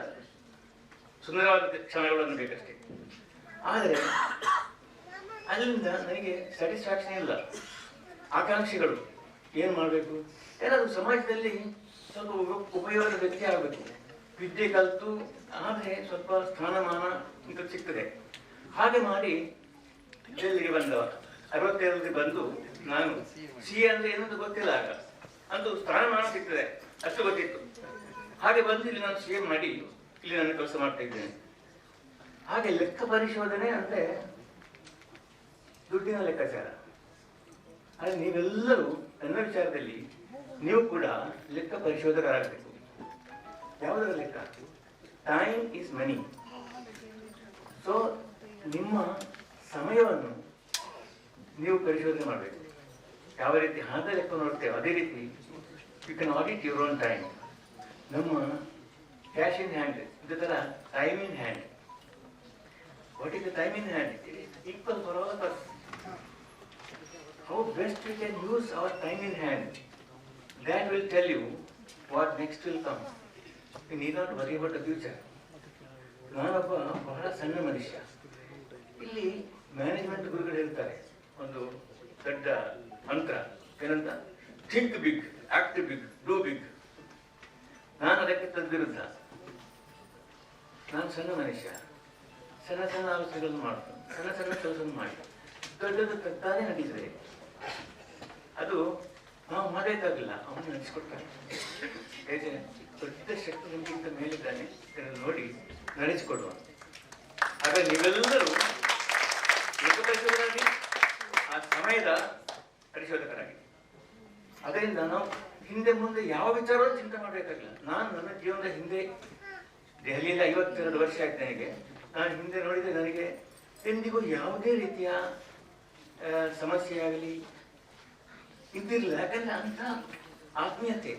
ಸುಂದರವಾದ ಕ್ಷಣಗಳನ್ನು ಬೇಕಷ್ಟೇ. ಆದರೆ ಅಲ್ಲಿಂದ ನನಗೆ ಸ್ಯಾಟಿಸ್ಫ್ಯಾಕ್ಷನ್ ಇಲ್ಲ. ಆಕಾಂಕ್ಷೆಗಳು ಏನು ಮಾಡಬೇಕು, ಏನಾದರೂ ಸಮಾಜದಲ್ಲಿ ಸ್ವಲ್ಪ ಉಪಯೋಗದ ವ್ಯಕ್ತಿ ಆಗಬೇಕು, ವಿದ್ಯೆ ಕಲಿತು ಆದರೆ ಸ್ವಲ್ಪ ಸ್ಥಾನಮಾನ ಅಂತ ಸಿಗ್ತದೆ. ಹಾಗೆ ಮಾಡಿ ಡೆಲ್ಲಿಗೆ ಬಂದವ. 67ರಲ್ಲಿ ಬಂದು ನಾನು ಸಿ ಅಂದ್ರೆ ಏನಂತ ಗೊತ್ತಿಲ್ಲ ಆಗ, ಅಂತೂ ಸ್ಥಾನಮಾನ ಸಿಗ್ತದೆ ಅಷ್ಟು ಗೊತ್ತಿತ್ತು. ಹಾಗೆ ಬಂದು ಇಲ್ಲಿ ನಾನು ಸಿ ಮಾಡಿ ಇಲ್ಲಿ ನಾನು ಕೆಲಸ ಮಾಡ್ತಾ ಇದ್ದೇನೆ. ಹಾಗೆ ಲೆಕ್ಕ ಪರಿಶೋಧನೆ ಅಂದ್ರೆ ದುಡ್ಡಿನ ಲೆಕ್ಕಾಚಾರ. ಆದರೆ ನೀವೆಲ್ಲರೂ ನನ್ನ ವಿಚಾರದಲ್ಲಿ ನೀವು ಕೂಡ ಲೆಕ್ಕ ಪರಿಶೋಧಕರಾಗಬೇಕು. ಯಾವುದರ ಲೆಕ್ಕ? Time is money. ಸೊ ನಿಮ್ಮ ಸಮಯವನ್ನು ನೀವು ಪರಿಶೋಧನೆ ಮಾಡಬೇಕು. ಯಾವ ರೀತಿ ಹಣದ ಲೆಕ್ಕ ನೋಡ್ತೇವೆ ಅದೇ ರೀತಿ you can audit your own time. ನಮ್ಮ ಕ್ಯಾಶ್ ಇನ್ ಹ್ಯಾಂಡ್ ಇದೇ ಥರ time in hand. What is the time in hand? It is equal for all of us. How best we can use our time in hand, that will tell you what next will come. You need not worry about the future. ನಾನೊಬ್ಬ ಬಹಳ ಸಣ್ಣ ಮನುಷ್ಯ. ಇಲ್ಲಿ ಮ್ಯಾನೇಜ್ಮೆಂಟ್ ಗುರುಗಳು ಇರ್ತಾರೆ, ಒಂದು ದೊಡ್ಡ ಮಂತ್ರ ಏನಂತ, think big, act big, do big. ನಾನು ಅದಕ್ಕೆ ತದ್ವಿರುದ್ಧ. ನಾನು ಸಣ್ಣ ಮನುಷ್ಯ, ಸಣ್ಣ ಸಣ್ಣ ಆಲೋಚನೆಗಳನ್ನು ಮಾಡ್ತೀನಿ, ಸಣ್ಣ ಸಣ್ಣ ಕೆಲಸವನ್ನು ಮಾಡಿ ದೊಡ್ಡದು ತತ್ತಾನೇ ನಡೀತದೆ. ಅದು ನಾವು ಮಾಡಬೇಕಾಗಿಲ್ಲ, ಅವನು ನಡೆಸಿಕೊಡ್ತಾನೆ. ಹೇಗೆ ದೊಡ್ಡ ಶಕ್ತಿ ನಮಗಿಂತ ಮೇಲಿದ್ದಾನೆ, ಇದನ್ನು ನೋಡಿ ನಡೆಸಿಕೊಡುವ. ಹಾಗಾಗಿ ನೀವೆಲ್ಲರೂ ಪರಿಶೋಧಕರಾಗಿ, ಆ ಸಮಯದ ಪರಿಶೋಧಕರಾಗಿ. ಅದರಿಂದ ನಾವು ಹಿಂದೆ ಮುಂದೆ ಯಾವ ವಿಚಾರವೂ ಚಿಂತೆ ಮಾಡಬೇಕಾಗಿಲ್ಲ. ನಾನು ನನ್ನ ಜೀವನದ ಹಿಂದೆ ದೆಹಲಿಯಲ್ಲಿ 52 ವರ್ಷ ಆಯ್ತು ನನಗೆ. ನಾನು ಹಿಂದೆ ನೋಡಿದರೆ ನನಗೆ ಎಂದಿಗೂ ಯಾವುದೇ ರೀತಿಯ ಸಮಸ್ಯೆ ಆಗಲಿ ಇದ್ದಿರಲಿಲ್ಲ. ಯಾಕಂದ್ರೆ ಅಂತ ಆತ್ಮೀಯತೆ.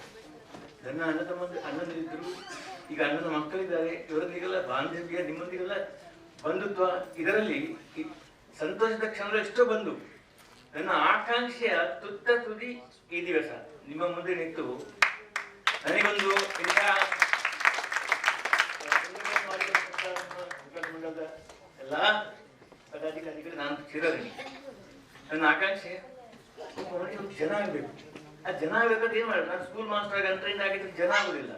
ನನ್ನ ಅಣ್ಣಂದಿರಿದ್ದರು, ಈಗ ಅಣ್ಣನ ಮಕ್ಕಳಿದ್ದಾರೆ, ಇವರೊಂದಿಗೆಲ್ಲ ಬಾಂಧವ್ಯ, ನಿಮ್ಮೊಂದಿಗೆಲ್ಲ ಬಂಧುತ್ವ, ಇದರಲ್ಲಿ ಸಂತೋಷದ ಕ್ಷಣಗಳು ಎಷ್ಟೋ ಬಂದು ನನ್ನ ಆಕಾಂಕ್ಷೆಯ ತುತ್ತ ತುದಿ ಈ ದಿವಸ ನಿಮ್ಮ ಮುಂದೆ ನಿಂತು ನನಗೊಂದು ಇಂತಹ ಮಂಡಲದ ಎಲ್ಲ ಪದಾಧಿಕಾರಿಗಳು ನಾನು ಚಿರಋಣಿ. ನನ್ನ ಆಕಾಂಕ್ಷೆ ಜನ ಆಗಬೇಕು. ಆ ಜನ ಆಗಬೇಕಾದ್ರೆ ಏನ್ ಮಾಡಿ, ನಾನು ಸ್ಕೂಲ್ ಮಾಸ್ಟರ್ ಆಗಿ ಟ್ರೈನ್ ಆಗಿದ್ರೆ ಜನ ಆಗುದಿಲ್ಲ.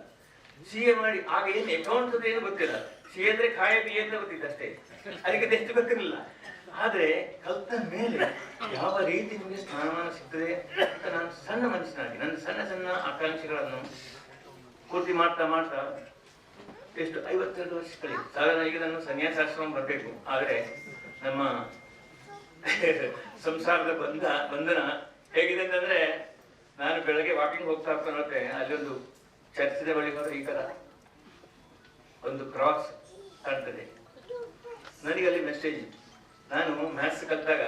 CA ಮಾಡಿ ಆಗ ಏನು ಅಕೌಂಟ್ಸ್ ಅಂತ ಏನು ಗೊತ್ತಿಲ್ಲ. CA ಅಂದ್ರೆ ಕಾಯ ಬಿ ಅಂತ ಗೊತ್ತಿತ್ತು ಅಷ್ಟೇ, ಅದಕ್ಕೆ ಎಷ್ಟು ಗೊತ್ತಿರಲಿಲ್ಲ. ಆದ್ರೆ ಕಲ್ತ ಮೇಲೆ ಯಾವ ರೀತಿ ನಿಮಗೆ ಸ್ಥಾನಮಾನ ಸಿಗ್ತದೆ ಅಂತ ನಾನು ಸಣ್ಣ ಮನುಷ್ಯನಾಗಿ ನನ್ನ ಸಣ್ಣ ಸಣ್ಣ ಆಕಾಂಕ್ಷೆಗಳನ್ನು ಪೂರ್ತಿ ಮಾಡ್ತಾ ಮಾಡ್ತಾ ಎಷ್ಟು 52 ವರ್ಷ ಕಳೆಯಿತು. ಸಾಧಾರಣ ಈಗ ನಾನು ಸನ್ಯಾಸಾಶ್ರಮ ಬರಬೇಕು. ಆದರೆ ನಮ್ಮ ಸಂಸಾರದ ಬಂಧನ ಹೇಗಿದೆ ಅಂತಂದ್ರೆ, ನಾನು ಬೆಳಗ್ಗೆ ವಾಕಿಂಗ್ ಹೋಗ್ತಾ ಹೋಗ್ತಾ ಅಲ್ಲಿ ಒಂದು ಚರ್ಚಿನ ಬಳಿ ಹೋದ್ರೆ ಈ ತರ ಒಂದು ಕ್ರಾಸ್ ಕಾಣ್ತದೆ. ನನಗೆ ಅಲ್ಲಿ ಮೆಸೇಜ್, ನಾನು ಮ್ಯಾಥ್ಸ್ ಕಲಿತಾಗ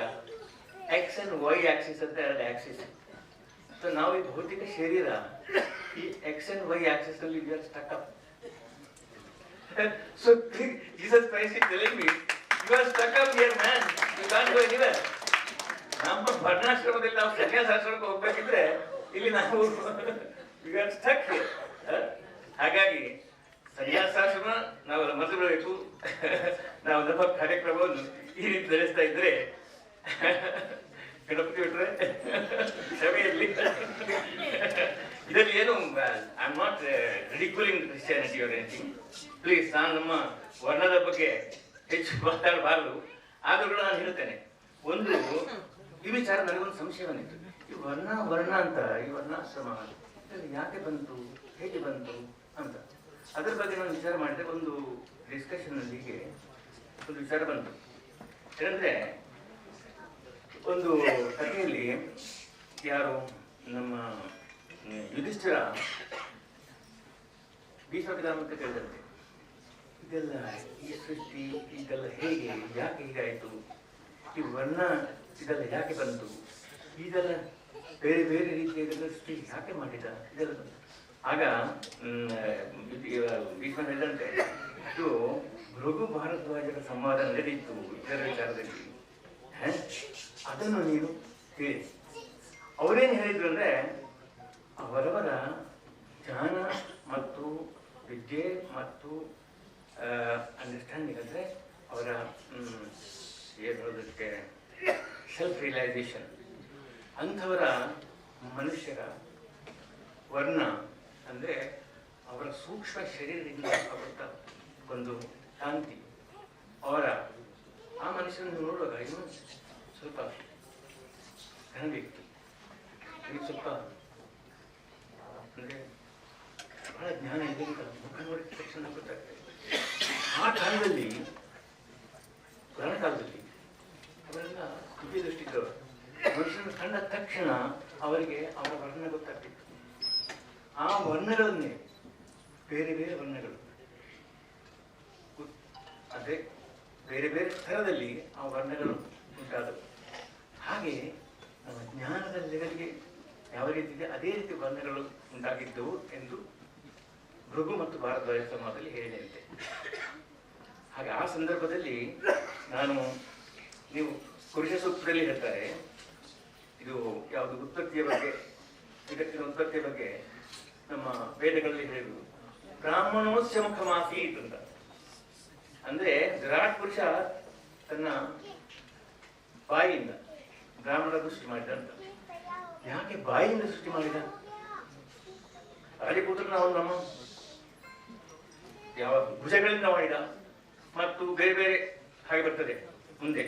ಎಕ್ಸ್ ಅಂಡ್ ವೈ ಆಕ್ಸಿಸ್ ಅಂತ 2 ಆಕ್ಸಿಸ್. ಸೊ ನಾವು ಈ ಭೌತಿಕ ಶರೀರ ಈ ಎಕ್ಸ್ ಅಂಡ್ ವೈ ಆಕ್ಸಿಸ್ ಅಲ್ಲಿ we are stuck up. So Jesus Christ is telling me, you are stuck up here, man. You can't go anywhere. ನಮ್ಮ ವರ್ಣಾಶ್ರಮದಲ್ಲಿ ನಾವು ಸನ್ಯಾಸಾಶ್ರಮಕ್ಕೆ ಹೋಗ್ಬೇಕಿದ್ರೆ ಇಲ್ಲಿ ನಾವು we are stuck here. ಹಾಗಾಗಿ ಸನ್ಯಾಸಾಶ್ರಮ ನಾವೆಲ್ಲ ಮರೆತು ಬಿಡಬೇಕು. ನಾವು ನಮ್ಮ ಕಾರ್ಯಕ್ರಮವನ್ನು ಈ ರೀತಿ ನಡೆಸ್ತಾ ಇದ್ರೆ ಗಣಪತಿ ಬಿಟ್ರೆ ಸಭೆಯಲ್ಲಿ ಇದರಲ್ಲಿ ಏನು, I am not ridiculing Christianity or anything. Please, ನಾನು ನಮ್ಮ ವರ್ಣದ ಬಗ್ಗೆ ಹೆಚ್ಚು ಮಾತಾಡಬಾರದು. ಆದರೂ ಕೂಡ ನಾನು ಹೇಳ್ತೇನೆ, ಒಂದು ಈ ವಿಚಾರ ನನಗೊಂದು ಸಂಶಯ ಬಂದಿತ್ತು. ಈ ವರ್ಣ ಅಂತ, ಈ ವರ್ಣಾಶ್ರಮ ಯಾಕೆ ಬಂತು, ಹೇಗೆ ಬಂತು ಅಂತ ಅದರ ಬಗ್ಗೆ ನಾನು ವಿಚಾರ ಮಾಡಿದೆ. ಒಂದು ಡಿಸ್ಕಷನ್ ಅಲ್ಲಿ ಹೀಗೆ ಒಂದು ವಿಚಾರ ಬಂತು. ಏನಂದ್ರೆ, ಒಂದು ಕಥೆಯಲ್ಲಿ ಯಾರು ನಮ್ಮ ಯುಧಿಷ್ಠಿರ ಭೀಷ್ಮ ಅಂತ ಕೇಳಿದಂತೆ, ಇದೆಲ್ಲ ಈ ಸೃಷ್ಟಿ ಇದೆಲ್ಲ ಹೇಗೆ, ಯಾಕೆ ಹೀಗಾಯಿತು, ಈ ವರ್ಣ ಇದೆಲ್ಲ ಯಾಕೆ ಬಂತು, ಇದೆಲ್ಲ ಬೇರೆ ಬೇರೆ ರೀತಿಯ ಸೃಷ್ಟಿ ಯಾಕೆ ಮಾಡಿದ, ಇದೆಲ್ಲ ಬಂತು. ಆಗ ಭೀಷ್ಮ ಹೇಳಿದಂತೆ, ಇದು ಭೃಗು ಭಾರದ್ವಾಜರ ಸಂವಾದ ನಡೆದಿತ್ತು ಇದರ ವಿಚಾರದಲ್ಲಿ, ಅದನ್ನು ನೀನು ಹೇಳಿ ಅವರೇನು ಹೇಳಿದ್ರು ಅಂದರೆ ಅವರವರ ಜ್ಞಾನ ಮತ್ತು ವಿದ್ಯೆ ಮತ್ತು ಅಂಡರ್ಸ್ಟ್ಯಾಂಡಿಂಗ್ ಅಂದರೆ ಅವರ ಏನು ಹೇಳೋದಕ್ಕೆ ಸೆಲ್ಫ್ ರಿಯಲೈಸೇಷನ್ ಅಂಥವರ ಮನುಷ್ಯರ ವರ್ಣ ಅಂದರೆ ಅವರ ಸೂಕ್ಷ್ಮ ಶರೀರದಿಂದ ಅವರ ಒಂದು ಕಾಂತಿ ಅವರ ಆ ಮನುಷ್ಯನನ್ನು ನೋಡುವಾಗ ಇವನು ಸ್ವಲ್ಪ ಘನ ವ್ಯಕ್ತಿ, ಇದು ಸ್ವಲ್ಪ ಅಂದರೆ ಬಹಳ ಜ್ಞಾನ ಇದೆ ಅಂತ ಮುಖ ನೋಡಿದ ತಕ್ಷಣ ಗೊತ್ತಾಗ್ತದೆ. ಆ ಕಾಲದಲ್ಲಿ ಪುರಾಣ ಕಾಲದಲ್ಲಿ ಅವರೆಲ್ಲ ದಿವ್ಯ ದೃಷ್ಟಿದ್ದವರು ಮನುಷ್ಯನ ಕಂಡ ತಕ್ಷಣ ಅವರಿಗೆ ಅವರ ವರ್ಣ ಗೊತ್ತಾಗ್ತಿತ್ತು. ಆ ವರ್ಣಗಳನ್ನೇ ಬೇರೆ ಬೇರೆ ವರ್ಣಗಳು ಅಂದರೆ ಬೇರೆ ಬೇರೆ ಥರದಲ್ಲಿ ಆ ವರ್ಣಗಳು ಉಂಟಾದವು. ಹಾಗೆ ನಮ್ಮ ಜ್ಞಾನದ ಲೆವೆಲ್ಗೆ ಯಾವ ರೀತಿ ಇದೆ ಅದೇ ರೀತಿ ವರ್ಣಗಳು ಉಂಟಾಗಿದ್ದವು ಎಂದು ಭೃಗು ಮತ್ತು ಭಾರದ್ವಾಜ ಸಂವಾದದಲ್ಲಿ ಹೇಳಿದಂತೆ. ಹಾಗೆ ಆ ಸಂದರ್ಭದಲ್ಲಿ ನೀವು ಪುರುಷ ಸೂಕ್ತದಲ್ಲಿ ಹೇಳ್ತಾರೆ, ಇದು ಯಾವುದು ಉತ್ಪತ್ತಿಯ ಬಗ್ಗೆ, ಜಗತ್ತಿನ ಉತ್ಪತ್ತಿಯ ಬಗ್ಗೆ ನಮ್ಮ ವೇದಗಳಲ್ಲಿ ಹೇಳಿದ್ರು, ಬ್ರಾಹ್ಮಣೋಸ್ಯ ಮುಖಮಾಸೀತ್ ಅಂತ. ಅಂದ್ರೆ ವಿರಾಟ್ ಪುರುಷ ತನ್ನ ಬಾಯಿಯಿಂದ ಬ್ರಾಹ್ಮಣ ಸೃಷ್ಟಿ ಮಾಡಿದ ಅಂತ. ಯಾಕೆ ಬಾಯಿಯಿಂದ ಸೃಷ್ಟಿ ಮಾಡಿದ? ರಾಜಪುತ್ರನ ಅವನು ನಮ್ಮ ಯಾವ ಭುಜಗಳಿಂದ ಮಾಡಿದ ಮತ್ತು ಬೇರೆ ಬೇರೆ ಹಾಗೆ ಬರ್ತದೆ ಮುಂದೆ.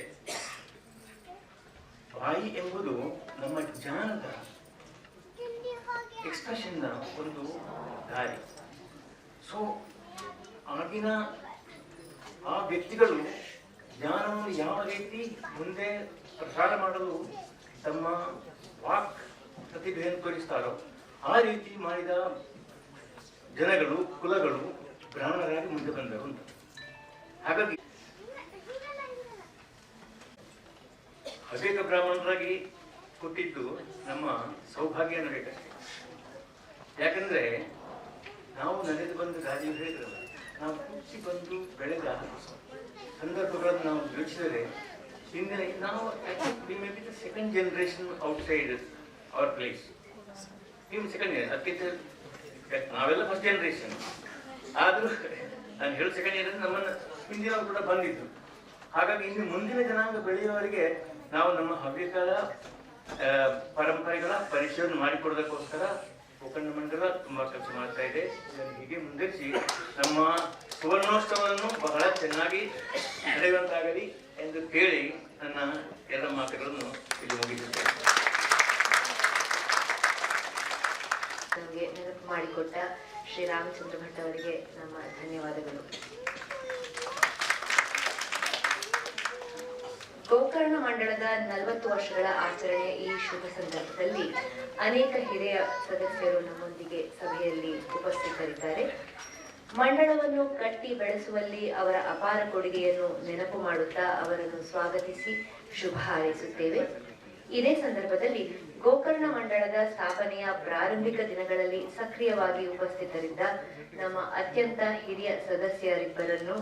ಬಾಯಿ ಎಂಬುದು ನಮ್ಮ ಜ್ಞಾನದ ಎಕ್ಸ್ಪ್ರೆಷನ್ನ ಒಂದು ದಾರಿ. ಸೊ ಆಗಿನ ಆ ವ್ಯಕ್ತಿಗಳು ಜ್ಞಾನವನ್ನು ಯಾವ ರೀತಿ ಮುಂದೆ ಪ್ರಸಾರ ಮಾಡಲು ತಮ್ಮ ವಾಕ್ ಪ್ರತಿಭೆಯನ್ನು ತೋರಿಸ್ತಾರೋ ಆ ರೀತಿ ಮಾಡಿದ ಜನಗಳು ಕುಲಗಳು ಬ್ರಾಹ್ಮಣರಾಗಿ ಮುಂದೆ ಬಂದರು ಅಂತ. ಹಾಗಾಗಿ ಅನೇಕ ಬ್ರಾಹ್ಮಣರಾಗಿ ಹುಟ್ಟಿದ್ದು ನಮ್ಮ ಸೌಭಾಗ್ಯ ಅನ್ನಬೇಕಷ್ಟೇ. ಯಾಕಂದ್ರೆ ನಾವು ನಡೆದು ಬಂದು ರಾಜೀವ್ ಹೇಳಿದ್ರಲ್ಲ, ನಾವು ಹುಟ್ಟಿ ಬಂದು ಬೆಳೆದ ಸಂದರ್ಭಗಳನ್ನು ನಾವು ಯೋಚಿಸಿದರೆ ಹಿಂದಿನ ನಾವು may be the second generation outside our place. ನೀವು ಸೆಕೆಂಡ್ ಅದಕ್ಕಿಂತ ನಾವೆಲ್ಲ ಫಸ್ಟ್ ಜನರೇಷನ್. ಆದರೂ ನಾನು ಹೇಳೋ ಸೆಕೆಂಡ್ ಜನರೇಷನ್ ನಮ್ಮನ್ನು ಹಿಂದಿನವರು ಕೂಡ ಬಂದಿದ್ದು. ಹಾಗಾಗಿ ಇನ್ನು ಮುಂದಿನ ಜನಾಂಗ ಬೆಳೆಯುವವರಿಗೆ ನಾವು ನಮ್ಮ ಹವ್ಯಕಗಳ ಪರಂಪರೆಗಳ ಪರಿಶೀಲನೆ ಮಾಡಿಕೊಡೋದಕ್ಕೋಸ್ಕರ ಗೋಕರ್ಣ ಮಂಡಲ ತುಂಬಾ ಕೆಲಸ ಮಾಡ್ತಾ ಇದೆ. ಇದನ್ನು ಹೀಗೆ ಮುಂದುವರಿಸಿ ನಮ್ಮ ಸುವರ್ಣೋತ್ಸವವನ್ನು ಬಹಳ ಚೆನ್ನಾಗಿ ನಡೆಯುವಂತಾಗಲಿ ಎಂದು ಕೇಳಿ ನನ್ನ ಎಲ್ಲ ಮಾತುಗಳನ್ನು ಇಲ್ಲಿ ಮುಗಿಸುತ್ತೇನೆ. ನಮಗೆ ನೆನಪು ಮಾಡಿಕೊಟ್ಟ ಶ್ರೀ ರಾಮಚಂದ್ರ ಭಟ್ ಅವರಿಗೆ ನಮ್ಮ ಧನ್ಯವಾದಗಳು. ಗೋಕರ್ಣ ಮಂಡಳದ 40 ವರ್ಷಗಳ ಆಚರಣೆ ಈ ಶುಭ ಸಂದರ್ಭದಲ್ಲಿ ಅನೇಕ ಹಿರಿಯ ಸದಸ್ಯರು ನಮ್ಮೊಂದಿಗೆ ಸಭೆಯಲ್ಲಿ ಉಪಸ್ಥಿತರಿದ್ದಾರೆ. ಮಂಡಳವನ್ನು ಕಟ್ಟಿ ಬೆಳೆಸುವಲ್ಲಿ ಅವರ ಅಪಾರ ಕೊಡುಗೆಯನ್ನು ನೆನಪು ಮಾಡುತ್ತಾ ಅವರನ್ನು ಸ್ವಾಗತಿಸಿ ಶುಭ ಹಾರೈಸುತ್ತೇವೆ. ಇದೇ ಸಂದರ್ಭದಲ್ಲಿ ಗೋಕರ್ಣ ಮಂಡಳದ ಸ್ಥಾಪನೆಯ ಪ್ರಾರಂಭಿಕ ದಿನಗಳಲ್ಲಿ ಸಕ್ರಿಯವಾಗಿ ಉಪಸ್ಥಿತರಿದ್ದ ನಮ್ಮ ಅತ್ಯಂತ ಹಿರಿಯ ಸದಸ್ಯರಿಬ್ಬರನ್ನು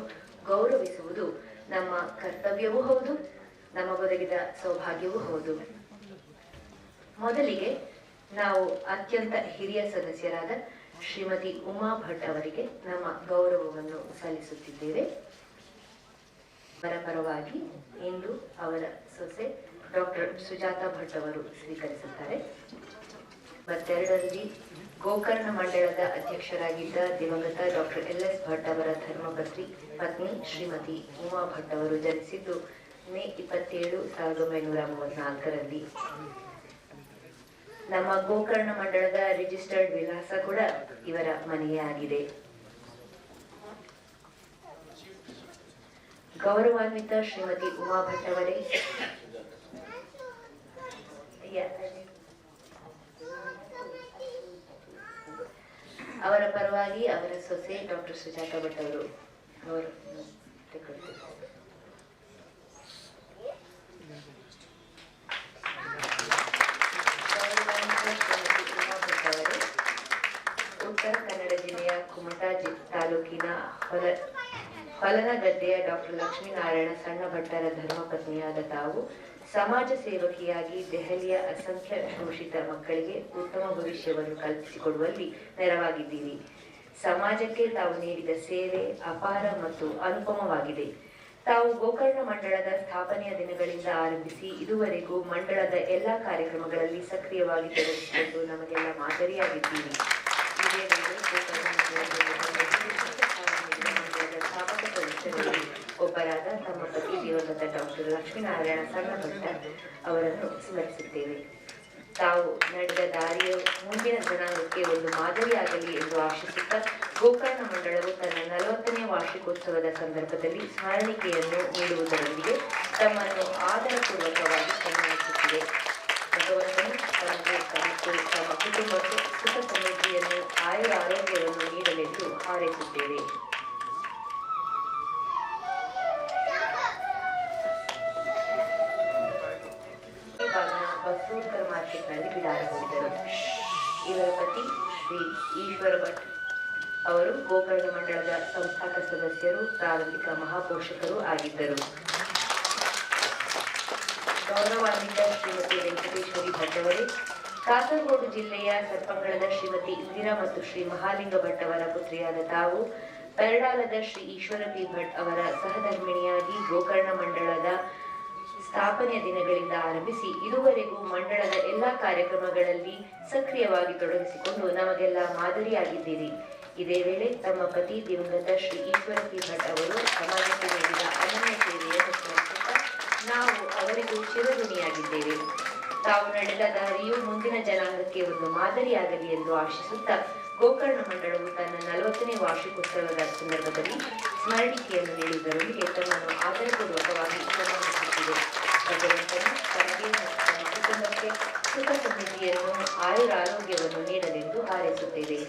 ಗೌರವಿಸುವುದು ನಮ್ಮ ಕರ್ತವ್ಯವೂ ಹೌದು, ನಮಗೊದಗಿದ ಸೌಭಾಗ್ಯವೂ ಹೌದು. ಮೊದಲಿಗೆ ನಾವು ಅತ್ಯಂತ ಹಿರಿಯ ಸದಸ್ಯರಾದ ಶ್ರೀಮತಿ ಉಮಾ ಭಟ್ ಅವರಿಗೆ ನಮ್ಮ ಗೌರವವನ್ನು ಸಲ್ಲಿಸುತ್ತಿದ್ದೇವೆ. ಅವರ ಪರವಾಗಿ ಇಂದು ಅವರ ಸೊಸೆ ಡಾಕ್ಟರ್ ಸುಜಾತಾ ಭಟ್ ಅವರು ಸ್ವೀಕರಿಸುತ್ತಾರೆ. 22ರಲ್ಲಿ ಗೋಕರ್ಣ ಮಂಡಳದ ಅಧ್ಯಕ್ಷರಾಗಿದ್ದ ದಿವಂಗತ ಡಾಕ್ಟರ್ LS ಭಟ್ ಅವರ ಧರ್ಮಪತ್ನಿ ಶ್ರೀಮತಿ ಉಮಾ ಭಟ್ ಅವರು ಜನಿಸಿದ್ದು ಮೇ 27, 1934ರಲ್ಲಿ. ನಮ್ಮ ಗೋಕರ್ಣ ಮಂಡಳದ ರಿಜಿಸ್ಟರ್ಡ್ ವಿಳಾಸ ಕೂಡ ಇವರ ಮನೆಯೇ ಆಗಿದೆ. ಗೌರವಾನ್ವಿತ ಶ್ರೀಮತಿ ಉಮಾ ಭಟ್ ಅವರೇ, ಅವರ ಪರವಾಗಿ ಅವರ ಸೊಸೆ ಡಾಕ್ಟರ್ ಸುಜಾತಾ ಭಟ್ ಅವರು ಉತ್ತರ ಕನ್ನಡ ಜಿಲ್ಲೆಯ ಕುಮಟಾ ತಾಲೂಕಿನ ಹೊಲನಗದ್ದೆಯ ಡಾಕ್ಟರ್ ಲಕ್ಷ್ಮೀನಾರಾಯಣ ಸಣ್ಣ ಭಟ್ಟರ ಧರ್ಮಪತ್ನಿಯಾದ ತಾವು ಸಮಾಜ ಸೇವಕಿಯಾಗಿ ದೆಹಲಿಯ ಅಸಂಖ್ಯ ಶೋಷಿತ ಮಕ್ಕಳಿಗೆ ಉತ್ತಮ ಭವಿಷ್ಯವನ್ನು ಕಲ್ಪಿಸಿಕೊಡುವಲ್ಲಿ ನೆರವಾಗಿದ್ದೀರಿ. ಸಮಾಜಕ್ಕೆ ತಾವು ನೀಡಿದ ಸೇವೆ ಅಪಾರ ಮತ್ತು ಅನುಪಮವಾಗಿದೆ. ತಾವು ಗೋಕರ್ಣ ಮಂಡಳದ ಸ್ಥಾಪನೆಯ ದಿನಗಳಿಂದ ಆರಂಭಿಸಿ ಇದುವರೆಗೂ ಮಂಡಳದ ಎಲ್ಲಾ ಕಾರ್ಯಕ್ರಮಗಳಲ್ಲಿ ಸಕ್ರಿಯವಾಗಿ ತೊಡಗಿಸಿಕೊಂಡು ನಮಗೆಲ್ಲ ಮಾದರಿಯಾಗಿದ್ದೀರಿ. ಇದೇ ವೇಳೆ ಗೋಕರ್ಣ ಮಂಡಳದ ಸ್ಥಾಪಕ ಸದಸ್ಯರಲ್ಲಿ ಒಬ್ಬರಾದ ತಮ್ಮ ಪತಿ ದಿವಂಗತ ಡಾಕ್ಟರ್ ಲಕ್ಷ್ಮೀನಾರಾಯಣ ಸಣ್ಣಭಟ್ಟ ಅವರನ್ನು ಸ್ಮರಿಸುತ್ತೇವೆ. ತಾವು ನಡೆದ ದಾರಿಯ ಮುಂದಿನ ಜನಾಂಗಕ್ಕೆ ಒಂದು ಮಾದರಿಯಾಗಲಿ ಎಂದು ಆಶಿಸುತ್ತಾ ಗೋಕರ್ಣ ಮಂಡಳವು ತನ್ನ 40ನೇ ವಾರ್ಷಿಕೋತ್ಸವದ ಸಂದರ್ಭದಲ್ಲಿ ಸ್ಮರಣಿಕೆಯನ್ನು ನೀಡುವುದರೊಂದಿಗೆ ತಮ್ಮನ್ನು ಆದರಪೂರ್ವಕವಾಗಿ ಸನ್ಮಾನಿಸುತ್ತಿದೆ. ಭಗವಂತನು ತಮಗೆ ಮತ್ತು ತಮ್ಮ ಕುಟುಂಬಕ್ಕೆ ಸುಖ ಸಮೃದ್ಧಿಯನ್ನು ಆಯುರಾರೋಗ್ಯವನ್ನು ನೀಡಲೆಂದು ಹಾರೈಸುತ್ತೇವೆ. ಬಸವೋತ್ತರ ಮಾರ್ಕೆಟ್ನಲ್ಲಿ ಬಿಡಾರಗೊಂಡಿದ್ದರು. ಇವರ ಪತಿ ಶ್ರೀ ಈಶ್ವರ ಭಟ್ ಅವರು ಗೋಕರ್ಣ ಮಂಡಳದ ಸಂಸ್ಥಾಪಕ ಸದಸ್ಯರು, ಪ್ರಾರಂಭಿಕ ಮಹಾಪೋಷಕರು ಆಗಿದ್ದರು. ಗೌರವಾನ್ವಿತ ಶ್ರೀಮತಿ ವೆಂಕಟೇಶ್ವರಿ ಭಟ್ ಅವರೇ, ಕಾಸರಗೋಡು ಜಿಲ್ಲೆಯ ಸರ್ಪಂಗಳದ ಶ್ರೀಮತಿ ಇಂದಿರಾ ಮತ್ತು ಶ್ರೀ ಮಹಾಲಿಂಗ ಭಟ್ ಅವರ ಪುತ್ರಿಯಾದ ತಾವು ಪೆರಡಾಲದ ಶ್ರೀ ಈಶ್ವರ ಪಿ ಭಟ್ ಅವರ ಸಹಧರ್ಮಿಣಿಯಾಗಿ ಗೋಕರ್ಣ ಮಂಡಳದ ಸ್ಥಾಪನೆಯ ದಿನಗಳಿಂದ ಆರಂಭಿಸಿ ಇದುವರೆಗೂ ಮಂಡಳದ ಎಲ್ಲಾ ಕಾರ್ಯಕ್ರಮಗಳಲ್ಲಿ ಸಕ್ರಿಯವಾಗಿ ತೊಡಗಿಸಿಕೊಂಡು ನಮಗೆಲ್ಲ ಮಾದರಿಯಾಗಿದ್ದೀರಿ. ಇದೇ ವೇಳೆ ತಮ್ಮ ಪತಿ ದಿವಂಗತ ಶ್ರೀ ಈಶ್ವರ ಪಿ ಭಟ್ ಅವರು ಸಮಾಜಕ್ಕೆ ನೀಡಿದ ಅನನ್ಯ ಸೇವೆಯನ್ನು ಸ್ಮರಿಸುತ್ತಾ ನಾವು ಅವರಿಗೂ ಚಿರಋಣಿಯಾಗಿದ್ದೇವೆ. ತಾವು ನಡೆದ ದಾರಿಯು ಮುಂದಿನ ಜನಾಂಗಕ್ಕೆ ಒಂದು ಮಾದರಿಯಾಗಲಿ ಎಂದು ಆಶಿಸುತ್ತಾ ಗೋಕರ್ಣ ಮಂಡಳವು ತನ್ನ 40ನೇ ವಾರ್ಷಿಕೋತ್ಸವದ ಸಂದರ್ಭದಲ್ಲಿ ಸ್ಮರಣಿಕೆಯನ್ನು ನೀಡುವುದರೊಂದಿಗೆ ತಮ್ಮನ್ನು ಆದರಪೂರ್ವಕವಾಗಿ ಸನ್ಮಾನಿಸುತ್ತಿದೆ. ಭಗವಂತನು ತಮಗೆ ಮತ್ತು ತಮ್ಮ ಕುಟುಂಬಕ್ಕೆ ಸುಖ ಸಮೃದ್ಧಿಯನ್ನು ಆಯುರಾರೋಗ್ಯವನ್ನು ನೀಡಲೆಂದು ಹಾರೈಸುತ್ತೇವೆ.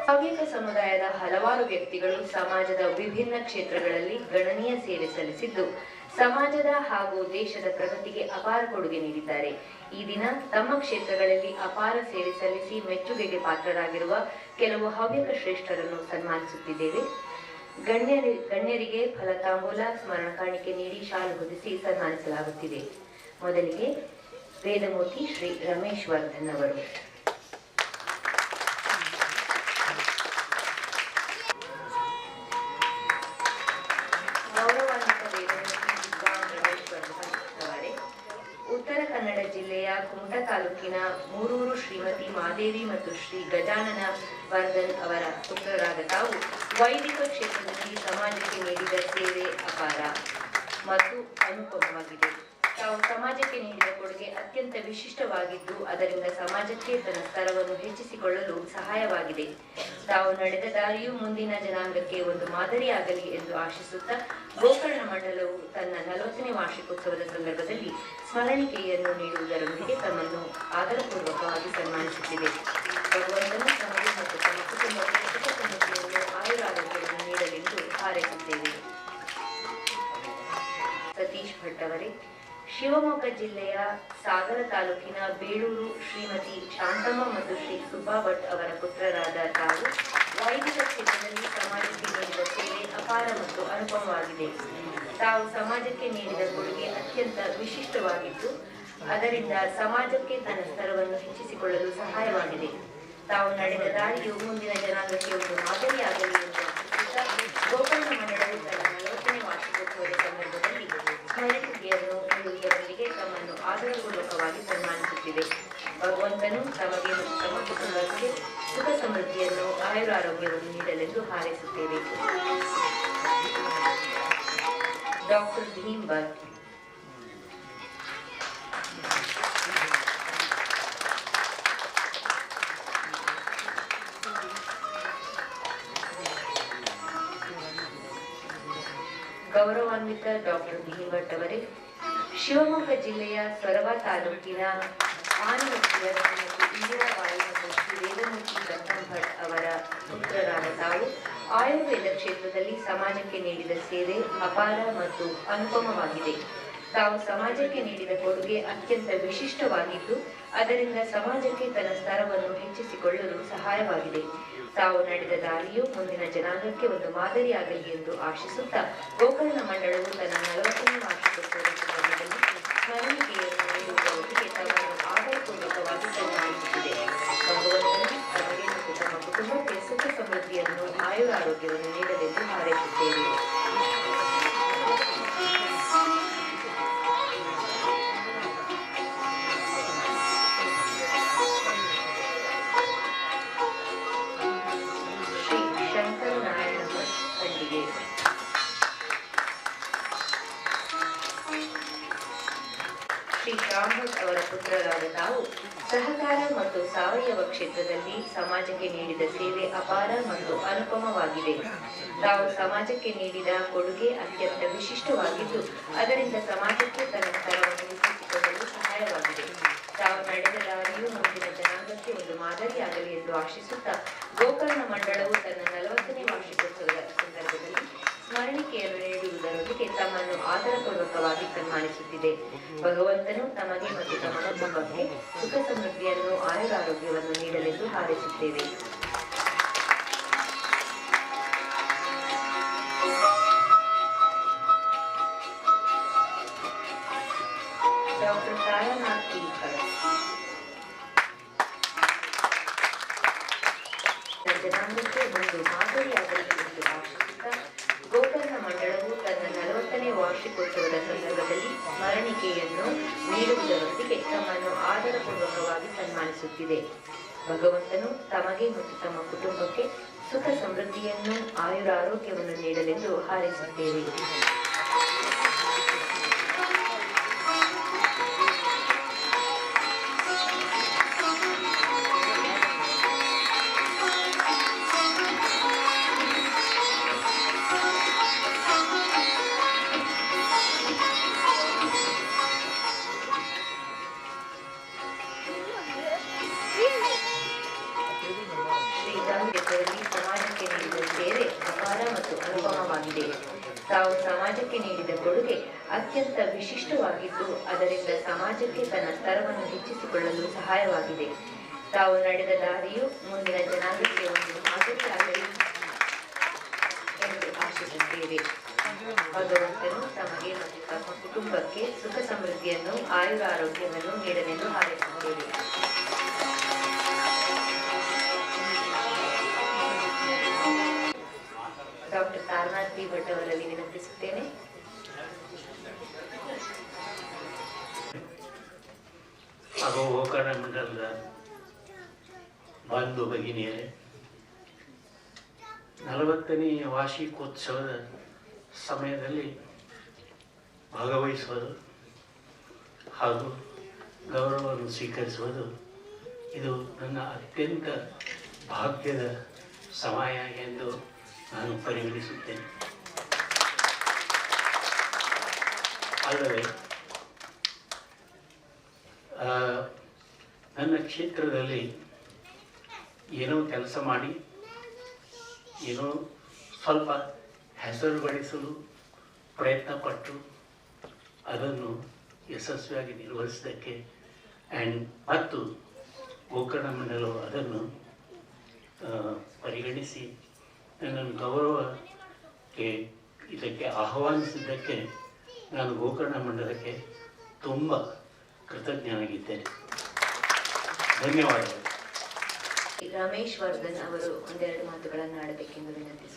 ಹವ್ಯಕ ಸಮುದಾಯದ ಹಲವಾರು ವ್ಯಕ್ತಿಗಳು ಸಮಾಜದ ವಿಭಿನ್ನ ಕ್ಷೇತ್ರಗಳಲ್ಲಿ ಗಣನೀಯ ಸೇವೆ ಸಲ್ಲಿಸಿದ್ದು ಸಮಾಜದ ಹಾಗೂ ದೇಶದ ಪ್ರಗತಿಗೆ ಅಪಾರ ಕೊಡುಗೆ ನೀಡಿದ್ದಾರೆ. ಈ ದಿನ ತಮ್ಮ ಕ್ಷೇತ್ರಗಳಲ್ಲಿ ಅಪಾರ ಸೇವೆ ಸಲ್ಲಿಸಿ ಮೆಚ್ಚುಗೆಗೆ ಪಾತ್ರರಾಗಿರುವ ಕೆಲವು ಹವ್ಯಕ ಶ್ರೇಷ್ಠರನ್ನು ಸನ್ಮಾನಿಸುತ್ತಿದ್ದೇವೆ. ಗಣ್ಯರಿಗೆ ಫಲತಾಂಬೂಲ ಸ್ಮರಣ ಕಾಣಿಕೆ ನೀಡಿ ಶಾಲು ಹೊದಿಸಿ ಸನ್ಮಾನಿಸಲಾಗುತ್ತಿದೆ. ಮೊದಲಿಗೆ ವೇದಮೂರ್ತಿ ಶ್ರೀ ರಮೇಶ್ ವರ್ಧನ್ ಅವರು. ಉತ್ತರ ಕನ್ನಡ ಜಿಲ್ಲೆಯ ಕುಮಟಾ ತಾಲೂಕಿನ ಮೂರೂರು ಶ್ರೀಮತಿ ಮಾದೇವಿ ಮತ್ತು ಶ್ರೀ ಗಜಾನನ ವರ್ಧನ್ ಅವರ ಪುತ್ರರಾದ ತಾವು ವೈದಿಕ ಕ್ಷೇತ್ರದಲ್ಲಿ ಸಮಾಜಕ್ಕೆ ನೀಡಿದ ಸೇವೆ ಅಪಾರ ಮತ್ತು ಅನುಪಮವಾಗಿದೆ. ತಾವು ಸಮಾಜಕ್ಕೆ ನೀಡಿದ ಕೊಡುಗೆ ಅತ್ಯಂತ ವಿಶಿಷ್ಟವಾಗಿದ್ದು ಅದರಿಂದ ಸಮಾಜಕ್ಕೆ ತನ್ನ ಸ್ತರವನ್ನು ಹೆಚ್ಚಿಸಿಕೊಳ್ಳಲು ಸಹಾಯವಾಗಿದೆ. ತಾವು ನಡೆದ ದಾರಿಯು ಮುಂದಿನ ಜನಾಂಗಕ್ಕೆ ಒಂದು ಮಾದರಿಯಾಗಲಿ ಎಂದು ಆಶಿಸುತ್ತಾ ಗೋಕರ್ಣ ಮಂಡಲವು ತನ್ನ 40ನೇ ವಾರ್ಷಿಕೋತ್ಸವದ ಸಂದರ್ಭದಲ್ಲಿ ಸ್ಮರಣಿಕೆಯನ್ನು ನೀಡುವುದರೊಂದಿಗೆ ತಮ್ಮನ್ನು ಆದರಪೂರ್ವಕವಾಗಿ ಸನ್ಮಾನಿಸುತ್ತಿದೆ. ಭಗವಂತನು ತಮಗೆ ಮತ್ತು ತಮ್ಮ ಕುಟುಂಬಕ್ಕೆ ಸುಖ ಸಮೃದ್ಧಿಯನ್ನು ಆಯುರಾರೋಗ್ಯವನ್ನು ನೀಡಲೆಂದು ಹಾರೈಸುತ್ತೇವೆ. ಸತೀಶ್ ಭಟ್ ಅವರೇ, ಶಿವಮೊಗ್ಗ ಜಿಲ್ಲೆಯ ಸಾಗರ ತಾಲೂಕಿನ ಬೇಳೂರು ಶ್ರೀಮತಿ ಶಾಂತಮ್ಮ ಮತ್ತು ಶ್ರೀ ಸುಬ್ಬಾ ಭಟ್ ಅವರ ಪುತ್ರರಾದ ತಾವು ವೈದಿಕ ಕ್ಷೇತ್ರದಲ್ಲಿ ಸಮಾಜಕ್ಕೆ ನೀಡಿದ ಸೇವೆ ಅಪಾರ ಮತ್ತು ಅನುಪಮವಾಗಿದೆ. ತಾವು ಸಮಾಜಕ್ಕೆ ನೀಡಿದ ಕೊಡುಗೆ ಅತ್ಯಂತ ವಿಶಿಷ್ಟವಾಗಿದ್ದು ಅದರಿಂದ ಸಮಾಜಕ್ಕೆ ತನ್ನ ಸ್ತರವನ್ನು ಹೆಚ್ಚಿಸಿಕೊಳ್ಳಲು ಸಹಾಯವಾಗಿದೆ. ತಾವು ನಡೆದ ದಾರಿಯು ಮುಂದಿನ ಜನಾಂಗಕ್ಕೆ ಒಂದು ಮಾದರಿಯಾಗಲಿ ಎಂದು ಗೋಕರ್ಣ ಮಂಡಳವು ತನ್ನ 40ನೇ ವಾರ್ಷಿಕೋತ್ಸವದ ಸಂದರ್ಭದಲ್ಲಿ ಸ್ಮರಣಿಕೆಯನ್ನು ನೀಡುವುದರೊಂದಿಗೆ ತಮ್ಮನ್ನು ಆದರಪೂರ್ವಕವಾಗಿ ಸನ್ಮಾನಿಸುತ್ತಿದೆ. ಭಗವಂತನು ತಮಗೆ ಮತ್ತು ತಮ್ಮ ಕುಟುಂಬಕ್ಕೆ ಸುಖ ಸಮೃದ್ಧಿಯನ್ನು ಆಯುರಾರೋಗ್ಯವನ್ನು ನೀಡಲೆಂದು ಹಾರೈಸುತ್ತೇವೆ. ಡಾಕ್ಟರ್ ಭೀಮ್ ಭಟ್. ಗೌರವಾನ್ವಿತ ಡಾಕ್ಟರ್ ಭೀಮ್ ಭಟ್ ಅವರೇ, ಶಿವಮೊಗ್ಗ ಜಿಲ್ಲೆಯ ಸೊರಬ ತಾಲೂಕಿನ ಆನವಟ್ಟಿಯ ಶ್ರೀಮತಿ ಇಂದಿರಾಬಾಯಿ ಮತ್ತು ಶ್ರೀ ವೇದಮೂರ್ತಿ ದತ್ತಂ ಭಟ್ ಅವರ ಪುತ್ರರಾದ ತಾವು ಆಯುರ್ವೇದ ಕ್ಷೇತ್ರದಲ್ಲಿ ಸಮಾಜಕ್ಕೆ ನೀಡಿದ ಸೇವೆ ಅಪಾರ ಮತ್ತು ಅನುಪಮವಾಗಿದೆ. ತಾವು ಸಮಾಜಕ್ಕೆ ನೀಡಿದ ಕೊಡುಗೆ ಅತ್ಯಂತ ವಿಶಿಷ್ಟವಾಗಿದ್ದು ಅದರಿಂದ ಸಮಾಜಕ್ಕೆ ತನ್ನ ಸ್ತರವನ್ನು ಹೆಚ್ಚಿಸಿಕೊಳ್ಳಲು ಸಹಾಯವಾಗಿದೆ. ತಾವು ನಡೆದ ದಾರಿಯು ಮುಂದಿನ ಜನಾಂಗಕ್ಕೆ ಒಂದು ಮಾದರಿಯಾಗಲಿ ಎಂದು ಆಶಿಸುತ್ತಾ ಗೋಕರ್ಣ ಮಂಡಳವು ತನ್ನ 40ನೇ ವಾರ್ಷಿಕೋತ್ಸವದ ಸಂದರ್ಭದಲ್ಲಿ ಸ್ಮರಣಿಕೆಯನ್ನು ನೀಡುವುದರೊಂದಿಗೆ ತಮ್ಮನ್ನು ಆಧಾರಪೂರ್ವಕವಾಗಿ ಸನ್ಮಾನಿಸುತ್ತಿದೆ. ಭಗವಂತನು ತಮಗೆ ಮತ್ತು ತಮ್ಮ ಕುಟುಂಬಕ್ಕೆ ಸುಖ ಸಮೃದ್ಧಿಯನ್ನು ಆಯುರಾರೋಗ್ಯವನ್ನು ನೀಡಲೆಂದು ಹಾರೈಸುತ್ತೇವೆ. ಶ್ರೀ ಶ್ಯಾಮಭಟ್ ಅವರ ಪುತ್ರರಾದ ತಾವು ಸಹಕಾರ ಮತ್ತು ಸಾವಯವ ಕ್ಷೇತ್ರದಲ್ಲಿ ಸಮಾಜಕ್ಕೆ ನೀಡಿದ ಸೇವೆ ಅಪಾರ ಮತ್ತು ಅನುಪಮವಾಗಿದೆ. ತಾವು ಸಮಾಜಕ್ಕೆ ನೀಡಿದ ಕೊಡುಗೆ ಅತ್ಯಂತ ವಿಶಿಷ್ಟವಾಗಿದ್ದು ಅದರಿಂದ ಸಮಾಜಕ್ಕೆ ತನ್ನ ಸ್ತರವನ್ನು ಹೆಚ್ಚಿಸಿಕೊಳ್ಳಲು ಸಹಾಯವಾಗಿದೆ. ತಾವು ನಡೆದ ದಾರಿಯು ಮುಂದಿನ ಜನಾಂಗಕ್ಕೆ ಒಂದು ಮಾದರಿಯಾಗಲಿ ಎಂದು ಆಶಿಸುತ್ತಾ ಗೋಕರ್ಣ ಮಂಡಳವು ತನ್ನ 40ನೇ ವಾರ್ಷಿಕೋತ್ಸವದ ಸಂದರ್ಭದಲ್ಲಿ ಸ್ಮರಣಿಕೆಯನ್ನು ನೀಡುವುದರೊಂದಿಗೆ ತಮ್ಮನ್ನು ಆಧಾರಪೂರ್ವಕವಾಗಿ ಸನ್ಮಾನಿಸುತ್ತಿದೆ. ಭಗವಂತನು ತಮಗೆ ಮತ್ತು ತಮ್ಮ ಕುಟುಂಬಕ್ಕೆ ಸುಖ ಸಮೃದ್ಧಿಯನ್ನು ಆಯುರಾರೋಗ್ಯವನ್ನು ನೀಡಲೆಂದು ಹಾರೈಸುತ್ತೇವೆ. ಡಾಕ್ಟರ್ ತಾರಾನಾಥ್ ತೀರ್ಕರ್ ಜನಾಂಗಕ್ಕೆ ಒಂದು ಮಾದರಿಯಾಗಲಿ ಎಂದು ಆಶಿಸುತ್ತಾ ಗೋಕರ್ಣ ಮಂಡಳವು ತನ್ನ 40ನೇ ವಾರ್ಷಿಕೋತ್ಸವದ ಸಂದರ್ಭದಲ್ಲಿ ಸ್ಮರಣಿಕೆಯನ್ನು ನೀಡುವುದರೊಂದಿಗೆ ತಮ್ಮನ್ನು ಆಧಾರಪೂರ್ವಕವಾಗಿ ಸನ್ಮಾನಿಸುತ್ತಿದೆ. ಭಗವಂತನು ತಮಗೆ ಮತ್ತು ತಮ್ಮ ಕುಟುಂಬಕ್ಕೆ ಸುಖ ಸಮೃದ್ಧಿಯನ್ನು ಆಯುರಾರೋಗ್ಯವನ್ನು ನೀಡಲೆಂದು ಹಾರೈಸುತ್ತೇವೆ. ಸಮಾಜಕ್ಕೆ ನೀಡಿದ ಸೇವೆ ಅಪಾರ ಮತ್ತು ಅನುಪಮವಾಗಿದೆ. ತಾವು ಸಮಾಜಕ್ಕೆ ನೀಡಿದ ಕೊಡುಗೆ ಅತ್ಯಂತ ವಿಶಿಷ್ಟವಾಗಿದ್ದು ಅದರಿಂದ ಸಮಾಜಕ್ಕೆ ತನ್ನ ಸ್ತರವನ್ನು ಹೆಚ್ಚಿಸಿಕೊಳ್ಳಲು ಸಹಾಯವಾಗಿದೆ. ತಾವು ನಡೆದ ದಾರಿಯು ಮುಂದಿನ ಜನಾಂಗಕ್ಕೆ ಒಂದು ಮಾದರಿಯಾಗಲಿ ಎಂದು ಆಶಿಸುತ್ತೇವೆ. ಭಗವಂತನು ತಮಗೆ ಮತ್ತು ತಮ್ಮ ಕುಟುಂಬಕ್ಕೆ ಸುಖ ಸಮೃದ್ಧಿಯನ್ನು ಆಯುರಾರೋಗ್ಯವನ್ನು ನೀಡಲೆಂದು ಹಾರೈಸುತ್ತೇವೆ. ಡಾಕ್ಟರ್ ತಾರಾನಾಥ್ ಬಿ ಭಟ್ ಅವರಲ್ಲಿ ವಿನಂತಿಸುತ್ತೇನೆ. ಹಾಗೂ ಗೋಕರ್ಣ ಮಂಡಲದ ಬಂಧು ಭಗಿನಿಯರೇ, 40ನೇ ವಾರ್ಷಿಕೋತ್ಸವದ ಸಮಯದಲ್ಲಿ ಭಾಗವಹಿಸುವುದು ಹಾಗೂ ಗೌರವವನ್ನು ಸ್ವೀಕರಿಸುವುದು ಇದು ನನ್ನ ಅತ್ಯಂತ ಭಾಗ್ಯದ ಸಮಯ ಎಂದು ನಾನು ಪರಿಗಣಿಸುತ್ತೇನೆ. ಅಲ್ಲದೆ ನನ್ನ ಕ್ಷೇತ್ರದಲ್ಲಿ ಏನೋ ಕೆಲಸ ಮಾಡಿ ಏನೋ ಸ್ವಲ್ಪ ಹೆಸರು ಗಳಿಸಲು ಪ್ರಯತ್ನಪಟ್ಟು ಅದನ್ನು ಯಶಸ್ವಿಯಾಗಿ ನಿರ್ವಹಿಸೋದಕ್ಕೆ ಮತ್ತು ಗೋಕರ್ಣ ಮಂಡಲವು ಅದನ್ನು ಪರಿಗಣಿಸಿ ನನ್ನನ್ನು ಗೌರವಕ್ಕೆ ಇದಕ್ಕೆ ಆಹ್ವಾನಿಸಿದ್ದಕ್ಕೆ ನಾನು ಗೋಕರ್ಣ ಮಂಡಲಕ್ಕೆ ತುಂಬ ಕೃತಜ್ಞನಾಗಿದ್ದೇನೆ. ಧನ್ಯವಾದಗಳು. ರಮೇಶ್ ವರ್ಧನ್ ಅವರು ಒಂದೆರಡು ಮಾತುಗಳನ್ನು ಆಡಬೇಕೆಂದು ವಿನಂತಿಸುತ್ತೇನೆ.